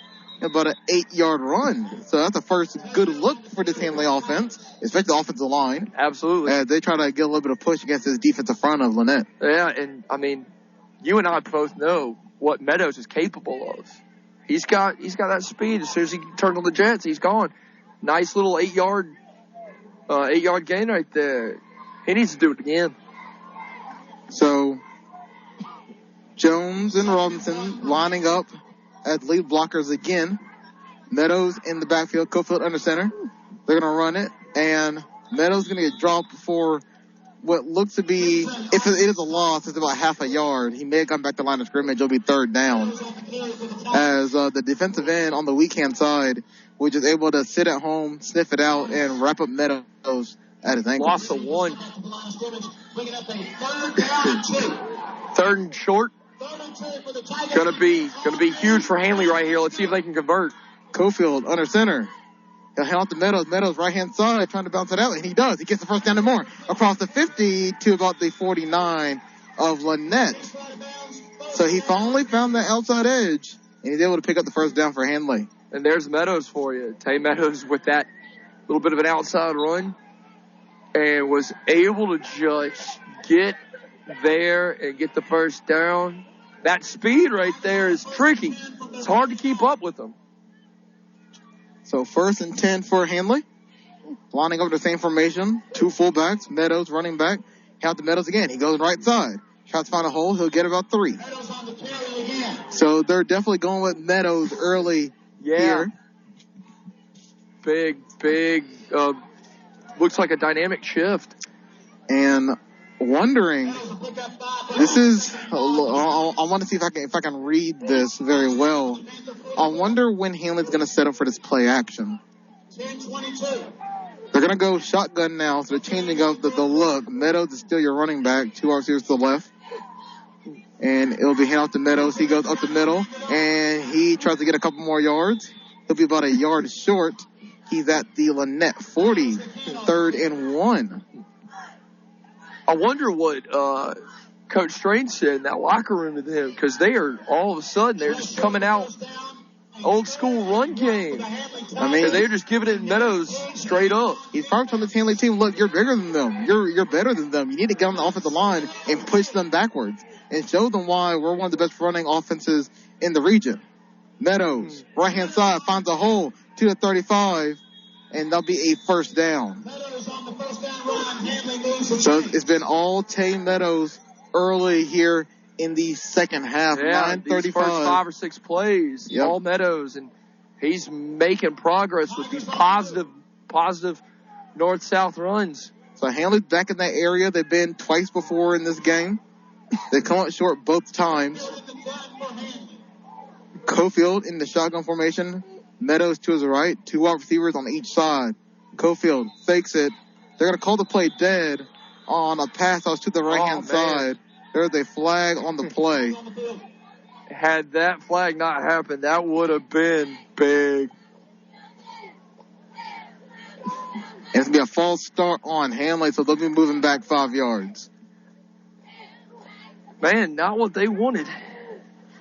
About an 8-yard run. So that's the first good look for this Handley offense, especially the offensive line. Absolutely. As they try to get a little bit of push against this defensive front of Lanett. Yeah, and, I mean, you and I both know what Meadows is capable of. He's got that speed. As soon as he turns on the jets, he's gone. Nice little 8-yard gain right there. He needs to do it again. So Jones and Robinson lining up as lead blockers again. Meadows in the backfield, Cofield under center. They're going to run it, and Meadows going to get dropped for what looks to be, if it is a loss, it's about half a yard. He may have gone back to line of scrimmage. It'll be third down. As the defensive end on the weak hand side, which is able to sit at home, sniff it out, and wrap up Meadows at his ankle. Loss of 1. Third and short. Gonna be huge for Handley right here. Let's see if they can convert. Cofield under center. He'll hand off to Meadows. Meadows right hand side trying to bounce it out, and he does. He gets the first down and more across the 50 to about the 49 of Lanett. So he finally found the outside edge, and he's able to pick up the first down for Handley. And there's Meadows for you. Tay Meadows with that little bit of an outside run. and was able to just get there and get the first down. That speed right there is tricky. It's hard to keep up with them. So 1st and 10 for Handley. Lining up the same formation. 2 fullbacks. Meadows running back. Count to Meadows again. He goes right side. Tries to find a hole. He'll get about 3. So they're definitely going with Meadows early here. Big, looks like a dynamic shift. And wondering, this is, I want to see if I can read this very well. I wonder when Handley's going to set up for this play action. They're going to go shotgun now, so they're changing up the look. Meadows is still your running back, 2 receivers to the left. And it'll be handed off to Meadows. He goes up the middle, and he tries to get a couple more yards. He'll be about a yard short. He's at the Lanett 40, 3rd and 1. I wonder what Coach Strange said in that locker room to them, because they are all of a sudden they're just coming out old school run game. I mean, they're just giving it Meadows straight up. He's probably telling this Handley team, look, you're bigger than them. You're better than them. You need to get on the offensive line and push them backwards and show them why we're one of the best running offenses in the region. Meadows, right-hand side, finds a hole to the 35, and that'll be a first down. So it's been all Tay Meadows early here in the second half. Yeah, 9:35. these first 5 or 6 plays, all Meadows, and he's making progress with these positive north-south runs. So Handley's back in that area. They've been twice before in this game. They come up short both times. Cofield in the shotgun formation. Meadows to his right. 2 wide receivers on each side. Cofield fakes it. They're going to call the play dead on a pass that was to the right-hand side. There's a flag on the play. Had that flag not happened, that would have been big. And it's going to be a false start on Handley, so they'll be moving back 5 yards. Man, not what they wanted.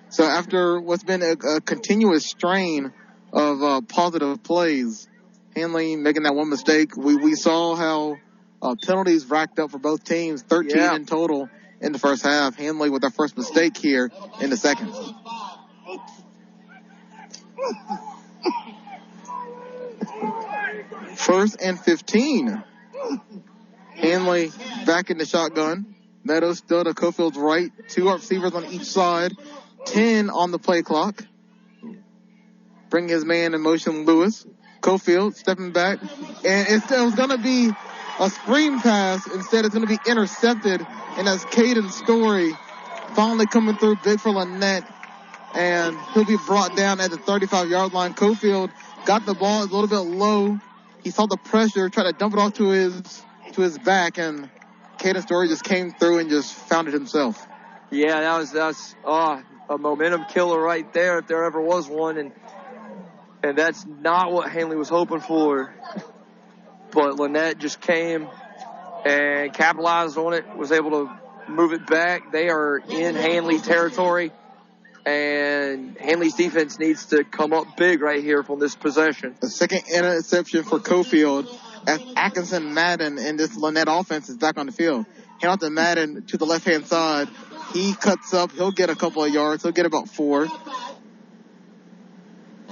So after what's been a continuous strain of positive plays, Handley making that one mistake, we saw how penalties racked up for both teams, 13 in total in the first half. Handley with their first mistake here in the second. First and 15. Handley back in the shotgun. Meadows still to Cofield's right. 2 receivers on each side. 10 on the play clock. Bring his man in motion, Lewis. Cofield stepping back. And it was going to be a screen pass. Instead, it's going to be intercepted. And that's Caden Story finally coming through big for Lanett. And he'll be brought down at the 35-yard line. Cofield got the ball a little bit low. He saw the pressure, tried to dump it off to his back, and Caden Story just came through and just found it himself. Yeah, that's a momentum killer right there if there ever was one, and that's not what Handley was hoping for. But Lanett just came and capitalized on it, was able to move it back. They are in Handley territory, and Handley's defense needs to come up big right here from this possession. The second interception for Cofield as Atkinson Madden in this Lanett offense is back on the field. Hand off to Madden to the left-hand side. He cuts up. He'll get a couple of yards. He'll get about 4.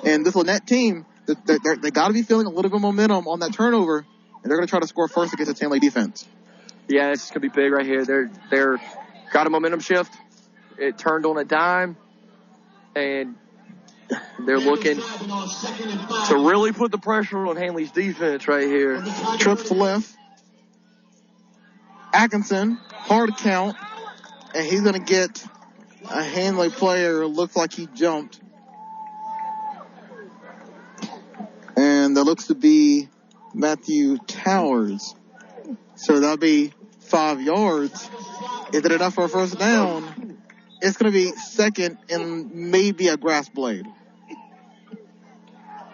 And this Lanett team, they got to be feeling a little bit of momentum on that turnover, and they're going to try to score first against the Handley defense. Yeah, this is going to be big right here. They're got a momentum shift. It turned on a dime, and they're looking to really put the pressure on Handley's defense right here. Trips left. Atkinson, hard count, and he's going to get a Handley player. Looks like he jumped. And that looks to be Matthew Towers. So that'll be 5 yards. Is it enough for a first down? It's going to be second and maybe a grass blade.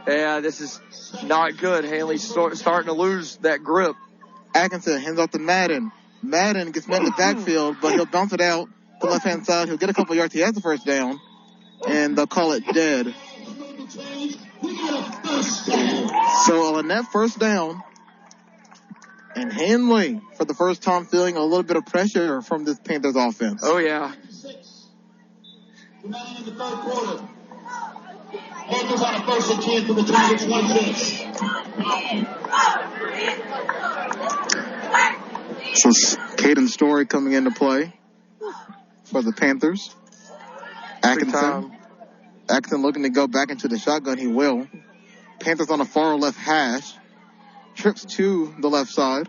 Yeah, this is not good. Handley's starting to lose that grip. Atkinson hands off to Madden. Madden gets met in the backfield, but he'll bounce it out to the left-hand side. He'll get a couple yards. He has the first down, and they'll call it dead. So on that first down, And Handley, for the first time, feeling a little bit of pressure from this Panthers offense. Oh, yeah. In the third quarter. Panthers on a 1st and 10 for the Tigers, 26. So Caden Story coming into play for the Panthers. Atkinson looking to go back into the shotgun. He will. Panthers on a far left hash. Trips to the left side.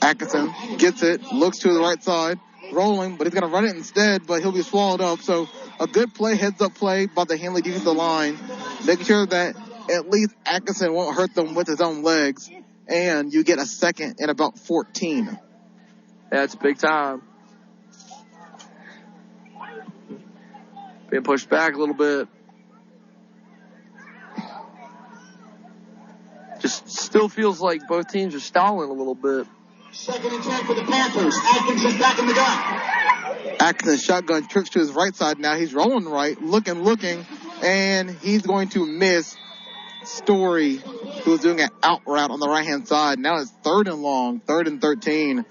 Atkinson gets it, looks to the right side, rolling, but he's going to run it instead, but he'll be swallowed up. So a good play, heads-up play by the Handley defensive line, making sure that at least Atkinson won't hurt them with his own legs, and you get a second and about 14. That's big time. Being pushed back a little bit. Just still feels like both teams are stalling a little bit. 2nd and 10 for the Panthers. Atkinson back in the gun. Atkinson shotgun, trips to his right side now. He's rolling right, looking, and he's going to miss Story, who's doing an out route on the right-hand side. Now it's 3rd and long, 3rd and 13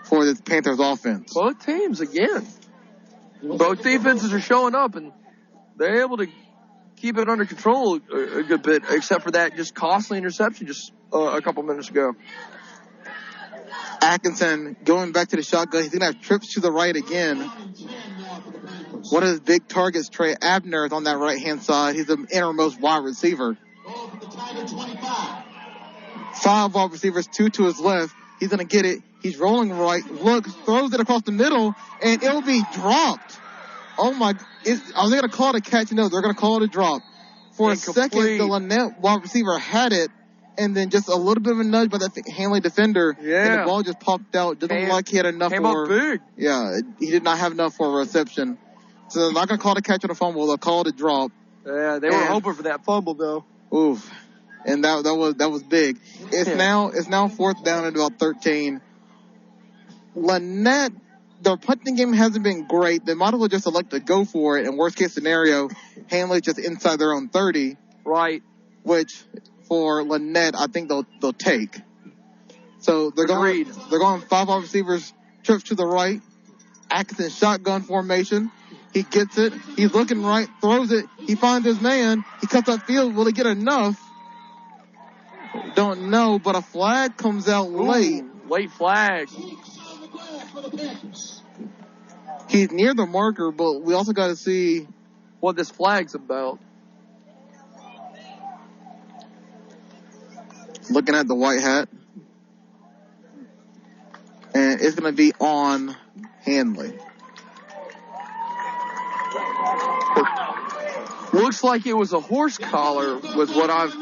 for this Panthers offense. Both teams again. Both defenses are showing up, and they're able to keep it under control a good bit, except for that just costly interception just a couple minutes ago. Atkinson going back to the shotgun. He's going to have trips to the right again. One of his big targets, Trey Abner, is on that right-hand side. He's the innermost wide receiver. 5 wide receivers, 2 to his left. He's going to get it. He's rolling right, looks, throws it across the middle, and it'll be dropped. Oh, my. Are they going to call it a catch? No, they're going to call it a drop. For a second, the Lanett wide receiver had it, and then just a little bit of a nudge by that Handley defender, and the ball just popped out. Didn't look like he had enough came up big. Yeah, he did not have enough for a reception. So they're not going to call it a catch on a fumble. They'll call it a drop. Yeah, they were hoping for that fumble, though. Oof. And that was big. It's now 4th down at about 13. Lanett, their punting game hasn't been great. They might as well just elect to go for it. In worst case scenario, Handley just inside their own 30. Right. Which for Lanett, I think they'll take. So they're going 5 wide receivers, trips to the right. Atkinson shotgun formation. He gets it. He's looking right, throws it. He finds his man. He cuts up field. Will he get enough? Don't know, but a flag comes out late. Late flag. He's near the marker, but we also got to see what this flag's about. Looking at the white hat. And it's going to be on Handley. Looks like it was a horse collar, was what I've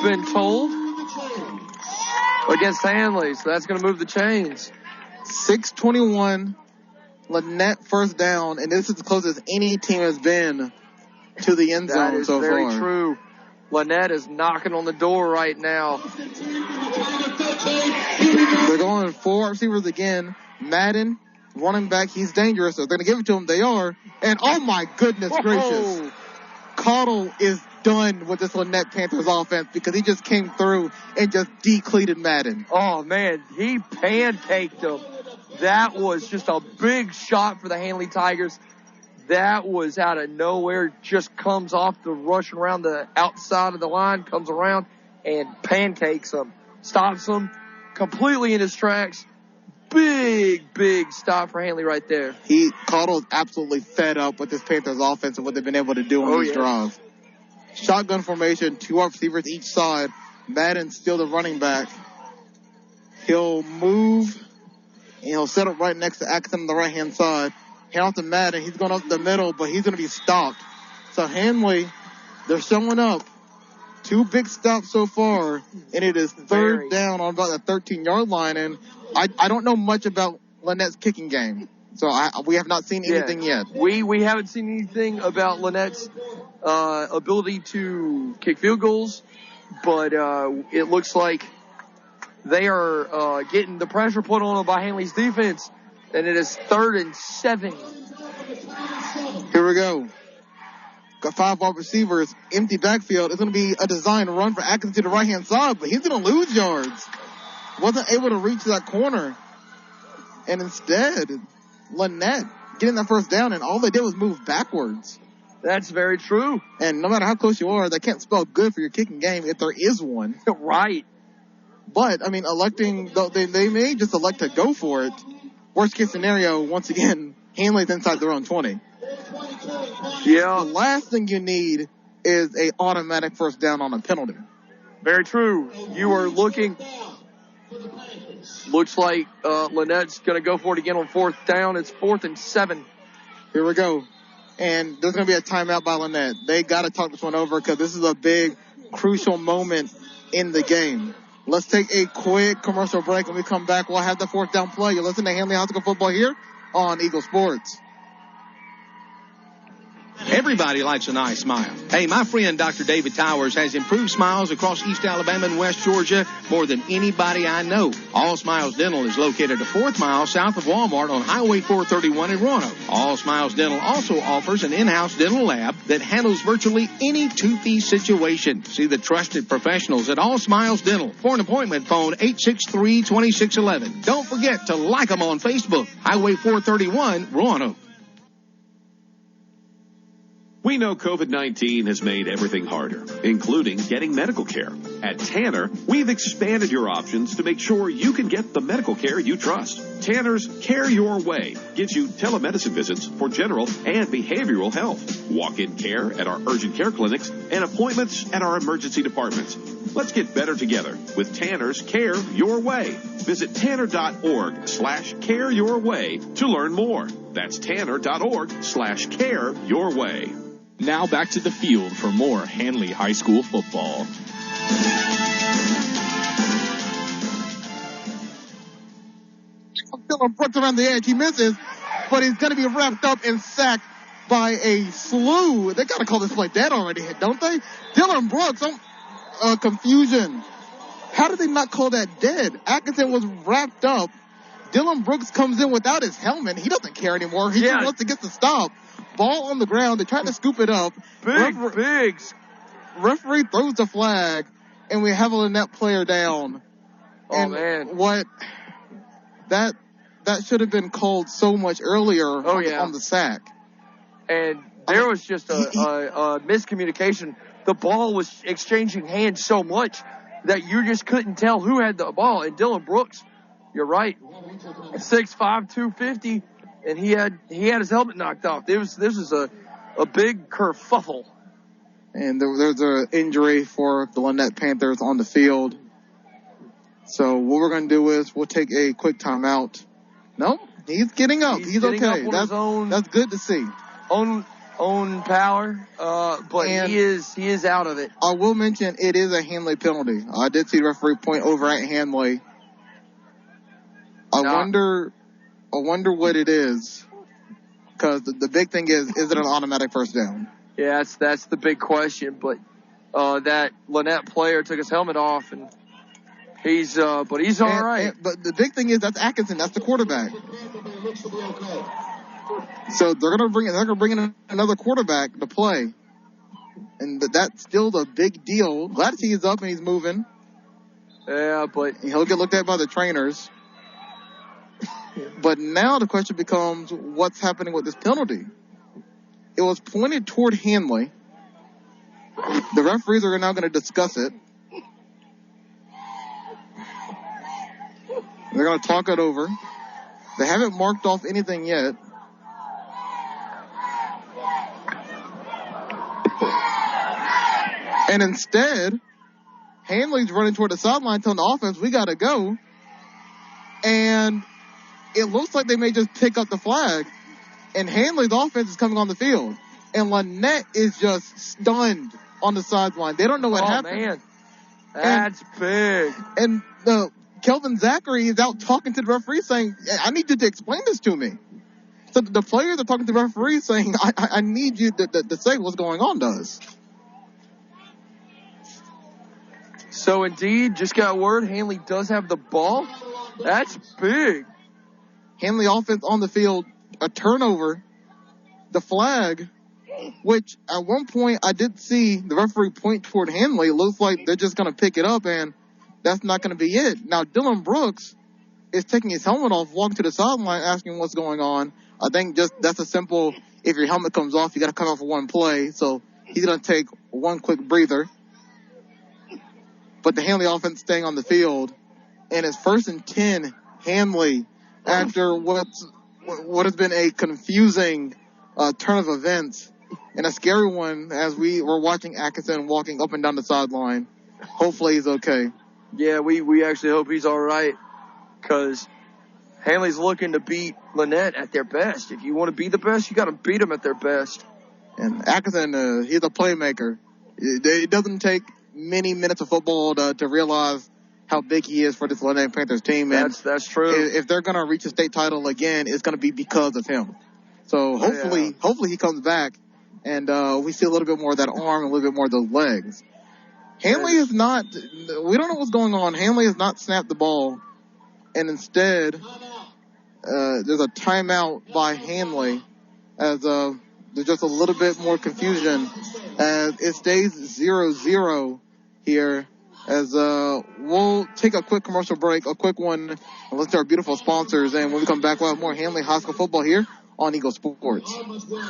been told, against Handley. So that's going to move the chains. 6:21, Lanett first down, and this is as close as any team has been to the end zone so far. That is very true. Lanett is knocking on the door right now. They're going 4 receivers again. Madden, running back, he's dangerous. So they're going to give it to him. They are. And oh my goodness gracious. Cottle is done with this Lanett Panthers offense because he just came through and just decleated Madden. Oh man, he pancaked him. That was just a big shot for the Handley Tigers. That was out of nowhere. Just comes off the rush around the outside of the line, comes around and pancakes him. Stops him completely in his tracks. Big stop for Handley right there. Caudle's absolutely fed up with this Panthers offense and what they've been able to do on these drives. Shotgun formation, 2 wide receivers each side. Madden still the running back. He'll move and he'll set up right next to Atkinson on the right-hand side. Hand off to Madden. He's going up the middle, but he's going to be stopped. So Handley, they're showing up. 2 big stops so far, and it is 3rd down on about the 13-yard line. And I don't know much about Lanett's kicking game, so we have not seen anything yet. We haven't seen anything about Lanett's ability to kick field goals, but it looks like they are getting the pressure put on them by Handley's defense, and it is 3rd and 7. Here we go. got 5 wide receivers, empty backfield. It's going to be a design run for Atkinson to the right-hand side, but he's going to lose yards. Wasn't able to reach that corner. And instead, Lanett getting that first down, and all they did was move backwards. That's very true. And no matter how close you are, that can't spell good for your kicking game if there is one. Right. But, I mean, they may just elect to go for it. Worst case scenario, once again, Handley's inside their own 20. Yeah. The last thing you need is a automatic first down on a penalty. Very true. You are looking. Looks like Lanett's going to go for it again on 4th down. It's 4th and 7. Here we go. And there's going to be a timeout by Lanett. They got to talk this one over because this is a big, crucial moment in the game. Let's take a quick commercial break. When we come back, we'll have the 4th down play. You're listening to Handley High School Football here on Eagle Sports. Everybody likes a nice smile. Hey, my friend Dr. David Towers has improved smiles across East Alabama and West Georgia more than anybody I know. All Smiles Dental is located a 4th mile south of Walmart on Highway 431 in Roanoke. All Smiles Dental also offers an in-house dental lab that handles virtually any toothy situation. See the trusted professionals at All Smiles Dental. For an appointment, phone 863-2611. Don't forget to like them on Facebook. Highway 431, Roanoke. We know COVID-19 has made everything harder, including getting medical care. At Tanner, we've expanded your options to make sure you can get the medical care you trust. Tanner's Care Your Way gives you telemedicine visits for general and behavioral health, walk-in care at our urgent care clinics, and appointments at our emergency departments. Let's get better together with Tanner's Care Your Way. Visit tanner.org/care your way to learn more. That's tanner.org/care your way. Now back to the field for more Handley High School football. Dylan Brooks around the edge. He misses, but he's going to be wrapped up and sacked by a slew. They got to call this play dead already, don't they? Dylan Brooks, confusion. How did they not call that dead? Atkinson was wrapped up. Dylan Brooks comes in without his helmet. He doesn't care anymore. He just wants to get the stop. Ball on the ground. They're trying to scoop it up. Big. Referee throws the flag, and we have a Lanett player down. Oh, man. What? That should have been called so much earlier on the sack. And there was just a miscommunication. The ball was exchanging hands so much that you just couldn't tell who had the ball. And Dylan Brooks, you're right, 6'5", 250. And he had his helmet knocked off. This is a big kerfuffle. And there's an injury for the Lanett Panthers on the field. So what we're going to do is we'll take a quick timeout. No, he's getting up. He's okay. That's good to see. Own power, but he is out of it. I will mention it is a Handley penalty. I did see the referee point over at Handley. I wonder what it is, because the big thing is it an automatic first down? Yeah, that's the big question. But that Lanett player took his helmet off, and he's all right. But the big thing is that's Atkinson. That's the quarterback. So they're gonna bring in another quarterback to play, and that's still the big deal. Glad to see he's up and he's moving. Yeah, but he'll get looked at by the trainers. But now the question becomes, what's happening with this penalty? It was pointed toward Handley. The referees are now going to discuss it. They're going to talk it over. They haven't marked off anything yet. And instead, Handley's running toward the sideline telling the offense, we got to go. And it looks like they may just pick up the flag, and Handley's offense is coming on the field, and Lanett is just stunned on the sideline. They don't know what happened. Oh, man. That's big. And Kelvin Zachary is out talking to the referee saying, I need you to explain this to me. So the players are talking to the referee saying, I need you to say what's going on to us. So, indeed, just got word, Handley does have the ball. That's big. Handley offense on the field, a turnover, the flag, which at one point I did see the referee point toward Handley. It looks like they're just going to pick it up, and that's not going to be it. Now, Dylan Brooks is taking his helmet off, walking to the sideline, asking what's going on. I think just that's a simple, if your helmet comes off, you got to come off for one play. So he's going to take one quick breather. But the Handley offense staying on the field, and it's 1st and 10, Handley, after what has been a confusing turn of events and a scary one as we were watching Atkinson walking up and down the sideline. Hopefully he's okay. Yeah, we actually hope he's all right, because Handley's looking to beat Lanett at their best. If you want to be the best, you got to beat them at their best. And Atkinson, he's a playmaker. It doesn't take many minutes of football to realize how big he is for this Lanett Panthers team. And that's true. If they're going to reach a state title again, it's going to be because of him. So hopefully he comes back and we see a little bit more of that arm and a little bit more of those legs. Handley is not, we don't know what's going on. Handley has not snapped the ball, and instead there's a timeout by Handley as there's just a little bit more confusion as it stays 0-0 here. As we'll take a quick commercial break, a quick one, and listen to our beautiful sponsors. And when we come back, we'll have more Handley High School football here on Eagle Sports.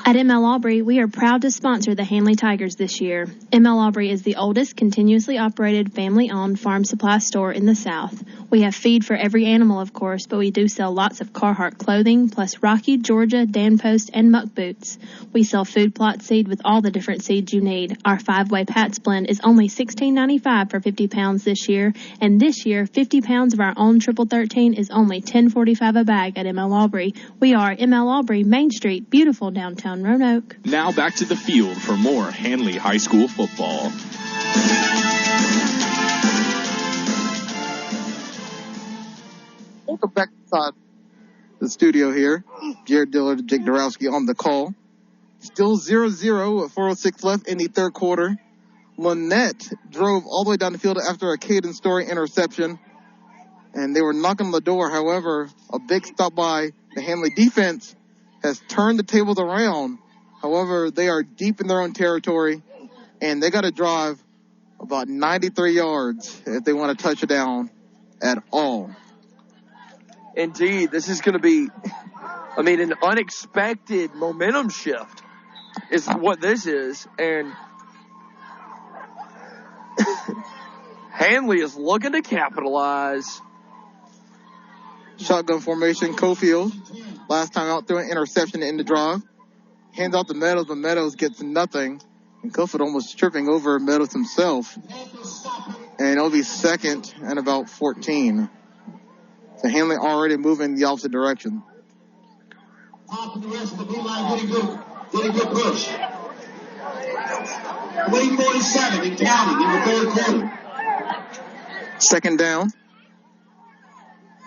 At ML Aubrey, we are proud to sponsor the Handley Tigers this year. ML Aubrey is the oldest continuously operated family-owned farm supply store in the South. We have feed for every animal, of course, but we do sell lots of Carhartt clothing, plus Rocky, Georgia, Dan Post, and Muck boots. We sell food plot seed with all the different seeds you need. Our 5-way Pats blend is only $16.95 for 50 pounds this year, and this year, 50 pounds of our own Triple 13 is only $10.45 a bag at ML Aubrey. We are ML Aubrey, Main Street, beautiful downtown Roanoke. Now back to the field for more Handley High School football. Welcome back inside the studio here. Jared Dillard, Jake Dorowski on the call. Still 0-0 with 4:06 left in the third quarter. Lanett drove all the way down the field after a Caden Story interception, and they were knocking on the door. However, a big stop by the Handley defense has turned the tables around. However, they are deep in their own territory, and they got to drive about 93 yards if they want to touch it down at all. Indeed, this is going to be, an unexpected momentum shift is what this is. And Handley is looking to capitalize. Shotgun formation, Cofield. Last time out, threw an interception in the drive. Hands out to Meadows, but Meadows gets nothing. And Cofield almost tripping over Meadows himself. And it'll be second and about 14. So Handley already moving the opposite direction. Top of the rest of the blue line, getting good push. 3:47 and counting in the third quarter. Second down.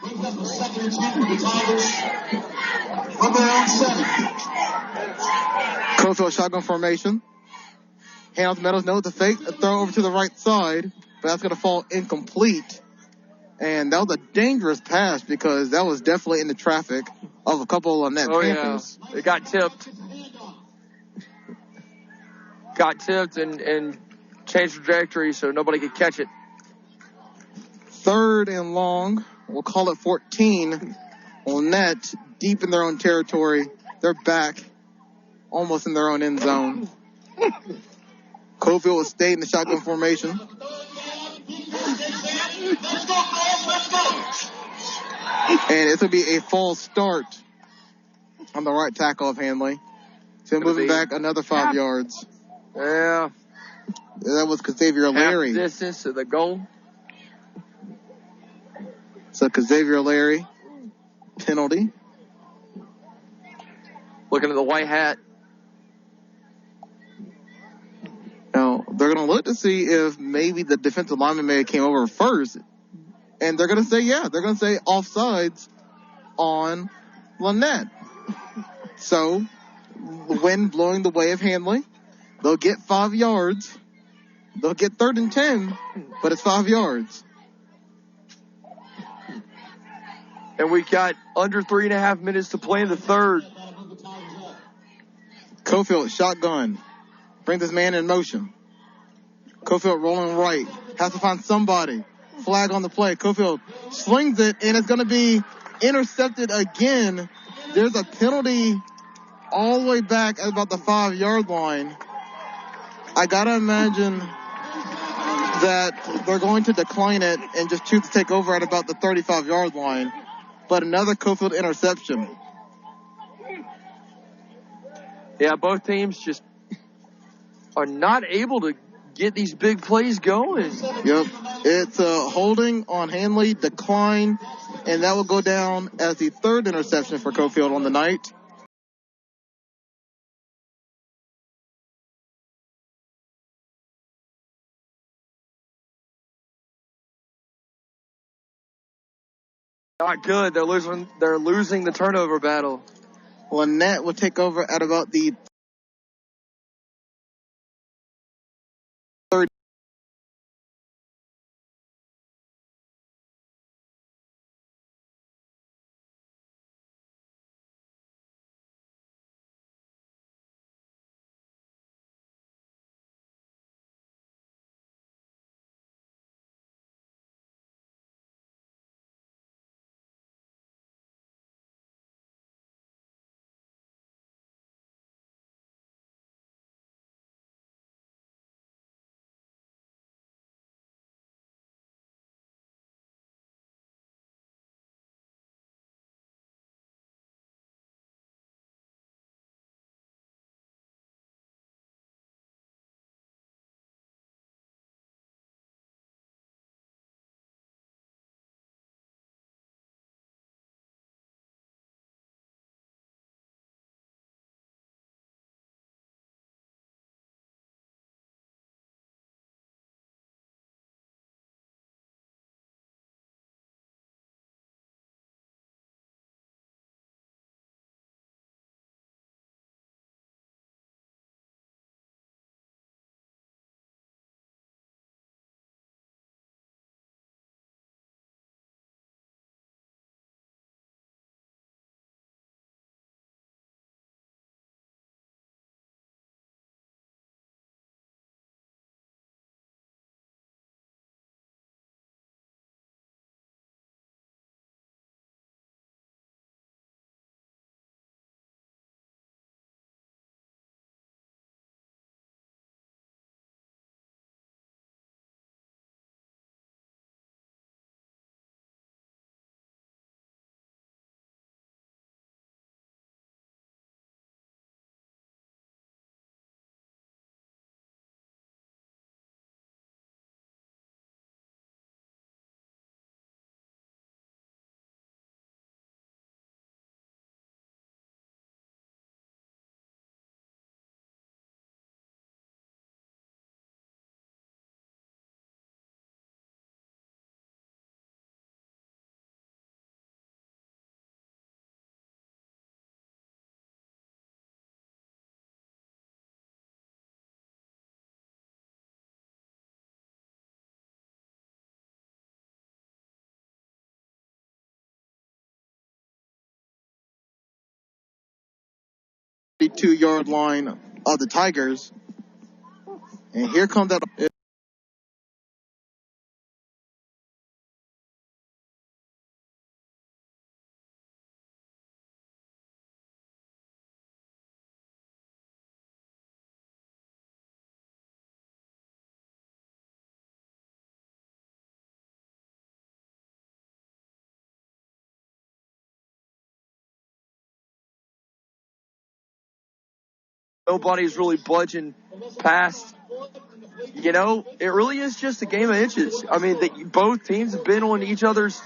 Brings up a second and 10 for the Tigers. From their own 7. Cofield shotgun formation. Hand out to Meadows, no, it's a fake. A throw over to the right side, but that's going to fall incomplete. And that was a dangerous pass because that was definitely in the traffic of a couple of Lanett Panthers. Yeah. It got tipped. And changed trajectory so nobody could catch it. Third and long. We'll call it 14. Lanett deep in their own territory. They're back almost in their own end zone. Cofield will stay in the shotgun formation. And it's going to be a false start on the right tackle of Handley. So moving back another 5 yards. Yeah. That was Xavier Larry. Half distance to the goal. So Xavier Larry, penalty. Looking at the white hat. Now, they're going to look to see if maybe the defensive lineman may have came over first. And they're going to say, yeah, they're going to say offsides on Lanett. So, the wind blowing the way of Handley. They'll get 5 yards. They'll get 3rd and 10, but it's 5 yards. And we got under 3.5 minutes to play in the third. Cofield, shotgun. Bring this man in motion. Cofield rolling right. Has to find somebody. Flag on the play. Cofield slings it, and it's going to be intercepted again. There's a penalty all the way back at about the 5-yard line. I got to imagine that they're going to decline it and just choose to take over at about the 35-yard line. But another Cofield interception. Yeah, both teams just are not able to get these big plays going. Yep. It's a holding on Handley, decline, and that will go down as the third interception for Cofield on the night. Not good. They're losing the turnover battle. Lanett will take over at about the third. The 2-yard line of the Tigers. And here comes that. Nobody's really budging past. You know, it really is just a game of inches. I mean, both teams have been on each other's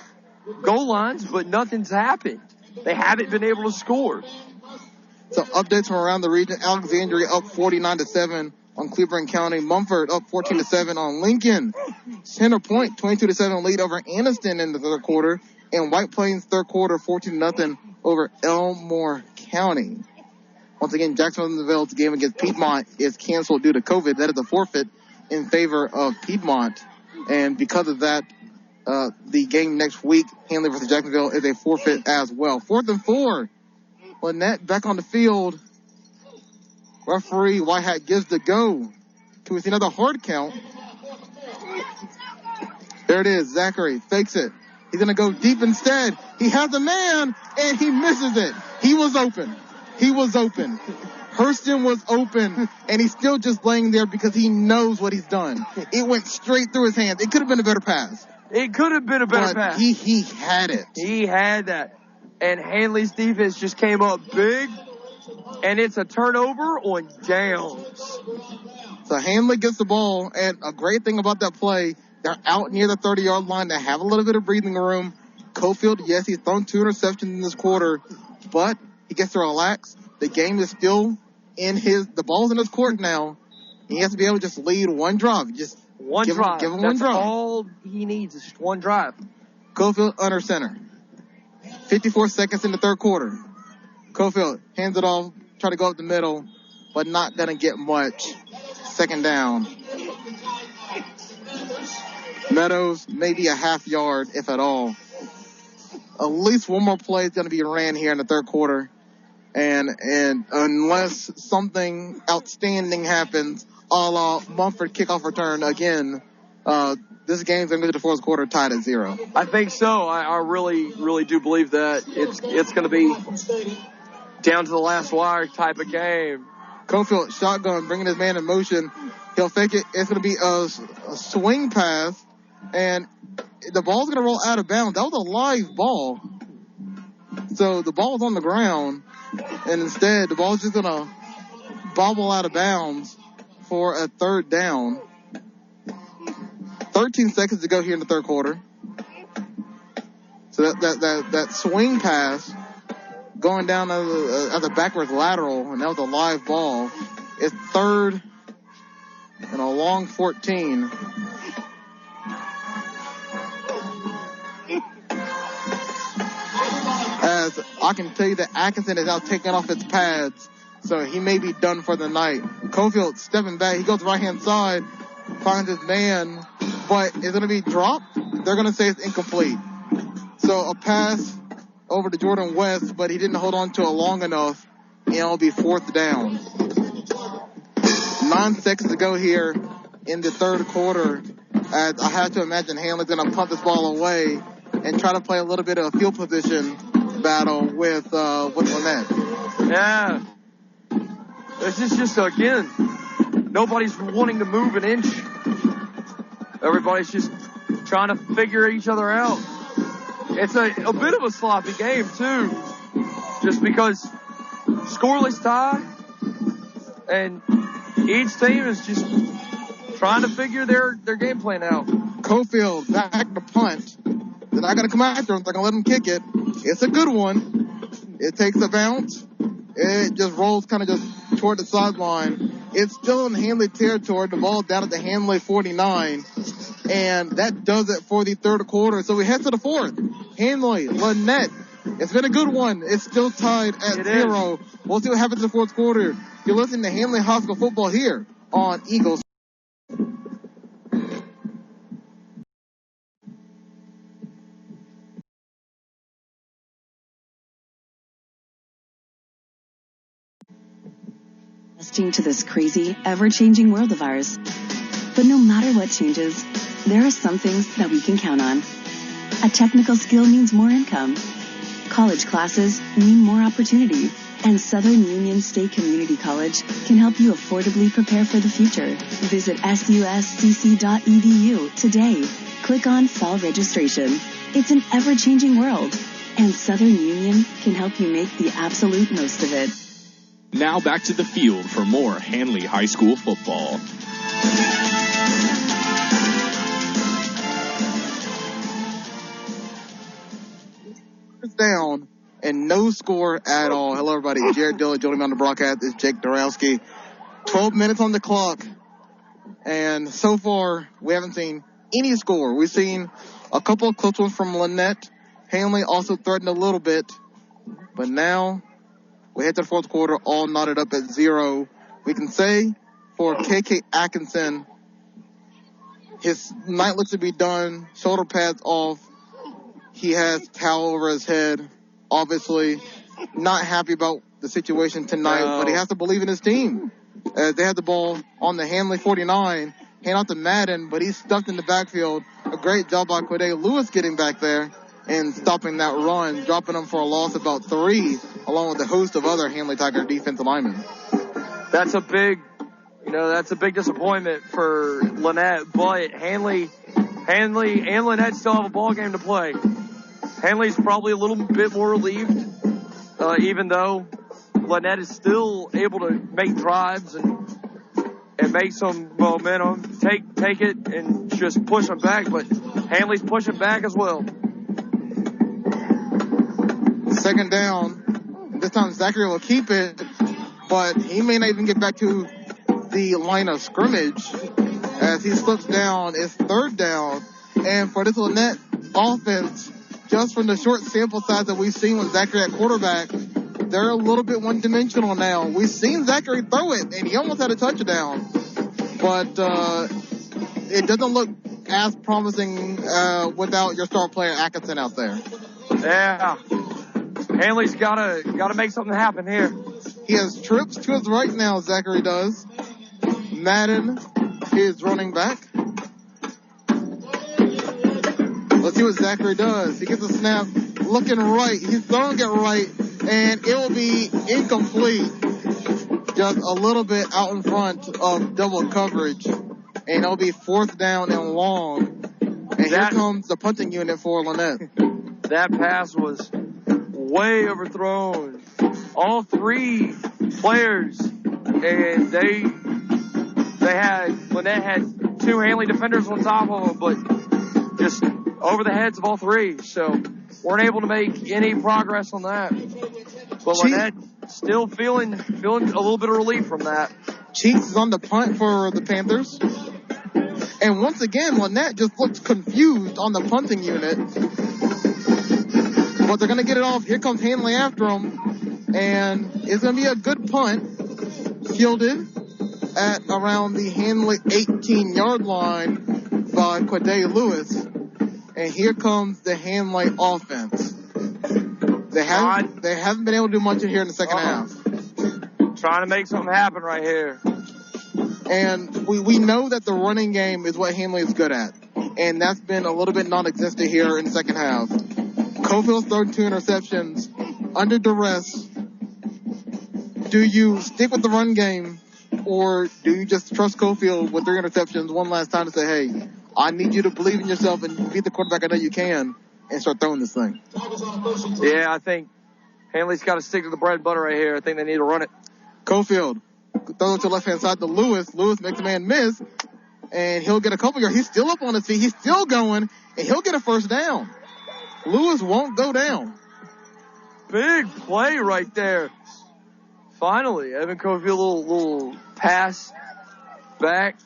goal lines, but nothing's happened. They haven't been able to score. So updates from around the region. Alexandria up 49-7 on Cleveland County. Mumford up 14-7 on Lincoln. Center Point 22-7 lead over Anniston in the third quarter. And White Plains third quarter 14-0 over Elmore County. Once again, Jacksonville's game against Piedmont is canceled due to COVID. That is a forfeit in favor of Piedmont. And because of that, the game next week, Handley versus Jacksonville, is a forfeit as well. 4th and 4. Lanett back on the field. Referee Whitehat gives the go. Can we see another hard count? There it is. Zachary fakes it. He's going to go deep instead. He has a man, and he misses it. He was open. Hurston was open, and he's still just laying there because he knows what he's done. It went straight through his hands. It could have been a better pass. It could have been a better pass. He had it. He had that. And Handley's defense just came up big, and it's a turnover on downs. So Handley gets the ball, and a great thing about that play, they're out near the 30-yard line. They have a little bit of breathing room. Cofield, yes, he's thrown 2 interceptions in this quarter, but he gets to relax. The game is still the ball's in his court now. He has to be able to just lead one drive. Just give him one drive. That's all he needs is just one drive. Cofield under center. 54 seconds in the third quarter. Cofield hands it off, try to go up the middle, but not going to get much. Second down. Meadows, maybe a half yard, if at all. At least one more play is going to be ran here in the third quarter. And unless something outstanding happens, a la Mumford kickoff return again, this game's going to go to the fourth quarter tied at 0. I think so. I really, really do believe that it's going to be down to the last wire type of game. Cofield, shotgun, bringing his man in motion. He'll fake it. It's going to be a swing pass, and the ball's going to roll out of bounds. That was a live ball. So the ball was on the ground, and instead the ball's just going to bobble out of bounds for a third down. 13 seconds to go here in the third quarter. So that swing pass going down as a backwards lateral, and that was a live ball. It's third and a long 14. As I can tell you that Atkinson is now taking off his pads, so he may be done for the night. Cofield stepping back. He goes right-hand side, finds his man, but it's going to be dropped. They're going to say it's incomplete. So a pass over to Jordan West, but he didn't hold on to it long enough, and it'll be fourth down. 9 seconds to go here in the third quarter, as I have to imagine Handley's going to punt this ball away and try to play a little bit of a field position battle with Lanett. Yeah. This is just, again, nobody's wanting to move an inch. Everybody's just trying to figure each other out. It's a bit of a sloppy game, too, just because scoreless tie, and each team is just trying to figure their game plan out. Cofield back to punt. They're not going to come after him. They're going to let him kick it. It's a good one. It takes a bounce. It just rolls kind of just toward the sideline. It's still in Handley territory. The ball down at the Handley 49. And that does it for the third quarter. So we head to the fourth. Handley, Lanett. It's been a good one. It's still tied at 0. We'll see what happens in the fourth quarter. You're listening to Handley High School football here on Eagles. Adjusting to this crazy, ever-changing world of ours. But no matter what changes, there are some things that we can count on. A technical skill means more income. College classes mean more opportunity. And Southern Union State Community College can help you affordably prepare for the future. Visit suscc.edu today. Click on Fall Registration. It's an ever-changing world, and Southern Union can help you make the absolute most of it. Now back to the field for more Handley High School football. Down and no score at all. Hello, everybody. Jared Dillon joining me on the broadcast. This is Jake Dorowski. 12 minutes on the clock, and so far we haven't seen any score. We've seen a couple of close ones from Lanett. Handley also threatened a little bit, but now we head to the fourth quarter, all knotted up at 0. We can say for KK Atkinson, his night looks to be done. Shoulder pads off. He has towel over his head. Obviously, not happy about the situation tonight, but he has to believe in his team. They had the ball on the Handley 49, hand out to Madden, but he's stuffed in the backfield. A great job by Quade Lewis getting back there and stopping that run, dropping him for a loss of about 3, along with a host of other Handley Tiger defensive linemen. That's a big disappointment for Lanett, but Handley and Lanett still have a ball game to play. Handley's probably a little bit more relieved, even though Lanett is still able to make drives and make some momentum, take it and just push them back, but Handley's pushing back as well. Second down. This time Zachary will keep it, but he may not even get back to the line of scrimmage as he slips down. It's third down, and for this Lanett offense, just from the short sample size that we've seen with Zachary at quarterback, they're a little bit one-dimensional now. We've seen Zachary throw it, and he almost had a touchdown, but it doesn't look as promising without your star player Atkinson out there. Yeah, Handley's gotta make something happen here. He has trips to his right now, Zachary does. Madden is running back. Let's see what Zachary does. He gets a snap, looking right. He's throwing it right, and it will be incomplete. Just a little bit out in front of double coverage. And it'll be fourth down and long. And here comes the punting unit for Lanett. That pass was way overthrown. All 3 players, and Lanett had 2 Handley defenders on top of them, but just over the heads of all 3. So weren't able to make any progress on that. But Lanett still feeling a little bit of relief from that. Cheeks is on the punt for the Panthers. And once again, Lanett just looks confused on the punting unit. But they're going to get it off. Here comes Handley after him. And it's going to be a good punt. Fielded at around the Handley 18-yard line by Quade Lewis. And here comes the Handley offense. They haven't been able to do much in here in the second half. Trying to make something happen right here. And we know that the running game is what Handley is good at. And that's been a little bit non-existent here in the second half. Cofield's thrown 2 interceptions under duress. Do you stick with the run game, or do you just trust Cofield with 3 interceptions one last time to say, hey, I need you to believe in yourself and beat the quarterback I know you can, and start throwing this thing? Yeah, I think Handley's got to stick to the bread and butter right here. I think they need to run it. Cofield throws it to the left-hand side to Lewis. Lewis makes a man miss, and he'll get a couple yards. He's still up on his feet. He's still going, and he'll get a first down. Lewis won't go down. Big play right there. Finally, Evan Cofield, little pass back,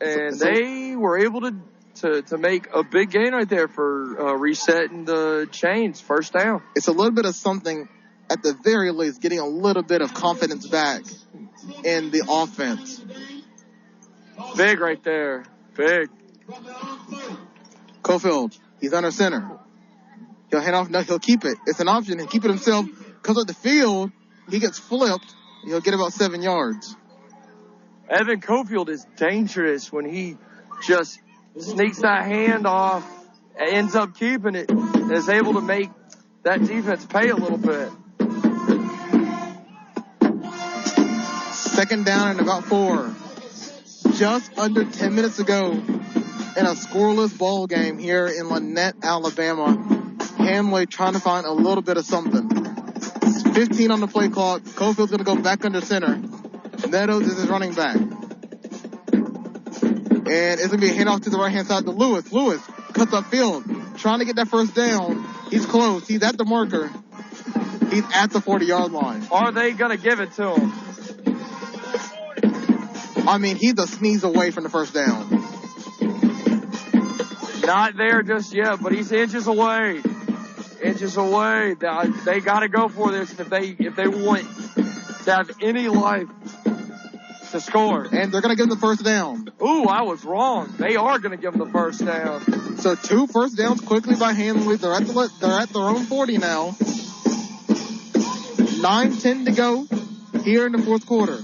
and they were able to make a big gain right there for resetting the chains. First down. It's a little bit of something, at the very least, getting a little bit of confidence back in the offense. Big right there. Big. Cofield, he's under center. He'll hand off. No, he'll keep it. It's an option. He'll keep it himself. Comes up the field. He gets flipped. He'll get about 7 yards. Evan Cofield is dangerous when he just sneaks that hand off, ends up keeping it, and is able to make that defense pay a little bit. Second down and about 4. Just under 10 minutes ago in a scoreless ball game here in Lanett, Alabama. Handley trying to find a little bit of something. 15 on the play clock. Cofield's going to go back under center. Meadows is his running back. And it's going to be a handoff to the right-hand side to Lewis. Lewis cuts up field, trying to get that first down. He's close. He's at the marker. He's at the 40-yard line. Are they going to give it to him? I mean, he's a sneeze away from the first down. Not there just yet, but he's inches away. Inches away. They got to go for this if they want to have any life to score. And they're going to give him the first down. Ooh, I was wrong. They are going to give him the first down. So 2 first downs quickly by Handley. They're at their own 40 now. 9:10 to go here in the fourth quarter.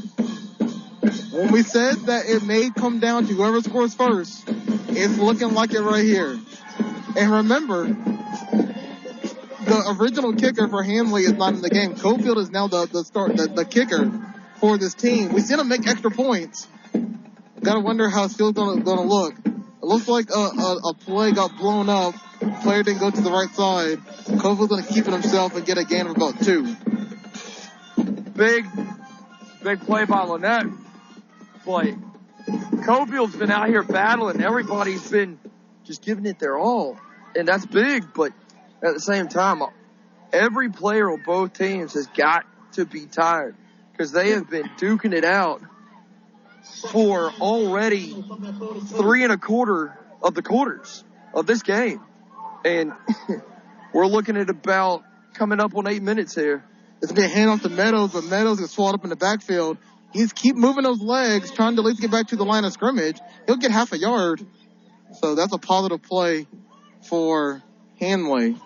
When we said that it may come down to whoever scores first, it's looking like it right here. And remember, the original kicker for Handley is not in the game. Cofield is now the kicker for this team. We've seen him make extra points. Gotta wonder how his field's gonna look. It looks like a play got blown up. Player didn't go to the right side. Cofield's gonna keep it himself and get a gain of about 2. Big play by Lanett. But Cofield's been out here battling. Everybody's been just giving it their all. And that's big, but at the same time, every player on both teams has got to be tired because they have been duking it out for already 3 1/4 of the quarters of this game. And we're looking at about coming up on 8 minutes here. It's going to hand off to Meadows, but Meadows gets swallowed up in the backfield. He's keep moving those legs, trying to at least get back to the line of scrimmage. He'll get half a yard. So that's a positive play for Handley.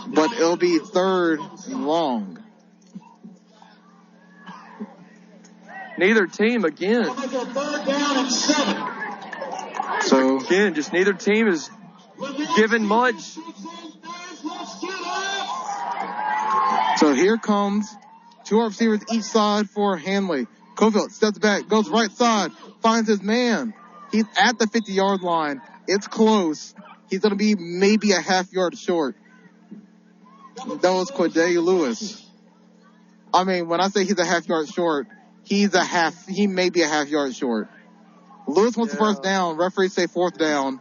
But it'll be 3rd and long. Neither team, again. So, again, just neither team is giving much. So here comes 2 receivers each side for Handley. Cofield steps back, goes right side, finds his man. He's at the 50-yard line. It's close. He's going to be maybe a half yard short. That was Corday Lewis. I mean, when I say he's a half yard short, he may be a half yard short. Lewis wants the first down. Referees say 4th down.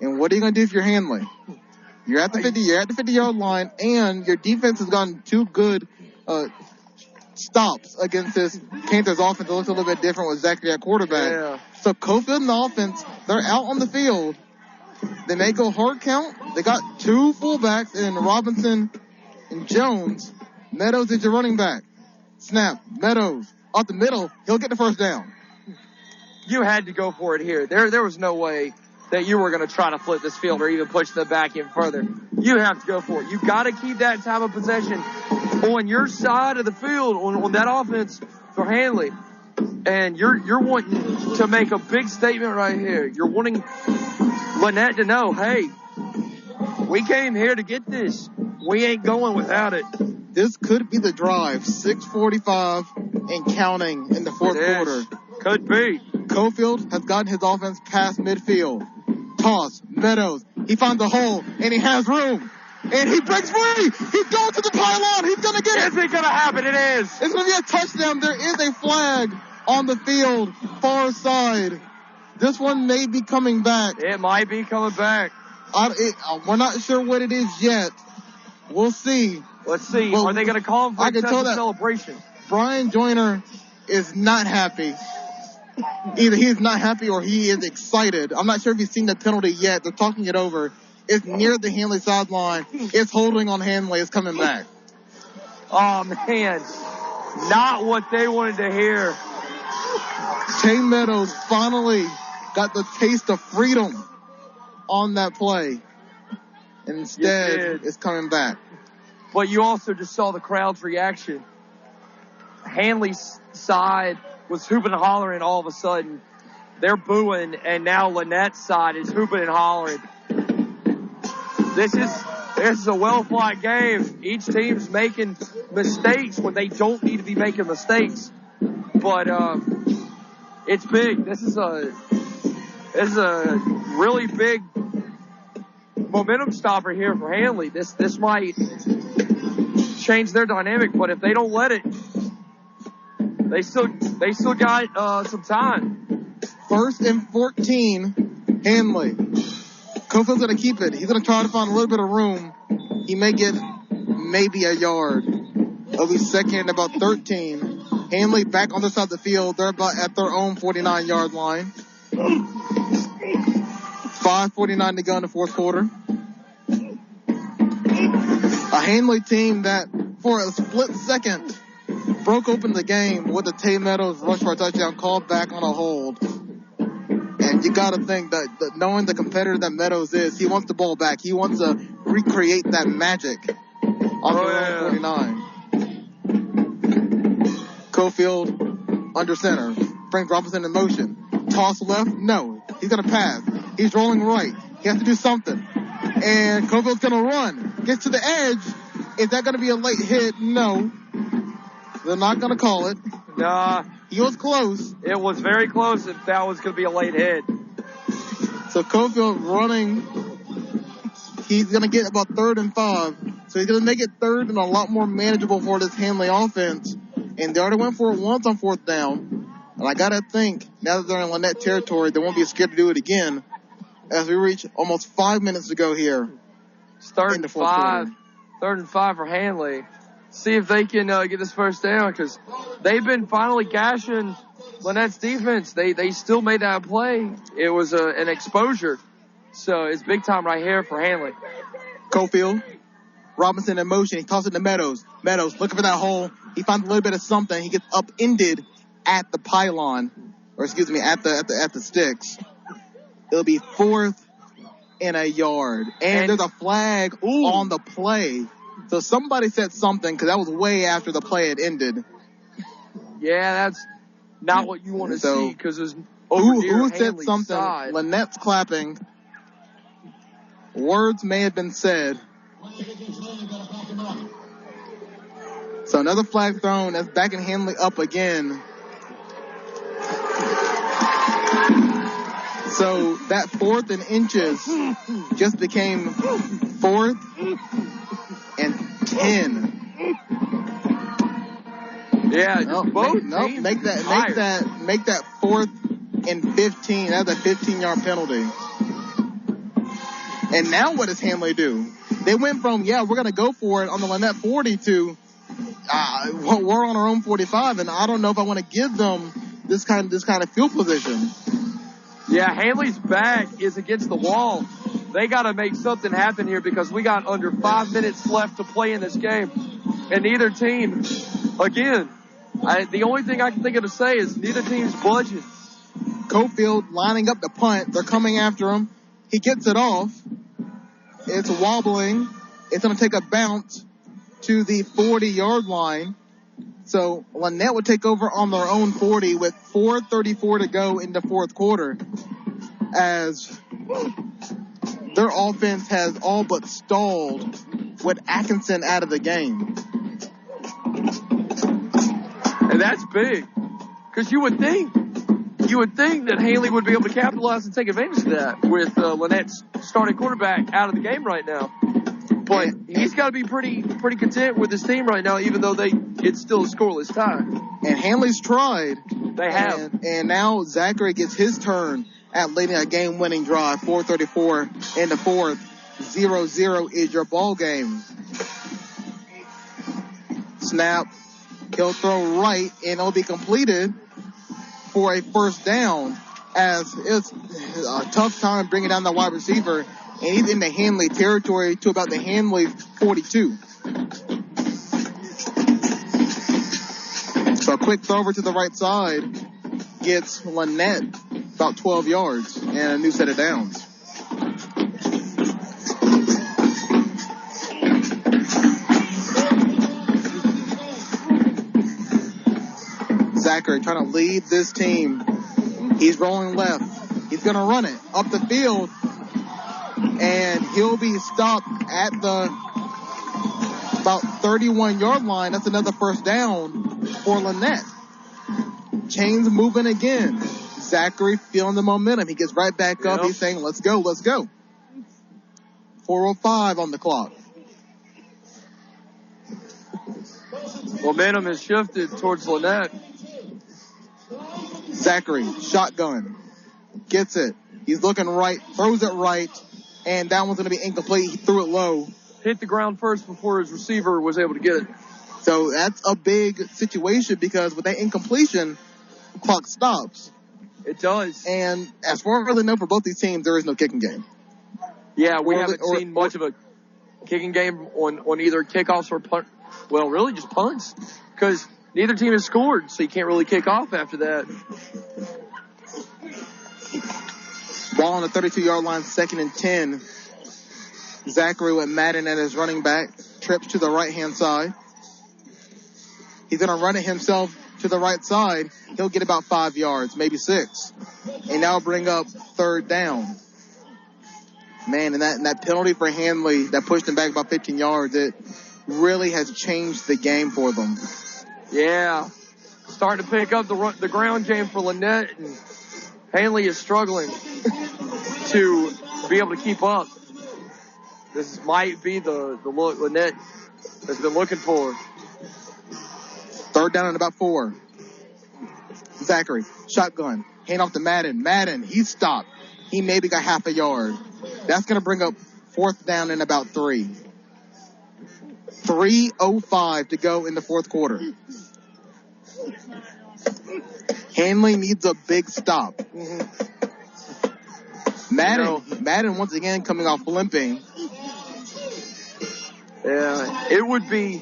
And what are you going to do if you're Handley? You're at the 50-yard line, and your defense has gotten 2 good stops against this Panthers offense. It looks a little bit different with Zachary at quarterback. Yeah. So Cofield and the offense, they're out on the field. They may go hard count. They got 2 fullbacks in Robinson and Jones. Meadows is your running back. Snap. Meadows up the middle. He'll get the first down. You had to go for it here. There was no way that you were going to try to flip this field or even push the back in further. You have to go for it. You got to keep that time of possession on your side of the field on that offense for Handley. And you're wanting to make a big statement right here. You're wanting Lanett to know, hey, we came here to get this. We ain't going without it. This could be the drive. 6:45 and counting in the fourth quarter. Could be. Cofield has gotten his offense past midfield. Toss. Meadows. He finds a hole, and he has room. And he breaks free. He's going to the pylon. He's going to get it. Is it going to happen? It is. It's going to be a touchdown. There is a flag on the field, far side. This one may be coming back. It might be coming back. We're not sure what it is yet. We'll see. Let's see. Well, are they going to call him for excessive celebration? Brian Joyner is not happy. Either he is not happy or he is excited. I'm not sure if he's seen the penalty yet. They're talking it over. It's near the Handley sideline. It's holding on Handley. It's coming back. Oh, man. Not what they wanted to hear. Tay Meadows finally got the taste of freedom on that play. Instead, it's coming back. But you also just saw the crowd's reaction. Hanley's side was hooping and hollering all of a sudden. They're booing, and now Lanett's side is hooping and hollering. This is a well-fought game. Each team's making mistakes when they don't need to be making mistakes. But it's big. This is a really big momentum stopper here for Handley. This might change their dynamic, but if they don't let it, they still got some time. 1st and 14, Handley. Cofield's going to keep it. He's going to try to find a little bit of room. He may get maybe a yard. It'll be 2nd and about 13. Handley back on the side of the field. They're about at their own 49-yard line. 5:49 to go in the fourth quarter. A Handley team that, for a split second, broke open the game with the Tay Meadows rush for a touchdown called back on a hold. And you got to think that knowing the competitor that Meadows is, he wants the ball back. He wants to recreate that magic on the 49. Cofield under center. Frank Robinson in motion. Toss left? No. He's going to pass. He's rolling right. He has to do something. And Cofield's going to run. Gets to the edge. Is that going to be a late hit? No. They're not going to call it. Nah. He was close. It was very close if that was going to be a late hit. So Cofield running. He's going to get about 3rd and 5. So he's going to make it 3rd and a lot more manageable for this Handley offense. And they already went for it once on 4th down. And I got to think, now that they're in Lanett territory, they won't be scared to do it again as we reach almost 5 minutes to go here. It's 3rd and 5. 3rd and 5 for Handley. See if they can get this first down, because they've been finally gashing Lannett's defense. They still made that play. It was an exposure. So it's big time right here for Handley. Cofield. Robinson in motion. He tosses it to Meadows. Meadows looking for that hole. He finds a little bit of something. He gets upended at the pylon, or excuse me, at the sticks. It'll be 4th and a yard. And there's a flag on the play. So somebody said something, because that was way after the play had ended. Yeah, that's not what you want to see, because there's over near who said Handley's something? side. Lannett's clapping. Words may have been said. So another flag thrown. That's back in Handley up again. So that 4th and inches just became 4th and 10. Yeah, make that 4th and 15. That's a 15-yard penalty. And now what does Handley do? They went from, we're going to go for it on the Lanett 40 to, we're on our own 45, and I don't know if I want to give them this kind of field position. Yeah, Handley's back is against the wall. They got to make something happen here, because we got under 5 minutes left to play in this game. And neither team, again, the only thing I can think of to say is neither team's budging. Cofield lining up the punt. They're coming after him. He gets it off. It's wobbling. It's going to take a bounce to the 40-yard line. So Lanett would take over on their own 40 with 4:34 to go in the 4th quarter, as their offense has all but stalled with Atkinson out of the game. And that's big, because you would think that Handley would be able to capitalize and take advantage of that with Lannett's starting quarterback out of the game right now. But he's got to be pretty content with his team right now, even though it's still a scoreless tie. And Handley's tried. They have. And now Zachary gets his turn at leading a game-winning drive. 4:34 in the 4th. 0-0 is your ball game. Snap. He'll throw right, and it'll be completed for a first down, as it's a tough time bringing down the wide receiver. And he's in the Handley territory to about the Handley 42. So a quick throw over to the right side gets Lanett about 12 yards and a new set of downs. Zachary trying to lead this team. He's rolling left. He's going to run it up the field. And he'll be stopped at the about 31-yard line. That's another first down for Lanett. Chains moving again. Zachary feeling the momentum. He gets right back up. He's saying, let's go. 4:05 on the clock. Momentum has shifted towards Lanett. Zachary, shotgun. Gets it. He's looking right. Throws it right. And that one's going to be incomplete. He threw it low. Hit the ground first before his receiver was able to get it. So that's a big situation, because with that incompletion, the clock stops. It does. And as far as I know, for both these teams, there is no kicking game. Yeah, we haven't seen much of a kicking game on either kickoffs or punt. Well, really just punts, because neither team has scored, so you can't really kick off after that. Ball on the 32-yard line, 2nd and 10. Zachary with Madden at his running back. Trips to the right-hand side. He's going to run it himself to the right side. He'll get about 5 yards, maybe 6. And now bring up 3rd down. Man, and that penalty for Handley that pushed him back about 15 yards, it really has changed the game for them. Yeah. Starting to pick up the ground game for Lanett, and Handley is struggling to be able to keep up. This might be the look Lanett has been looking for. 3rd down and about 4. Zachary, shotgun, hand off to Madden. Madden, he's stopped. He maybe got half a yard. That's going to bring up 4th down and about 3. 3:05 to go in the 4th quarter. Handley needs a big stop. Mm-hmm. Madden once again coming off limping. Yeah, it would be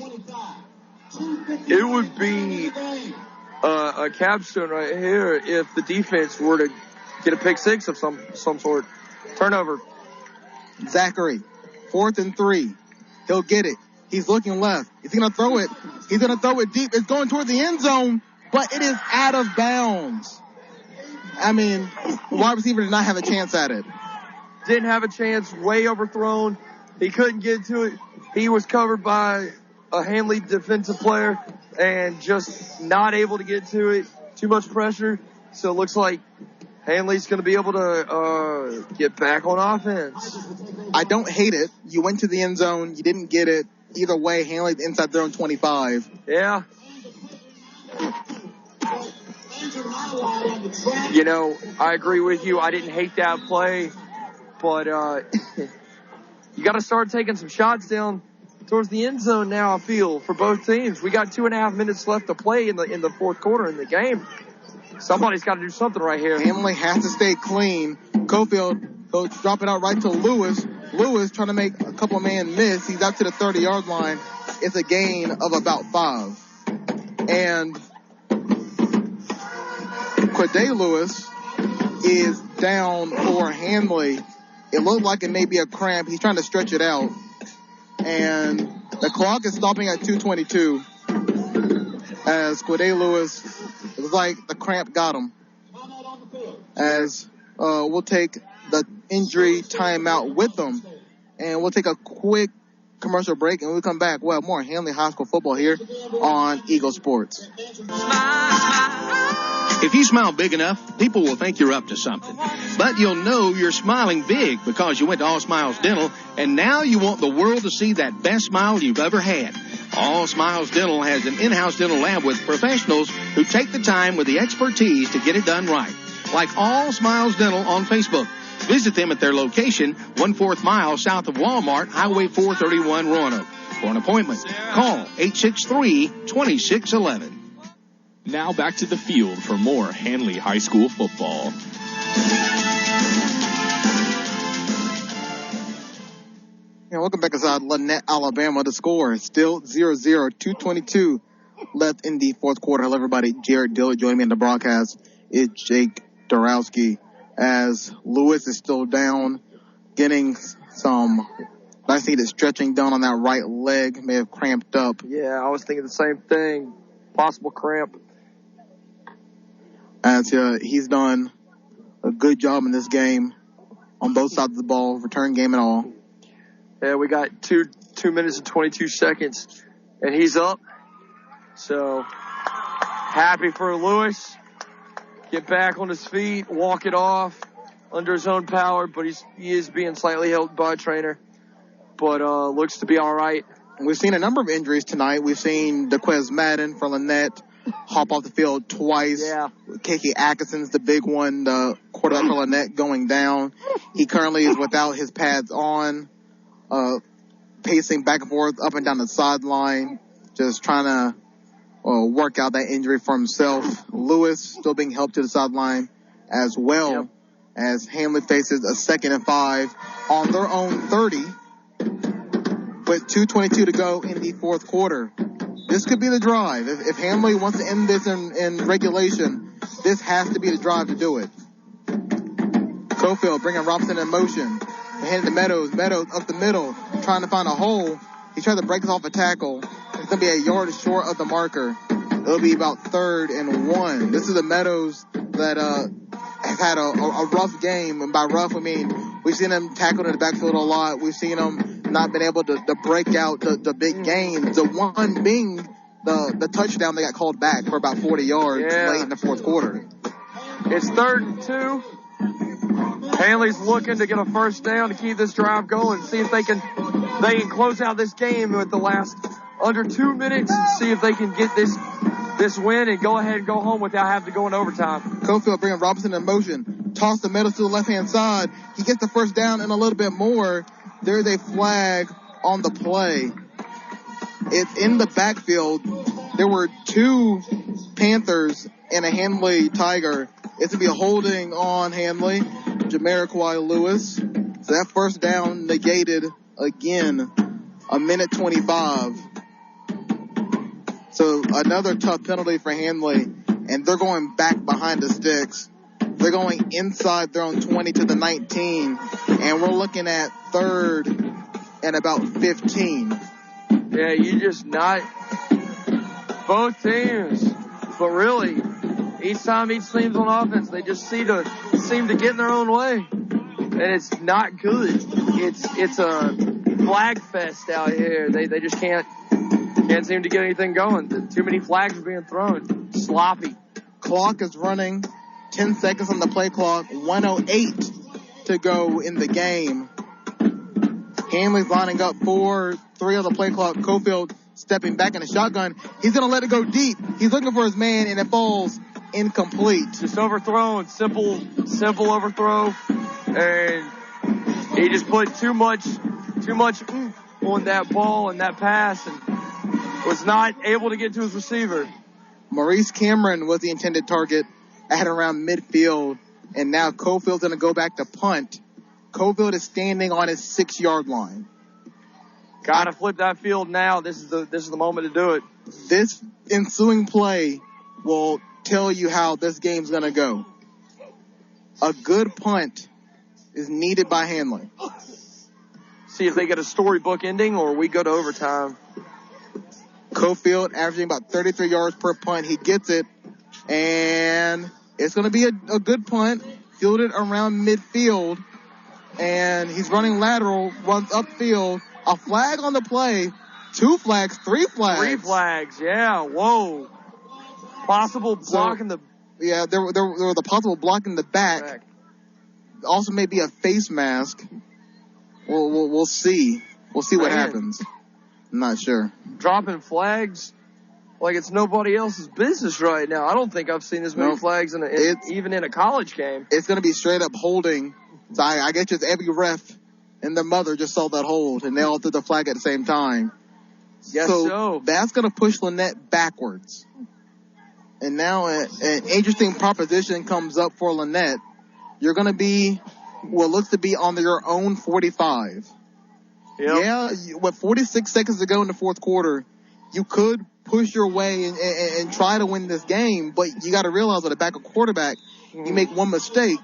a capstone right here if the defense were to get a pick 6 of some sort. Turnover. Zachary, 4th and 3. He'll get it. He's looking left. Is he going to throw it? He's going to throw it deep. It's going toward the end zone, but it is out of bounds. I mean, the wide receiver did not have a chance at it. Didn't have a chance. Way overthrown. He couldn't get to it. He was covered by a Handley defensive player and just not able to get to it. Too much pressure. So it looks like Handley's going to be able to get back on offense. I don't hate it. You went to the end zone. You didn't get it. Either way, Handley's inside their own 25. Yeah. I agree with you. I didn't hate that play. But you got to start taking some shots down towards the end zone now, I feel, for both teams. We got 2.5 minutes left to play in the 4th quarter in the game. Somebody's got to do something right here. Handley has to stay clean. Cofield, he'll drop it out right to Lewis. Lewis trying to make a couple man miss. He's out to the 30-yard line. It's a gain of about 5. And Quade Lewis is down for Handley. It looked like it may be a cramp. He's trying to stretch it out. And the clock is stopping at 2:22 as Quade Lewis, it was like the cramp got him. As we'll take the injury timeout with them. And we'll take a quick commercial break, and when we come back, well, more Handley High School football here on Eagle Sports. If you smile big enough, people will think you're up to something. But you'll know you're smiling big because you went to All Smiles Dental, and now you want the world to see that best smile you've ever had. All Smiles Dental has an in-house dental lab with professionals who take the time with the expertise to get it done right. Like All Smiles Dental on Facebook. Visit them at their location, 1/4 mile south of Walmart, Highway 431, Roanoke. For an appointment, call 863-2611. Now back to the field for more Handley High School football. Yeah, welcome back inside Lanett, Alabama. The score is still 0-0, 2:22 left in the 4th quarter. Hello, everybody. Jared Dillard joining me in the broadcast is Jake Dorowski. As Lewis is still down, getting some nice needed stretching done on that right leg. May have cramped up. Yeah, I was thinking the same thing. Possible cramp. As he's done a good job in this game on both sides of the ball, return game and all. Yeah, we got 2 minutes and 22 seconds, and he's up. So, happy for Lewis. Get back on his feet, walk it off under his own power, but he is being slightly helped by a trainer. But looks to be all right. We've seen a number of injuries tonight. We've seen DeQuez Madden for Lanett hop off the field twice. Yeah. KK Atkinson's the big one, the quarterback for Lanett going down. He currently is without his pads on, pacing back and forth up and down the sideline, just trying to work out that injury for himself. Lewis still being helped to the sideline as well, as Handley faces a 2nd and 5 on their own 30 with 2:22 to go in the 4th quarter. This could be the drive. If Handley wants to end this in regulation, this has to be the drive to do it. Cofield bringing Robson in motion. They hand it to Meadows. Meadows up the middle, trying to find a hole. He tried to break us off a tackle. It's going to be a yard short of the marker. It'll be about 3rd and 1. This is the Meadows that have had a rough game. And by rough, I mean we've seen them tackle in the backfield a lot. We've seen them not been able to break out the big games. The one being the touchdown they got called back for about 40 yards late in the fourth quarter. It's 3rd and 2. Handley's looking to get a first down to keep this drive going, see if they can close out this game with the last under 2 minutes and see if they can get this win and go ahead and go home without having to go in overtime. Cofield bringing Robinson in motion. Toss the Meadows to the left-hand side. He gets the first down and a little bit more. There's a flag on the play. It's in the backfield. There were 2 Panthers and a Handley Tiger. It's going to be a holding on Handley. Jamariquai Lewis. So that first down negated again. 1:25. So another tough penalty for Handley. And they're going back behind the sticks. They're going inside their own 20 to the 19. And we're looking at 3rd and about 15. Yeah, you just not both teams. But really, each time each team's on offense, they just seem to get in their own way. And it's not good. It's a flag fest out here. They just can't seem to get anything going. Too many flags are being thrown. Sloppy. Clock is running. 10 seconds on the play clock. 1:08 to go in the game. Handley's lining up 4-3 on the play clock. Cofield stepping back in the shotgun. He's going to let it go deep. He's looking for his man, and it falls incomplete. Just overthrown. Simple overthrow. And he just put too much on that ball and that pass and was not able to get to his receiver. Maurice Cameron was the intended target at around midfield, and now Cofield's going to go back to punt. Cofield is standing on his 6-yard line. Gotta flip that field now. This is the moment to do it. This ensuing play will tell you how this game's going to go. A good punt is needed by Handley. See if they get a storybook ending or we go to overtime. Cofield averaging about 33 yards per punt. He gets it, and it's going to be a good punt, fielded around midfield, and he's running lateral, runs upfield. A flag on the play, 2 flags, 3 flags. 3 flags, yeah, whoa. Possible block in the... Yeah, there was a possible block in the back. Also maybe a face mask. We'll see. We'll see what happens. I'm not sure. Dropping flags like it's nobody else's business right now. I don't think I've seen as many flags even in a college game. It's going to be straight up holding. So I guess just every ref and their mother just saw that hold, and they all threw the flag at the same time. Yes, so. That's going to push Lanett backwards. And now an interesting proposition comes up for Lanett. You're going to be what looks to be on your own 45. Yep. Yeah, with 46 seconds to go in the fourth quarter, you could push your way and try to win this game, but you got to realize that a backup quarterback, you make one mistake,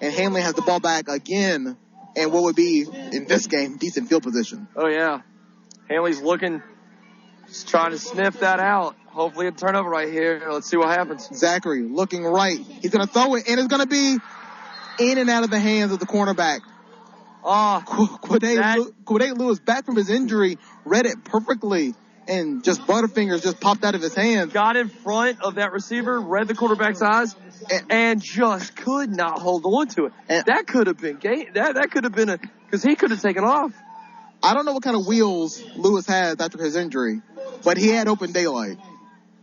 and Handley has the ball back again, and what would be, in this game, decent field position. Oh, yeah. Handley's looking, just trying to sniff that out. Hopefully a turnover right here. Let's see what happens. Zachary looking right. He's going to throw it, and it's going to be in and out of the hands of the cornerback. Quade Lewis, back from his injury, read it perfectly, and just Butterfingers just popped out of his hands. Got in front of that receiver, read the quarterback's eyes, and just could not hold on to it. That could have been that could have been because he could have taken off. I don't know what kind of wheels Lewis has after his injury, but he had open daylight.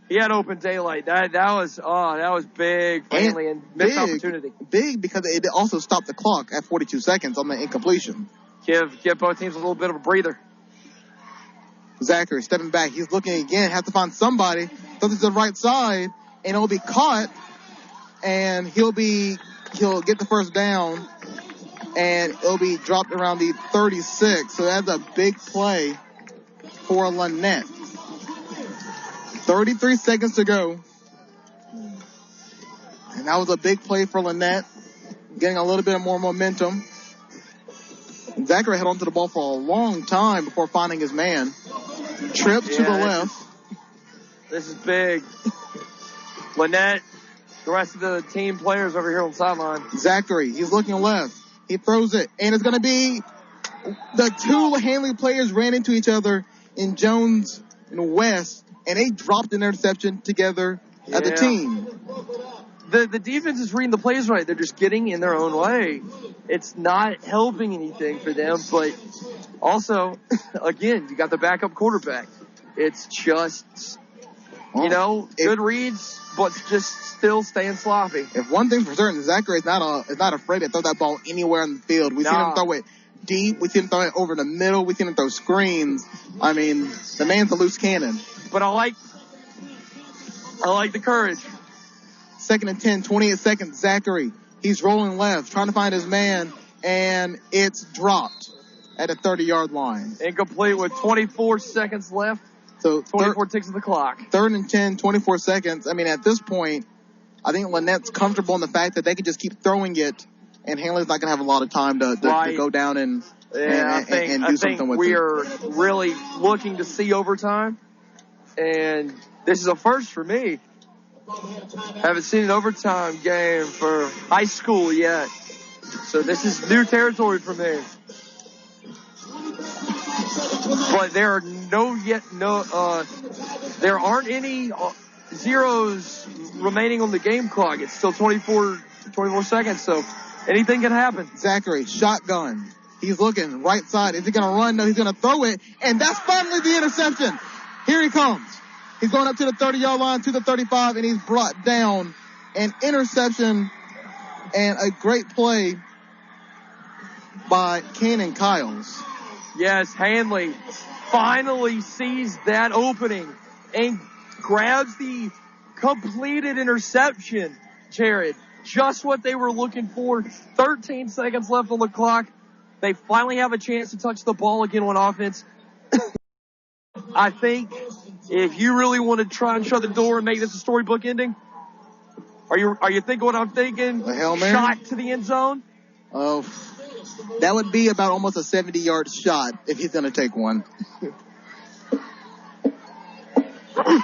He had open daylight. That was big for Handley and missed opportunity. Big because it also stopped the clock at 42 seconds on the incompletion. Give both teams a little bit of a breather. Zachary stepping back. He's looking again. Has to find somebody. Throws it to the right side, and it'll be caught. And he'll get the first down, and it'll be dropped around the 36. So that's a big play for Lanett. 33 seconds to go. And that was a big play for Lanett, getting a little bit more momentum. And Zachary held onto the ball for a long time before finding his man. Trips to the left. This is big. Lanett, the rest of the team players over here on the sideline. Zachary, he's looking left. He throws it, and it's going to be the two Handley players ran into each other in Jones and West, and they dropped an interception together as a team. The defense is reading the plays right. They're just getting in their own way. It's not helping anything for them, but also, again, you got the backup quarterback. It's just, good reads, but just still staying sloppy. If one thing's for certain, Zachary is not afraid to throw that ball anywhere in the field. We've seen him throw it deep. We've seen him throw it over the middle. We've seen him throw screens. I mean, the man's a loose cannon. But I like the courage. 2nd and 10, 28 seconds. Zachary, he's rolling left, trying to find his man, and it's dropped at the 30-yard line. Incomplete with 24 seconds left. So 24 ticks of the clock. 3rd and 10, 24 seconds. I mean, at this point, I think Lannett's comfortable in the fact that they can just keep throwing it, and Handley's not going to have a lot of time to go down and do something with it. We are really looking to see overtime, and this is a first for me. Haven't seen an overtime game for high school yet, so this is new territory for me. But there aren't any zeros remaining on the game clock. It's still 24 seconds, so anything can happen. Zachary, shotgun. He's looking right side. Is he going to run? No, he's going to throw it, and that's finally the interception. Here he comes. He's going up to the 30-yard line, to the 35, and he's brought down. An interception and a great play by Cannon Kyles. Yes, Handley finally sees that opening and grabs the completed interception, Jared. Just what they were looking for. 13 seconds left on the clock. They finally have a chance to touch the ball again on offense. I think if you really want to try and shut the door and make this a storybook ending, are you thinking what I'm thinking? A Hail Mary? Shot to the end zone? Oh, that would be about almost a 70-yard shot if he's going to take one.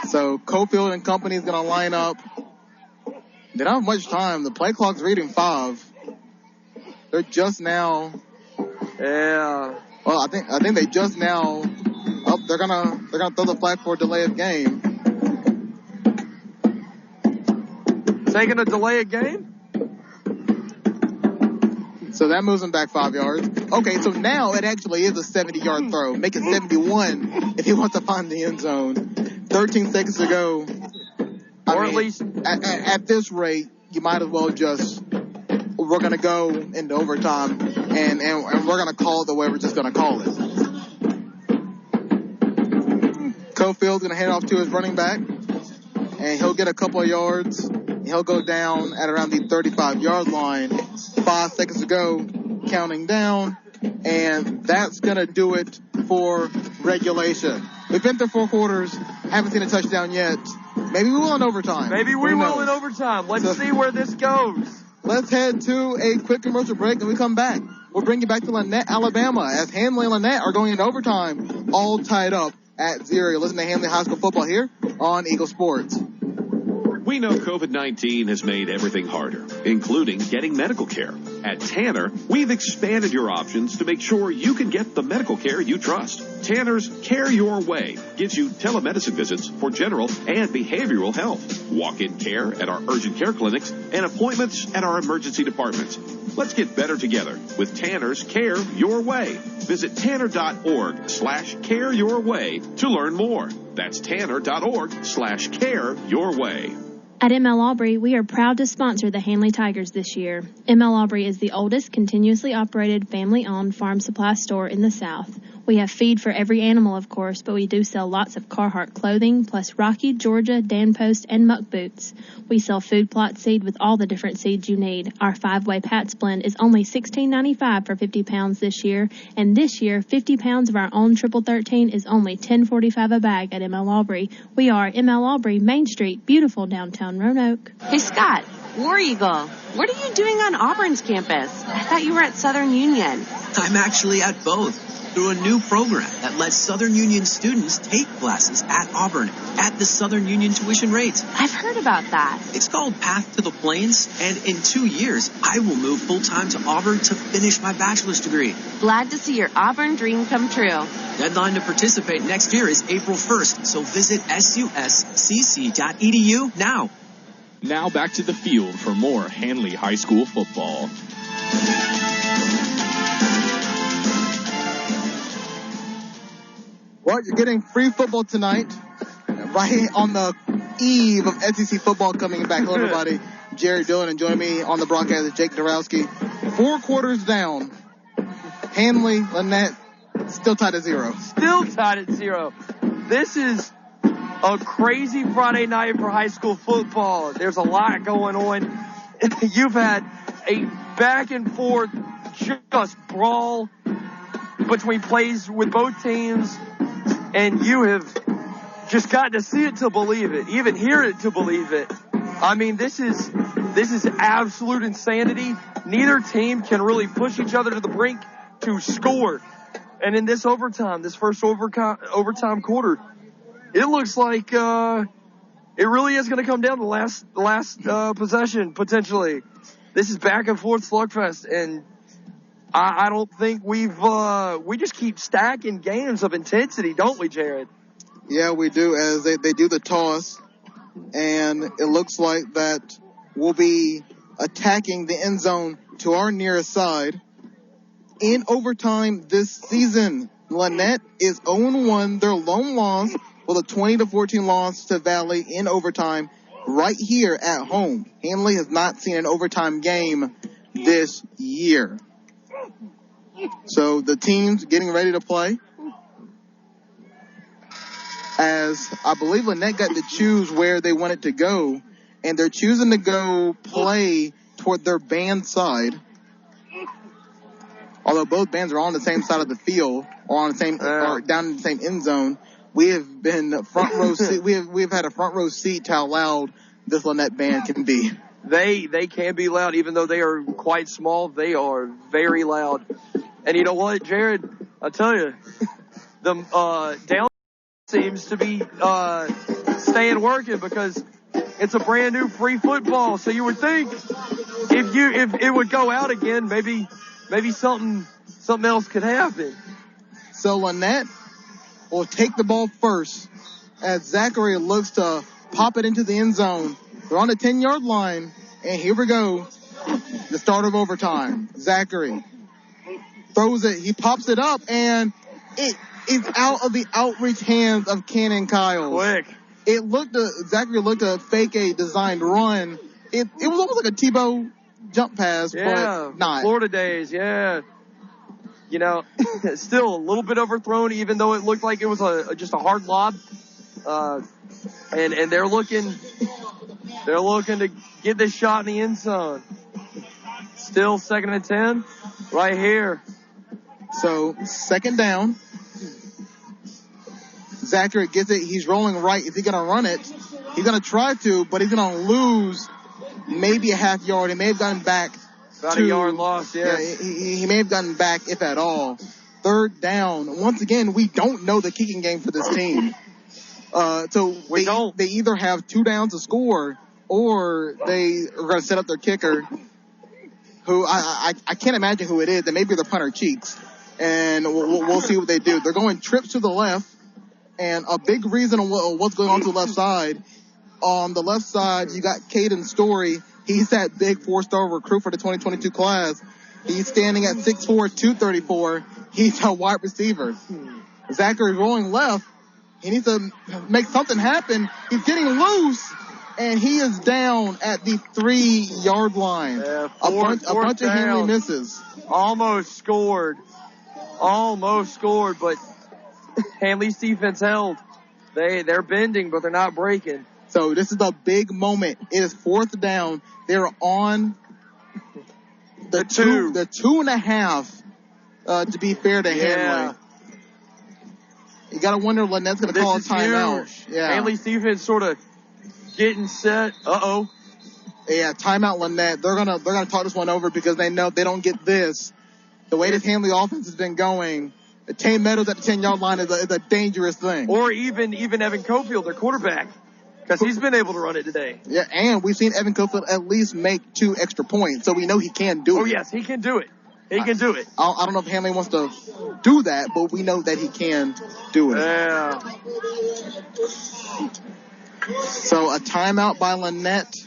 So Cofield and company is going to line up. They don't have much time. The play clock's reading 5. They're just now. Yeah. Well, I think they just now. Oh, they're gonna throw the flag for a delay of game. Taking a delay of game? So that moves him back 5 yards. Okay, so now it actually is a 70-yard throw. Make it 71 if he wants to find the end zone. 13 seconds to go. Or at least at this rate, you might as well just. We're gonna go into overtime, and we're gonna call it the way we're just gonna call it. Cofield's gonna head off to his running back, and he'll get a couple of yards. He'll go down at around the 35-yard line. 5 seconds to go, counting down, and that's gonna do it for regulation. We've been through 4 quarters, haven't seen a touchdown yet. Maybe we will in overtime. Maybe we will in overtime. Let's see where this goes. Let's head to a quick commercial break, and we come back. We'll bring you back to Lanett, Alabama, as Handley and Lanett are going into overtime, all tied up at 0. Listen to Handley High School football here on Eagle Sports. We know COVID-19 has made everything harder, including getting medical care. At Tanner, we've expanded your options to make sure you can get the medical care you trust. Tanner's Care Your Way gives you telemedicine visits for general and behavioral health, walk-in care at our urgent care clinics, and appointments at our emergency departments. Let's get better together with Tanner's Care Your Way. Visit tanner.org/careyourway to learn more. That's tanner.org/careyourway. At ML Aubrey, we are proud to sponsor the Handley Tigers this year. ML Aubrey is the oldest continuously operated family-owned farm supply store in the South. We have feed for every animal, of course, but we do sell lots of Carhartt clothing, plus Rocky, Georgia, Dan Post, and Muck boots. We sell food plot seed with all the different seeds you need. Our 5-way Pats blend is only $16.95 for 50 pounds this year, and this year, 50 pounds of our own Triple 13 is only $10.45 a bag at ML Aubrey. We are ML Aubrey, Main Street, beautiful downtown Roanoke. Hey, Scott, War Eagle, what are you doing on Auburn's campus? I thought you were at Southern Union. I'm actually at both. through a new program that lets Southern Union students take classes at Auburn at the Southern Union tuition rates. I've heard about that. It's called Path to the Plains, and in 2 years, I will move full-time to Auburn to finish my bachelor's degree. Glad to see your Auburn dream come true. Deadline to participate next year is April 1st, so visit suscc.edu now. Now back to the field for more Handley High School football. Well, you're getting free football tonight, right on the eve of SEC football coming back. Hello, everybody. Jared Dillon, and joining me on the broadcast is Jake Dorowski. 4 quarters down. Handley, Lanett, still tied at 0. Still tied at 0. This is a crazy Friday night for high school football. There's a lot going on. You've had a back and forth just brawl between plays with both teams, and you have just got to see it to believe it, even hear it to believe it. I mean, this is absolute insanity. Neither team can really push each other to the brink to score. And in this overtime, this first overtime quarter, it looks like it really is going to come down to the last possession, potentially. This is back and forth slugfest, and I don't think we just keep stacking games of intensity, don't we, Jared? Yeah, we do, as they do the toss, and it looks like that we'll be attacking the end zone to our nearest side. In overtime this season, Lanett is 0-1, their lone loss, with a 20-14 loss to Valley in overtime right here at home. Handley has not seen an overtime game this year. So the team's getting ready to play. As I believe Lanett got to choose where they wanted to go, and they're choosing to go play toward their band side. Although both bands are on the same side of the field, or on the same, or down in the same end zone, we have been front row seat. We've had a front row seat to how loud this Lanett band can be. They can be loud, even though they are quite small. They are very loud. And you know what, Jared? I'll tell you, the down seems to be staying working because it's a brand new free football. So you would think if it would go out again, maybe something else could happen. So Lanett will take the ball first as Zachary looks to pop it into the end zone. They're on the 10-yard line, and here we go. The start of overtime. Zachary throws it. He pops it up, and it is out of the outreach hands of Cannon Kyles. Quick. Zachary looked to fake a designed run. It was almost like a Tebow jump pass, but not. Florida days, yeah. You know, still a little bit overthrown, even though it looked like it was just a hard lob. And they're looking to get this shot in the end zone. Still 2nd and 10 right here. So 2nd down. Zachary gets it. He's rolling right. Is he going to run it? He's going to try to, but he's going to lose maybe a half yard. He may have gotten back. About a yard loss, yeah. He may have gotten back, if at all. 3rd down. Once again, we don't know the kicking game for this team. They either have 2 downs to score, or they are going to set up their kicker, who I can't imagine who it is. They may be the punter Cheeks, and we'll see what they do. They're going trips to the left, and a big reason on what's going on to the left side. On the left side, you got Caden Story. He's that big 4-star recruit for the 2022 class. He's standing at 6'4", 234. He's a wide receiver. Zachary rolling left. He needs to make something happen. He's getting loose, and he is down at the 3-yard line. Yeah, a bunch of Handley misses. Almost scored, but Handley's defense held. They're bending, but they're not breaking. So this is a big moment. It is 4th down. They're on the 2.5, to be fair to Handley. You got to wonder when that's going to call a timeout. Huge. Yeah. Handley's defense sort of getting set. Yeah, timeout Lanett. They're gonna talk this one over because they know if they don't get this, the way this Handley offense has been going, Tane Meadows at the 10-yard line is a dangerous thing. Or even Evan Cofield, their quarterback, because he's been able to run it today. Yeah, and we've seen Evan Cofield at least make 2 extra points, so we know he can do it. Oh, yes, he can do it. He can do it. I don't know if Handley wants to do that, but we know that he can do it. Yeah. So a timeout by Lanett.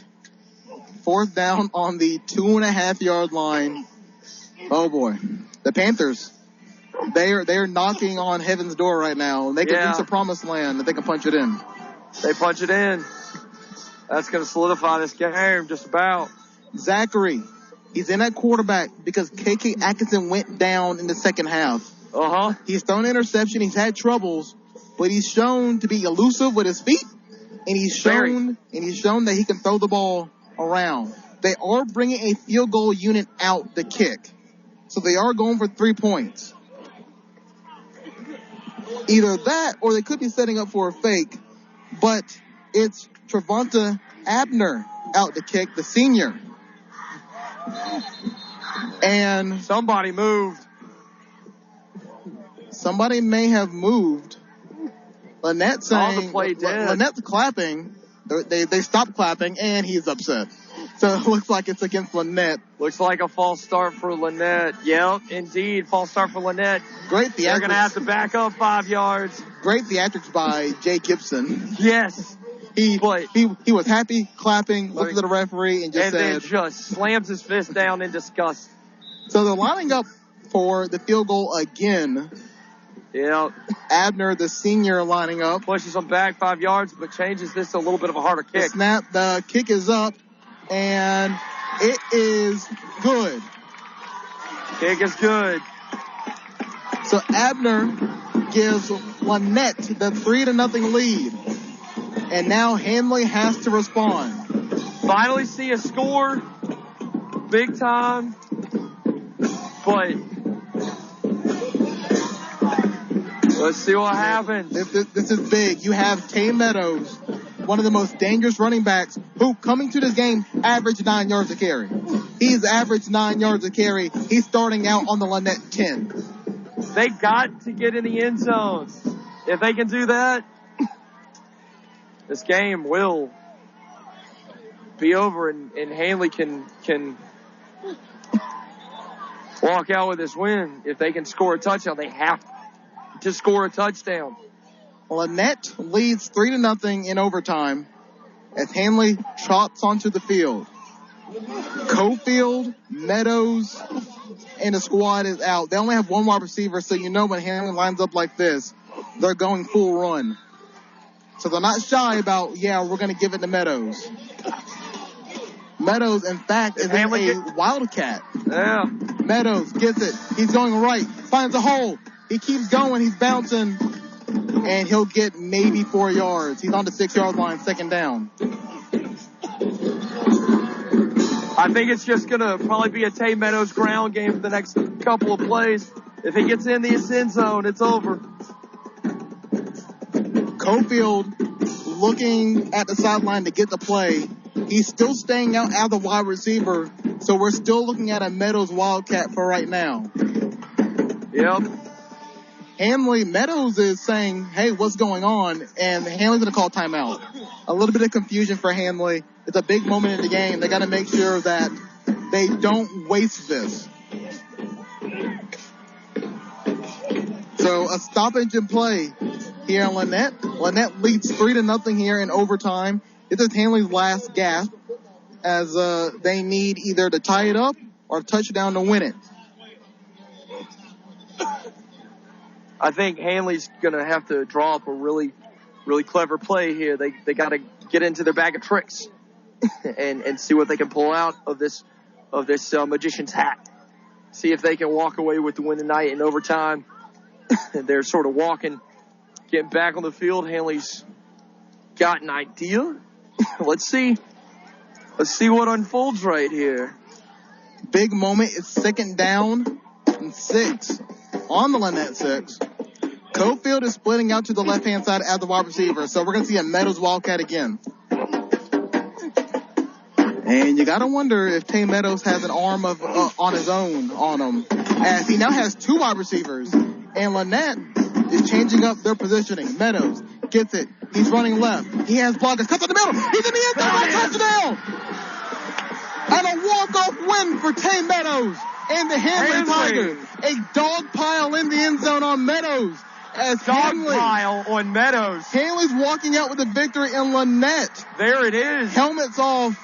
4th down on the 2.5-yard line. Oh boy. The Panthers, they're knocking on heaven's door right now. They can reach the promised land if they can punch it in. They punch it in. That's going to solidify this game just about. Zachary, he's in at quarterback because KK Atkinson went down in the second half. Uh-huh. He's thrown an interception. He's had troubles, but he's shown to be elusive with his feet, and he's shown that he can throw the ball around. They are bringing a field goal unit out to kick, so they are going for 3 points. Either that, or they could be setting up for a fake, but it's Trevonta Abner out to kick, the senior. And somebody moved. Somebody may have moved. Lanett saying, the play dead. Lannett's clapping. They stopped clapping, and he's upset. So it looks like it's against Lanett. Looks like a false start for Lanett. Yep, indeed, false start for Lanett. Great theatrics. They're going to have to back up 5 yards. Great theatrics by Jay Gibson. Yes. He was happy, clapping, looked at the referee, and then just slams his fist down in disgust. So they're lining up for the field goal again. Yeah. Abner, the senior, lining up. Pushes them back 5 yards, but changes this to a little bit of a harder kick. The kick is up, and it is good. Kick is good. So Abner gives Lanett the 3-0 lead. And now Handley has to respond. Finally see a score. Big time. But let's see what happens. This is big. You have Tane Meadows, one of the most dangerous running backs, who coming to this game averaged 9 yards a carry. He's averaged 9 yards a carry. He's starting out on the Lanett 10. They got to get in the end zone. If they can do that, this game will be over, and Handley can walk out with this win. If they can score a touchdown, they have to score a touchdown. Lanett leads 3-0 in overtime as Handley trots onto the field. Cofield, Meadows, and the squad is out. They only have one wide receiver, so you know when Handley lines up like this, they're going full run. So they're not shy about, we're going to give it to Meadows. Meadows, in fact, is a wildcat. Yeah. Meadows gets it. He's going right. Finds a hole. He keeps going. He's bouncing. And he'll get maybe 4 yards. He's on the 6-yard line, 2nd down. I think it's just going to probably be a Tane Meadows ground game for the next couple of plays. If he gets in the end zone, it's over. Cofield looking at the sideline to get the play. He's still staying out as a wide receiver, so we're still looking at a Meadows Wildcat for right now. Yep. Meadows is saying, hey, what's going on? And Handley's going to call timeout. A little bit of confusion for Handley. It's a big moment in the game. They got to make sure that they don't waste this. So a stoppage in play here on Lanett. Lanett leads 3-0 here in overtime. This is Handley's last gasp as they need either to tie it up or a touchdown to win it. I think Handley's going to have to draw up a really, really clever play here. They got to get into their bag of tricks and see what they can pull out of this magician's hat. See if they can walk away with the win tonight in overtime. They're sort of getting back on the field. Handley's got an idea. Let's see what unfolds right here. Big moment. It's 2nd down and 6 on the Lanett 6. Cofield is splitting out to the left-hand side as the wide receiver, so we're going to see a Meadows Wildcat again. And you got to wonder if Tane Meadows has an arm on his own on him, as he now has 2 wide receivers. And Lanett is changing up their positioning. Meadows gets it. He's running left. He has blockers. Cuts in the middle. He's in the end zone. Touchdown! And a walk-off win for Tay Meadows and the Handley Tigers. A dog pile in the end zone on Meadows. As Handley, pile on Meadows. Handley's walking out with the victory, and Lanett. There it is. Helmets off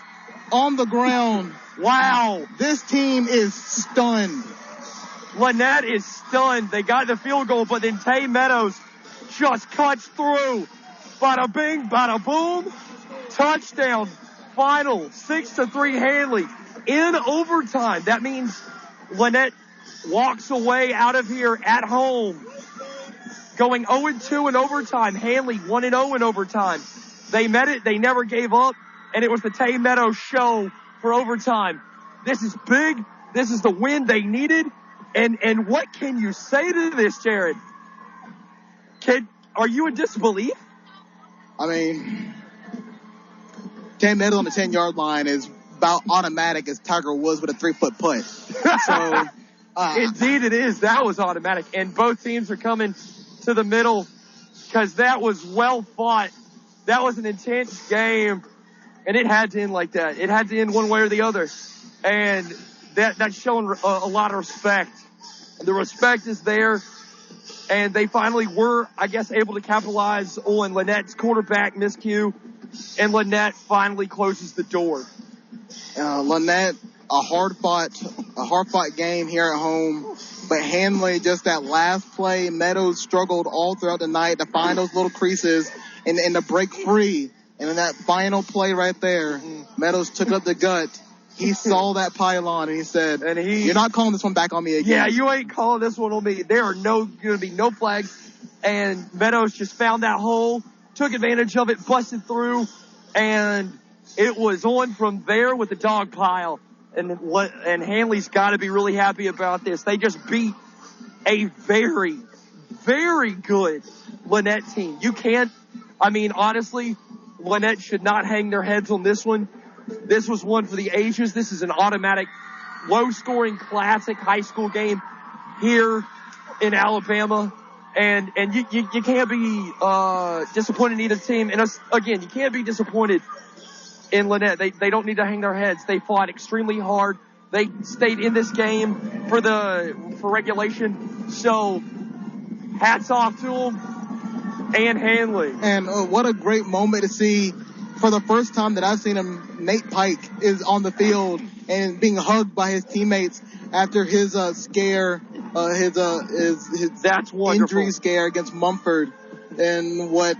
on the ground. Wow. This team is stunned. Lanett is stunned. They got the field goal, but then Tay Meadows just cuts through. Bada bing, bada boom. Touchdown. Final 6-3 Handley in overtime. That means Lanett walks away out of here at home going 0-2 in overtime. Handley 1-0 in overtime. They met it. They never gave up. And it was the Tay Meadows show for overtime. This is big. This is the win they needed. And what can you say to this, Jared? Are you in disbelief? I mean, Tay Meadows on the 10-yard line is about automatic as Tiger was with a 3-foot putt. So, indeed it is. That was automatic. And both teams are coming to the middle because that was well fought. That was an intense game, and it had to end like that. It had to end one way or the other. And that's showing a lot of respect. The respect is there, and they finally were, I guess, able to capitalize on Lannett's quarterback miscue, and Lanett finally closes the door. Lanett, a hard fought game here at home, but Handley, just that last play, Meadows struggled all throughout the night to find those little creases and to break free. And in that final play right there, Meadows took up the gut. He saw that pylon and he said, "You're not calling this one back on me again." Yeah, you ain't calling this one on me. There are going to be no flags. And Meadows just found that hole, took advantage of it, busted through, and it was on from there with the dog pile. And Handley's got to be really happy about this. They just beat a very, very good Lanett team. Honestly, Lanett should not hang their heads on this one. This was one for the ages. This is an automatic, low-scoring, classic high school game here in Alabama. And you can't be disappointed in either team. And again, you can't be disappointed in Lanett. They don't need to hang their heads. They fought extremely hard. They stayed in this game for regulation. So hats off to them and Handley. And what a great moment to see. For the first time that I've seen him, Nate Pike is on the field and being hugged by his teammates after his scare, his injury scare against Mumford, and what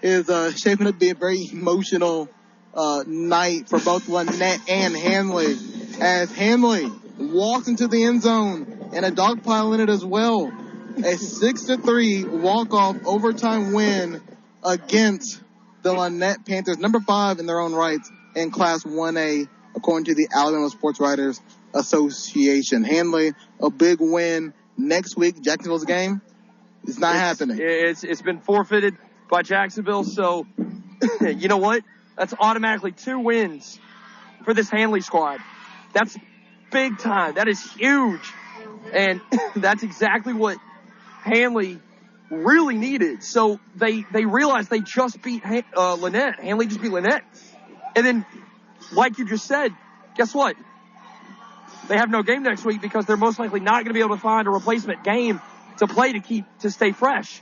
is shaping up to be a very emotional night for both Lanett and Handley, as Handley walks into the end zone and a dog pile in it as well. A 6-3 walk-off overtime win against the Lanett Panthers, number 5 in their own rights in Class 1A, according to the Alabama Sports Writers Association. Handley, a big win. Next week, Jacksonville's game, it's not happening. It's been forfeited by Jacksonville, so you know what? That's automatically 2 wins for this Handley squad. That's big time. That is huge. And that's exactly what Handley really needed. So they realized they just beat Lanett. Handley just beat Lanett. And then, like you just said, guess what? They have no game next week because they're most likely not going to be able to find a replacement game to play to stay fresh.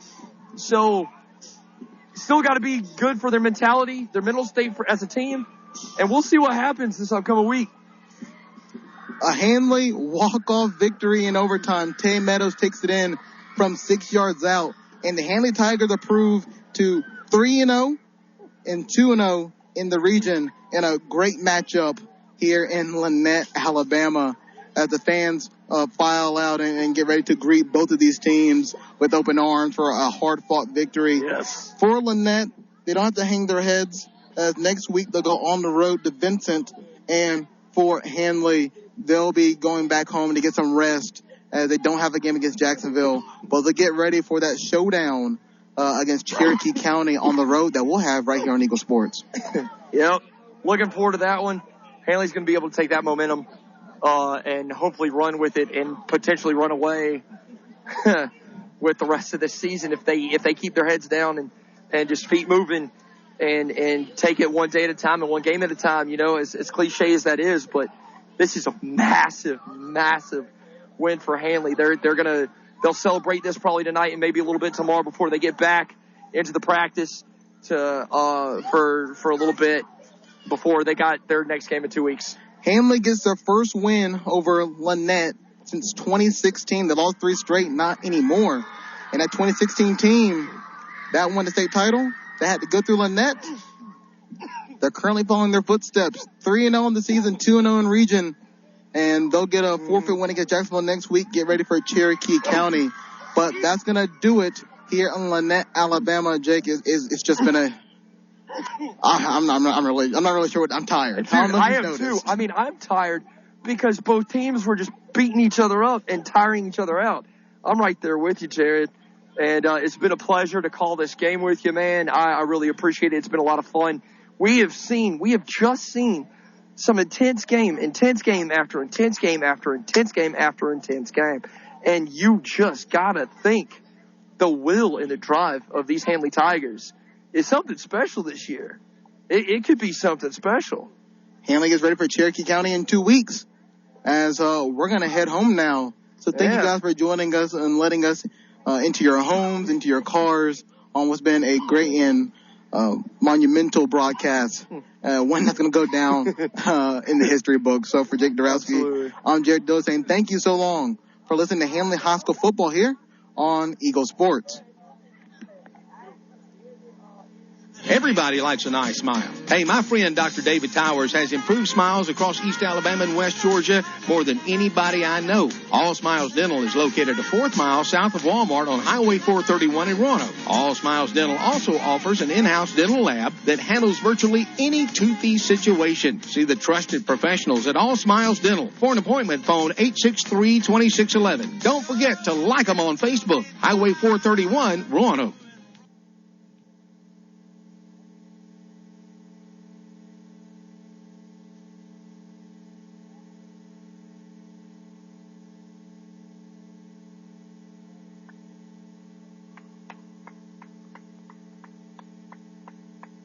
So still got to be good for their mentality, their mental state as a team. And we'll see what happens this upcoming week. A Handley walk-off victory in overtime. Tay Meadows takes it in from 6 yards out. And the Handley Tigers are proved to 3-0 and 2-0 in the region in a great matchup here in Lanett, Alabama, as the fans file out and get ready to greet both of these teams with open arms for a hard-fought victory. Yes. For Lanett, they don't have to hang their heads, as next week they'll go on the road to Vincent. And for Handley, they'll be going back home to get some rest, as they don't have a game against Jacksonville. But they'll get ready for that showdown against Cherokee County on the road that we'll have right here on Eagle Sports. Yep. Looking forward to that one. Handley's going to be able to take that momentum and hopefully run with it and potentially run away with the rest of this season if they keep their heads down and just feet moving and take it one day at a time and one game at a time. You know, as cliche as that is, but this is a massive, massive win for Handley. They'll celebrate this probably tonight and maybe a little bit tomorrow before they get back into the practice for a little bit before they got their next game in 2 weeks. Handley gets their first win over Lanett since 2016. They lost 3 straight, not anymore. And that 2016 team that won the state title, they had to go through Lanett. They're currently following their footsteps. 3-0 in the season, 2-0 in region. And they'll get a forfeit win against Jacksonville next week. Get ready for Cherokee County. But that's going to do it here in Lanett, Alabama. Jake, it's just been a... I'm not really sure I'm tired. Dude, I am too. I mean, I'm tired because both teams were just beating each other up and tiring each other out. I'm right there with you, Jared. And it's been a pleasure to call this game with you, man. I really appreciate it. It's been a lot of fun. We have just seen some intense game after intense game after intense game after intense game. And you just got to think the will and the drive of these Handley Tigers is something special this year. It could be something special. Handley gets ready for Cherokee County in 2 weeks as we're going to head home now. So thank you guys for joining us and letting us into your homes, into your cars on what's been a great and monumental broadcast. One that's going to go down in the history book. So for Jake Dorowski, I'm Jared Dill saying thank you so long for listening to Handley High School football here on Eagle Sports. Everybody likes a nice smile. Hey, my friend Dr. David Towers has improved smiles across East Alabama and West Georgia more than anybody I know. All Smiles Dental is located a 4th mile south of Walmart on Highway 431 in Roanoke. All Smiles Dental also offers an in-house dental lab that handles virtually any toothy situation. See the trusted professionals at All Smiles Dental. For an appointment, phone 863-2611. Don't forget to like them on Facebook. Highway 431, Roanoke.